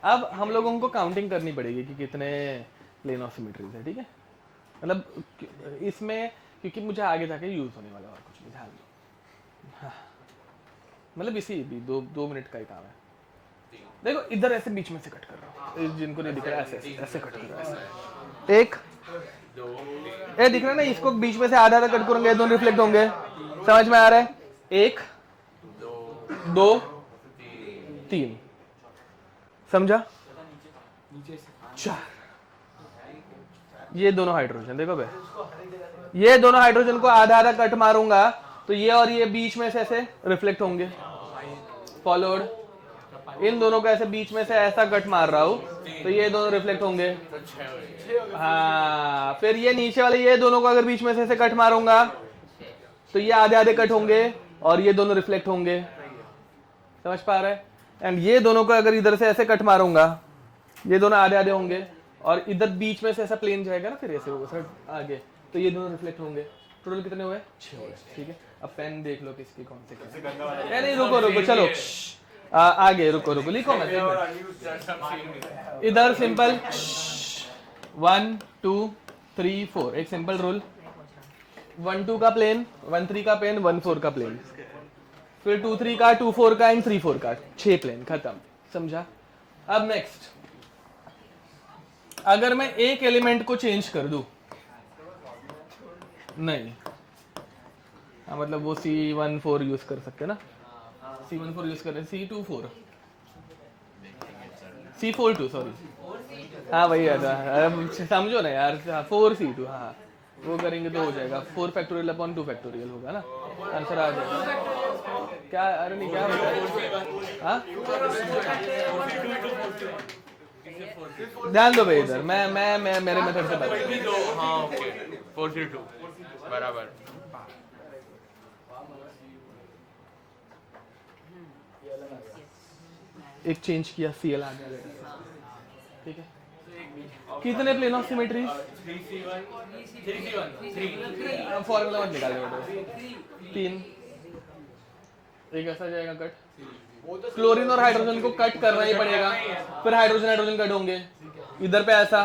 अब हम लोगों को काउंटिंग करनी पड़ेगी कि कितने प्लेन ऑफ सिमेट्रीज है, ठीक है। मतलब इसमें क्योंकि मुझे आगे जाके यूज होने वाला और कुछ भी, ध्यान दो। हाँ। मतलब इसी भी दो मिनट का ही काम है। देखो इधर ऐसे बीच में से कट कर रहा हूँ, जिनको नहीं दिख रहा है ऐसे ऐसे कट कर रहा है। एक ये दिख रहा है ना, इसको बीच में से आधा आधा कट करूंगे, दोनों रिफ्लेक्ट होंगे, समझ में आ रहा है। एक दो तीन, समझा। चार, ये दोनों हाइड्रोजन देखो बे, ये दोनों हाइड्रोजन को आधा आधा कट मारूंगा तो ये और ये बीच में से ऐसे रिफ्लेक्ट होंगे, फॉलोड। इन दोनों को ऐसे बीच में से ऐसा कट मार रहा हूं तो ये दोनों रिफ्लेक्ट होंगे। हाँ फिर ये नीचे वाले ये दोनों को अगर बीच में से ऐसे कट मारूंगा तो ये आधे आधे कट होंगे, और ये दोनों रिफ्लेक्ट होंगे, समझ पा रहे हैं? एंड ये दोनों को अगर इधर से ऐसे कट मारूंगा, ये दोनों आधे आधे होंगे और इधर बीच में से ऐसा प्लेन जाएगा ना, फिर ऐसे होगा सर आगे, तो ये दोनों रिफ्लेक्ट होंगे। टोटल कितने हुए? 6 हुए। ठीक है, अब पेन देख लो किसकी कौन से क्या। नहीं रुको चलो आगे रुको लिखो मत। इधर सिंपल 1 2 3 4 एक सिंपल रूल, 1 2 का प्लेन, 1 3 का प्लेन, 1 4 का प्लेन, फिर 2 3 का, 2 4 का एंड 3 4 का, 6 प्लेन खत्म। समझा? अब नेक्स्ट, अगर मैं एक एलिमेंट को चेंज कर दूं, नहीं हाँ मतलब वो C14 यूज कर सकते ना, C14 यूज कर रहे हैं, C24 C42 सॉरी, हाँ वही आता, समझो ना यार, 4C2 हाँ वो करेंगे तो हो जाएगा, 4 फैक्टोरियल अपॉन 2 फैक्टोरियल होगा ना, आंसर आ जाएगा। क्या अरे नहीं क्या होता है? ध्यान दो भाई इधर, मैं मेरे मेथड से बता। हाँ ओके 4C2 बराबर। एक चेंज किया, CL आ गया। ठीक है, कितने plane of symmetries? 3C1 formula मत निकाले बेटा, 3। एक ऐसा जाएगा कट, क्लोरीन और हाइड्रोजन को कट करना ही पड़ेगा, फिर हाइड्रोजन कट होंगे, इधर पे ऐसा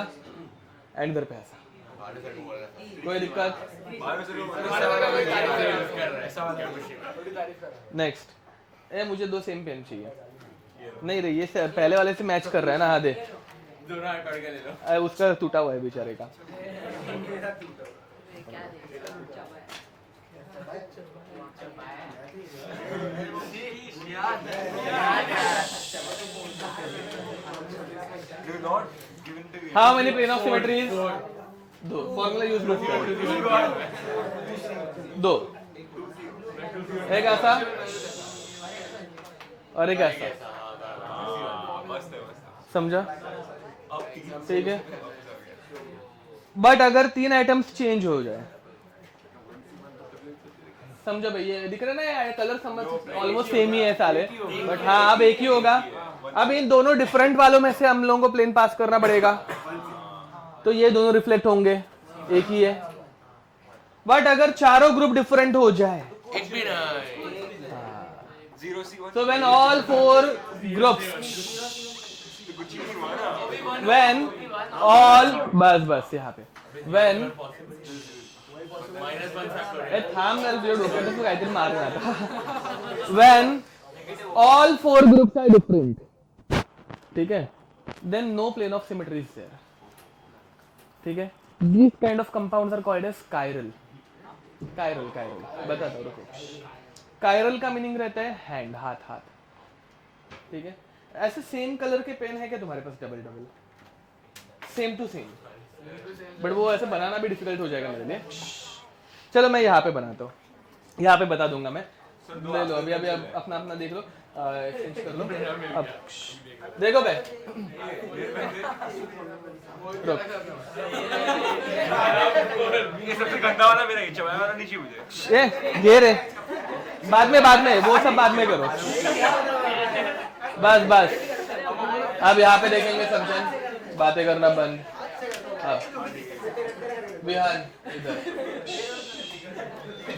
एंड इधर पे ऐसा, कोई दिक्कत? नेक्स्ट, मुझे 2 सेम पेन चाहिए। नहीं रे, ये पहले वाले से मैच कर रहा है ना, हाँ दे, दोनों हाथ पकड़ के ले लो। उसका टूटा हुआ है बेचारे का। How many plane of symmetries? 2 formula use कर 2, एक ऐसा और एक ऐसा, समझा? ठीक है, बट अगर 3 आइटम्स चेंज हो जाए, समझो भाई, ये दिख रहा है ना, कलर समझ ऑलमोस्ट सेम ही है साले, बट हाँ अब एक ही होगा। अब इन दोनों डिफरेंट वालों में से हम लोगों को प्लेन पास करना पड़ेगा, तो ये दोनों रिफ्लेक्ट होंगे, एक ही है। बट अगर चारों ग्रुप डिफरेंट हो जाए, एक भी नहीं, so when all 4 groups, when all, बस यहाँ पे, when थाम मेरे डोके तो काहीतरी मारना था, when all 4 groups are different, ठीक है, then no plane of symmetry is there, ठीक है। These kind of compounds are called as chiral, बताता हूँ रुको। कायरल का मीनिंग रहता है हैंड, हाथ, ठीक है। ऐसे सेम कलर के पेन है क्या तुम्हारे पास? Double same to same, but वो ऐसे बनाना भी डिफिकल्ट हो जाएगा मेरे लिए। चलो मैं यहाँ पे बनाता हूँ, यहाँ पे बता दूंगा मैं। ले लो अभी अपना देख लो, एक्सचेंज कर लो। अब देखो भाई, रुक, ये सबसे गंदा वाला मेरा ही चबाया वाला नीचे मुझे। ये रे बाद में वो सब बाद में करो, बस अब यहाँ पे देखेंगे सब जन, बातें करना बंद। अब विहान इधर,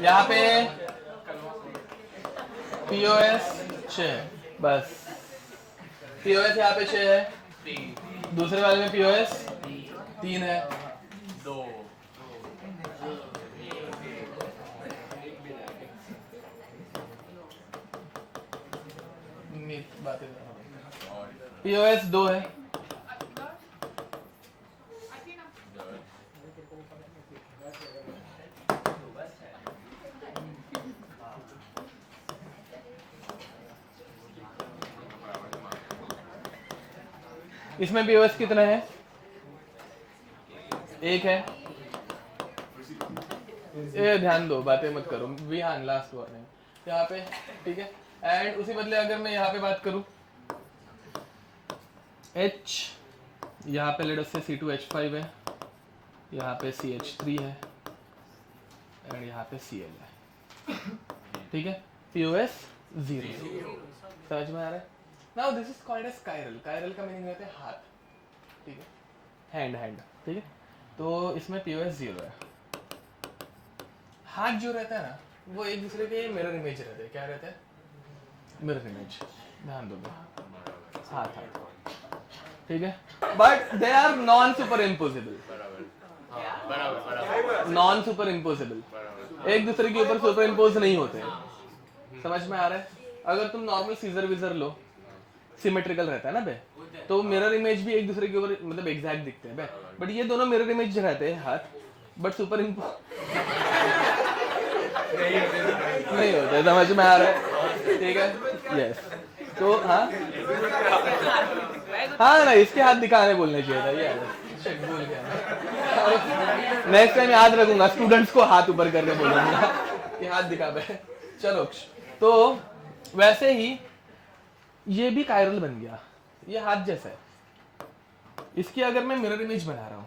यहाँ पे POS 6, बस POS यहाँ पे 6 है, दूसरे वाले में POS 3 है, 2 बातें POS 2 है, इसमें POS कितना है? 1 है। ये ध्यान दो, बातें मत करो, विहान लास्ट वार्निंग यहाँ पे, ठीक है। एंड उसी बदले अगर मैं यहाँ पे बात करूँ, H यहाँ पे लेट अस से C2H5 है, यहाँ पे CH3 है एंड यहाँ पे Cl है, ठीक है। POS 0. समझ में आ रहा है? Now this is called as chiral. Chiral का मीनिंग रहता है हाथ, ठीक है, हैंड, ठीक है. तो इसमें POS 0 है. हाथ जो रहता है ना, वो एक दूसरे के मिरर इमेज रहते हैं. क्या रहता है? Mirror image. ध्यान दो, हाथ, ठीक है. But they are non superimposable. Non superimposable, एक दूसरे के ऊपर सुपर इम्पोज नहीं होते हैं. समझ में आ रहा है? अगर तुम नॉर्मल सीजर विजर लो, सिमेट्रिकल रहता है ना बे, तो मिरर इमेज भी एक दूसरे के ऊपर मतलब एग्जैक्ट दिखते हैं बे. बट ये दोनों मिरर इमेज रहते हैं हाथ, बट सुपर इम्पोज नहीं होते. समझ में आ रहा है? ठीक है, यस. तो हाँ ना, इसके हाथ दिखाने बोलने चाहिए था यार. भूल गया. नेक्स्ट टाइम याद रखूंगा, स्टूडेंट्स को हाथ ऊपर करके बोलूंगा कि हाथ दिखा बे. चलो, तो वैसे ही ये भी कायरल बन गया. ये हाथ जैसा है. इसकी अगर मैं मिरर इमेज बना रहा हूं,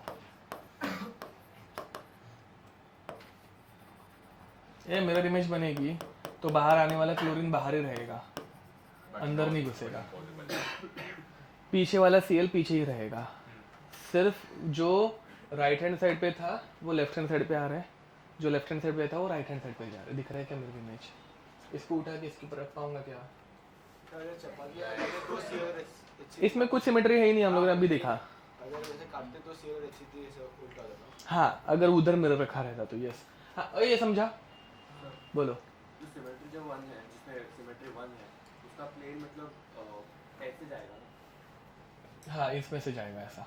ये मिरर इमेज बनेगी तो बाहर आने वाला क्लोरीन बाहर ही रहेगा, अंदर नहीं घुसेगा. पीछे वाला Cl पीछे ही रहेगा. सिर्फ जो राइट हैंड साइड पे था वो लेफ्ट हैंड साइड पे आ रहा है, जो लेफ्ट हैंड साइड पे था वो राइट हैंड साइड पे जा रहा है. दिख रहा है क्या मिरर इमेज? इसको उठा के इसके ऊपर रख पाऊंगा क्या? इसमें कुछ सिमेट्री है ही नहीं. हम लोगों ने अभी देखा. हाँ, अगर उधर मिरर रखा रहता तो यस. हाँ, ये समझा. बोलो. सिमेट्री जो 1 है, जिसमें सिमेट्री 1 है, उसका प्लेन मतलब ऐसे जाएगा ना? हाँ, इसमें से जाएगा ऐसा.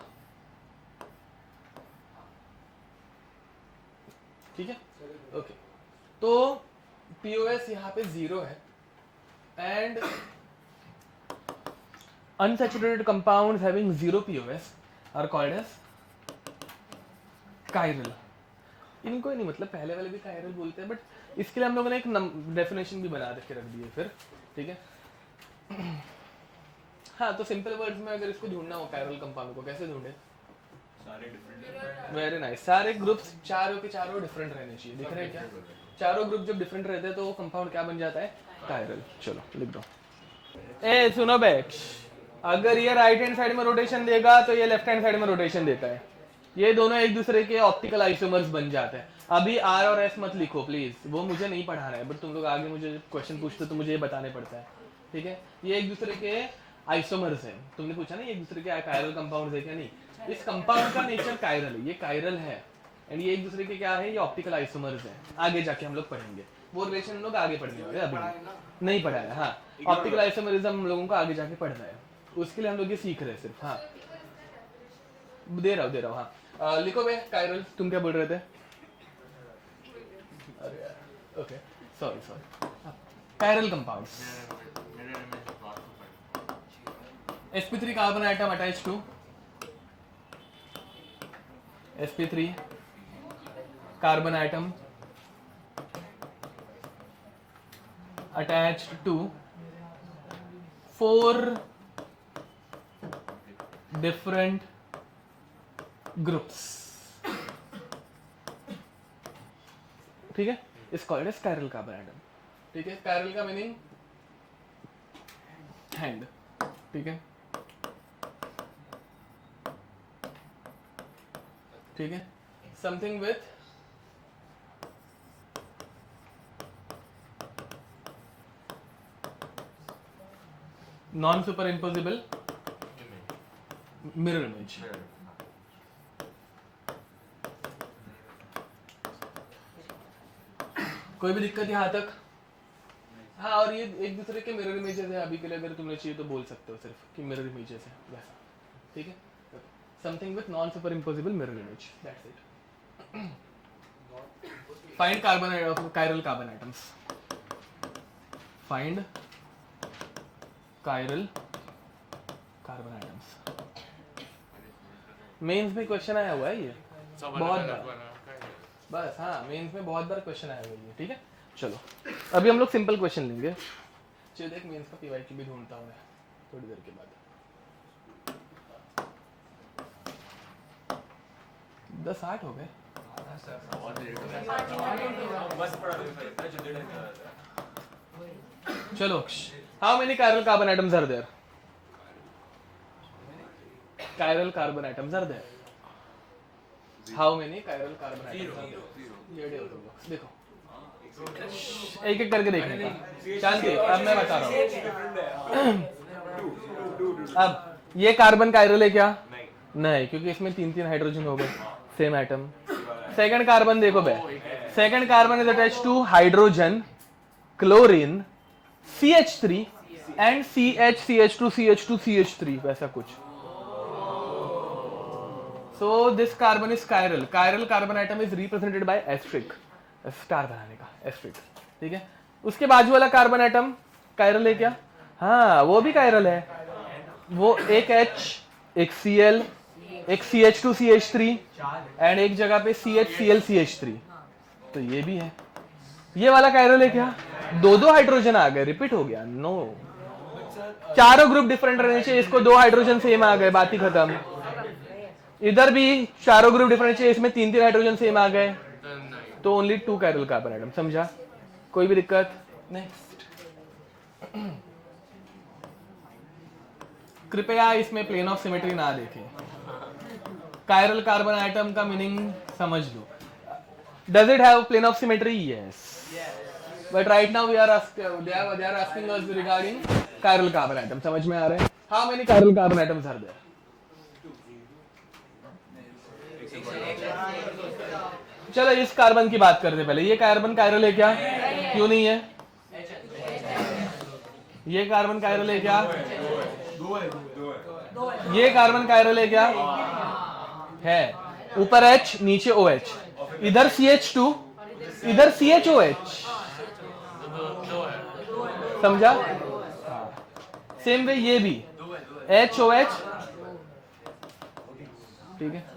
ठीक है, ओके. तो POS यहाँ पे 0 है and unsaturated compounds having 0 POS are called as chiral. इनको ही नहीं, मतलब पहले वाले भी कायरल बोलते हैं, बट इसके लिए हम लोगों ने एक डेफिनेशन भी बना के रख दी है फिर. ठीक है. हाँ, तो सिंपल वर्ड्स में अगर इसको ढूंढना हो कायरल कंपाउंड को, कैसे ढूंढे? सारे डिफरेंट. Very nice. सारे ग्रुप्स चारों के चारों डिफरेंट रहने चाहिए. दिख रहे हैं क्या? चारों ग्रुप जब डिफरेंट रहते हैं तो वो कंपाउंड क्या बन जाता है? कायरल. चलो लिख दो. ए सुनो बैच, अगर ये राइट हैंड साइड में रोटेशन देगा तो ये लेफ्ट हैंड साइड में रोटेशन देता है. ये दोनों एक दूसरे के ऑप्टिकल आइसोमर्स बन जाते हैं. अभी R और S मत लिखो प्लीज, वो मुझे नहीं पढ़ाना है, बट तुम लोग आगे मुझे क्वेश्चन पूछते तो मुझे ये बताने पड़ता है. ठीक है, ये एक दूसरे के आइसोमर्स है. तुमने पूछा ना ये एक दूसरे के कायरल कंपाउंड है क्या? नहीं, इस कंपाउंड का नेचर कायरल है. ये कायरल है एंड ये एक दूसरे के क्या है? ये ऑप्टिकल आइसोमर्स है. आगे जाके हम लोग पढ़ेंगे वो रिलेशन. हम लोग आगे पढ़ने वाले, अभी नहीं पढ़ा है. हाँ, ऑप्टिकल आइसोमरिज्म हम लोगों को आगे जाके पढ़ना है, उसके लिए हम लोग ये सीख रहे हैं सिर्फ. हाँ, दे रहा हूँ. हाँ, लिखो बे कायरल. तुम क्या बोल रहे थे? अरे यार, okay, sorry. Chiral compounds. sp3 carbon atom attached to sp3 carbon atom attached to 4 different groups. ठीक है, is called as chiral carbon atom. ठीक है, कायरल का मीनिंग हैंड. ठीक है, ठीक है, something with non superimposable mirror image. कोई भी दिक्कत यहाँ तक? हाँ, और ये एक दूसरे के मिरर इमेजेस है. अभी के लिए अगर तुम्हें चाहिए तो बोल सकते हो सिर्फ कि मिरर इमेजेस है वैसा. ठीक है, something with non superimposable mirror image. That's it. Find chiral carbon atoms. Find chiral carbon atoms. Mains में क्वेश्चन आया हुआ है ये बहुत बार. बस हाँ, मेंस में बहुत बार क्वेश्चन आया हुआ है. ठीक है, चलो अभी हम लोग सिंपल क्वेश्चन लेंगे. चलो देख, मेंस का PYQ भी ढूंढता हूँ मैं थोड़ी देर के बाद. 10:08 हो गए. बस पढ़ा दो. चलो, how many chiral carbon atoms are there? Chiral carbon atoms are there. How many chiral carbon atoms are there? देखो, एक एक करके देखने का। शांति, अब मैं बता रहा हूँ। अब ये कार्बन कायरल है क्या? नहीं, क्योंकि इसमें 3 हाइड्रोजन हो गए, सेम एटम। सेकंड कार्बन देखो बे, second carbon is attached to hydrogen, chlorine, CH3 and CH2 CH2 CH3 वैसा कुछ। So this carbon is chiral. Chiral carbon atom is represented by asterisk. Star बनाने का asterisk, ठीक है। उसके बाजू वाला कार्बन एटम chiral है क्या? हाँ, वो भी chiral है। वो एक H, एक Cl, एक CH2 CH3 एंड एक जगह पे CHCl CH3, तो ये भी है। ये वाला chiral है क्या? दो हाइड्रोजन आ गए, रिपीट हो गया? नो, चारों ग्रुप डिफरेंट रहने चाहिए, इसको 2 हाइड्रोजन सेम आ गए, बात ही खत्म। इधर भी चारों ग्रुप डिफरेंट चाहिए, इसमें 3 हाइड्रोजन सेम आ गए, तो ओनली 2 chiral कार्बन एटम। समझा? कोई भी दिक्कत? नेक्स्ट, कृपया इसमें प्लेन ऑफ सिमेट्री ना देखें। chiral कार्बन एटम का मीनिंग समझ लो। Does it have plane of symmetry? Yes, but right now we are asking us regarding chiral carbon atom. समझ में आ रहा है? How many chiral carbon atoms are there? चलो इस कार्बन की बात करते पहले। ये कार्बन कायरल है क्या? क्यों नहीं है? ये कार्बन कायरल है क्या? ये कार्बन कायरल है क्या? है। ऊपर H, नीचे OH, इधर CH2, इधर CHOH। समझा? सेम वे ये भी HOH, ठीक है।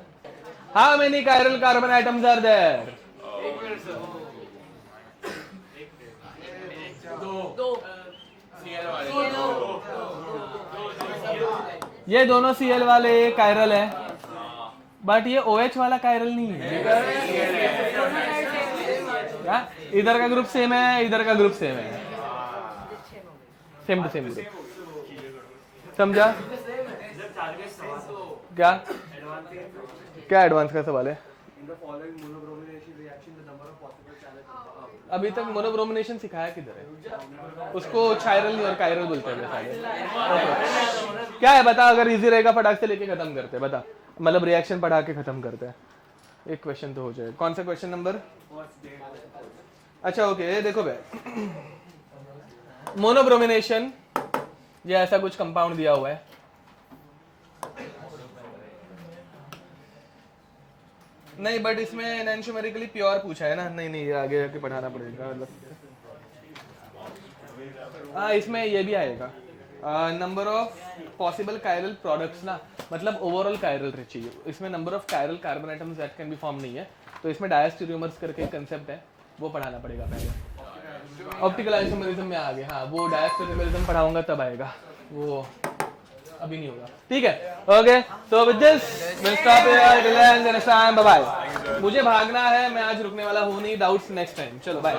How many chiral carbon atoms are there? ये दोनों Cl वाले chiral है, बट ये OH वाला chiral नहीं है। क्या? इधर का ग्रुप सेम है, इधर का ग्रुप सेम है, सेम टू सेम ग्रुप। समझा? क्या क्या एडवांस का सवाल है? अभी तक मोनोब्रोमिनेशन सिखाया किधर है? उसको चायरल नहीं और कायरल बोलते हैं सारे। क्या है बता, अगर इजी रहेगा फटाक से लेके खत्म करते हैं। बता, मतलब रिएक्शन पढ़ा के खत्म करते हैं। एक क्वेश्चन तो हो जाए। कौन सा क्वेश्चन नंबर? अच्छा ओके, देखो भाई, मोनोब्रोमिनेशन, ये ऐसा कुछ कंपाउंड दिया हुआ है। नहीं, बट इसमें एनशोमेरिकली प्योर पूछा है ना। नहीं नहीं, ये आगे जाके पढ़ाना पड़ेगा। हाँ, इसमें ये भी आएगा, number of possible chiral products ना, मतलब ओवरऑल कायरल चाहिए। इसमें number of chiral carbon atoms that can be form नहीं है, तो इसमें डायस्टेरियोमर्स करके कंसेप्ट है, वो पढ़ाना पड़ेगा पहले। ऑप्टिकल आइसोमेरिज्म में आ गए, हाँ वो डायस्टेरियोमरिज्म पढ़ाऊंगा तब आएगा, वो अभी नहीं होगा। ठीक है, okay. So with this will stop here till and next time, bye bye. मुझे भागना है, मैं आज रुकने वाला हूँ नहीं। Doubts next time. चलो बाय।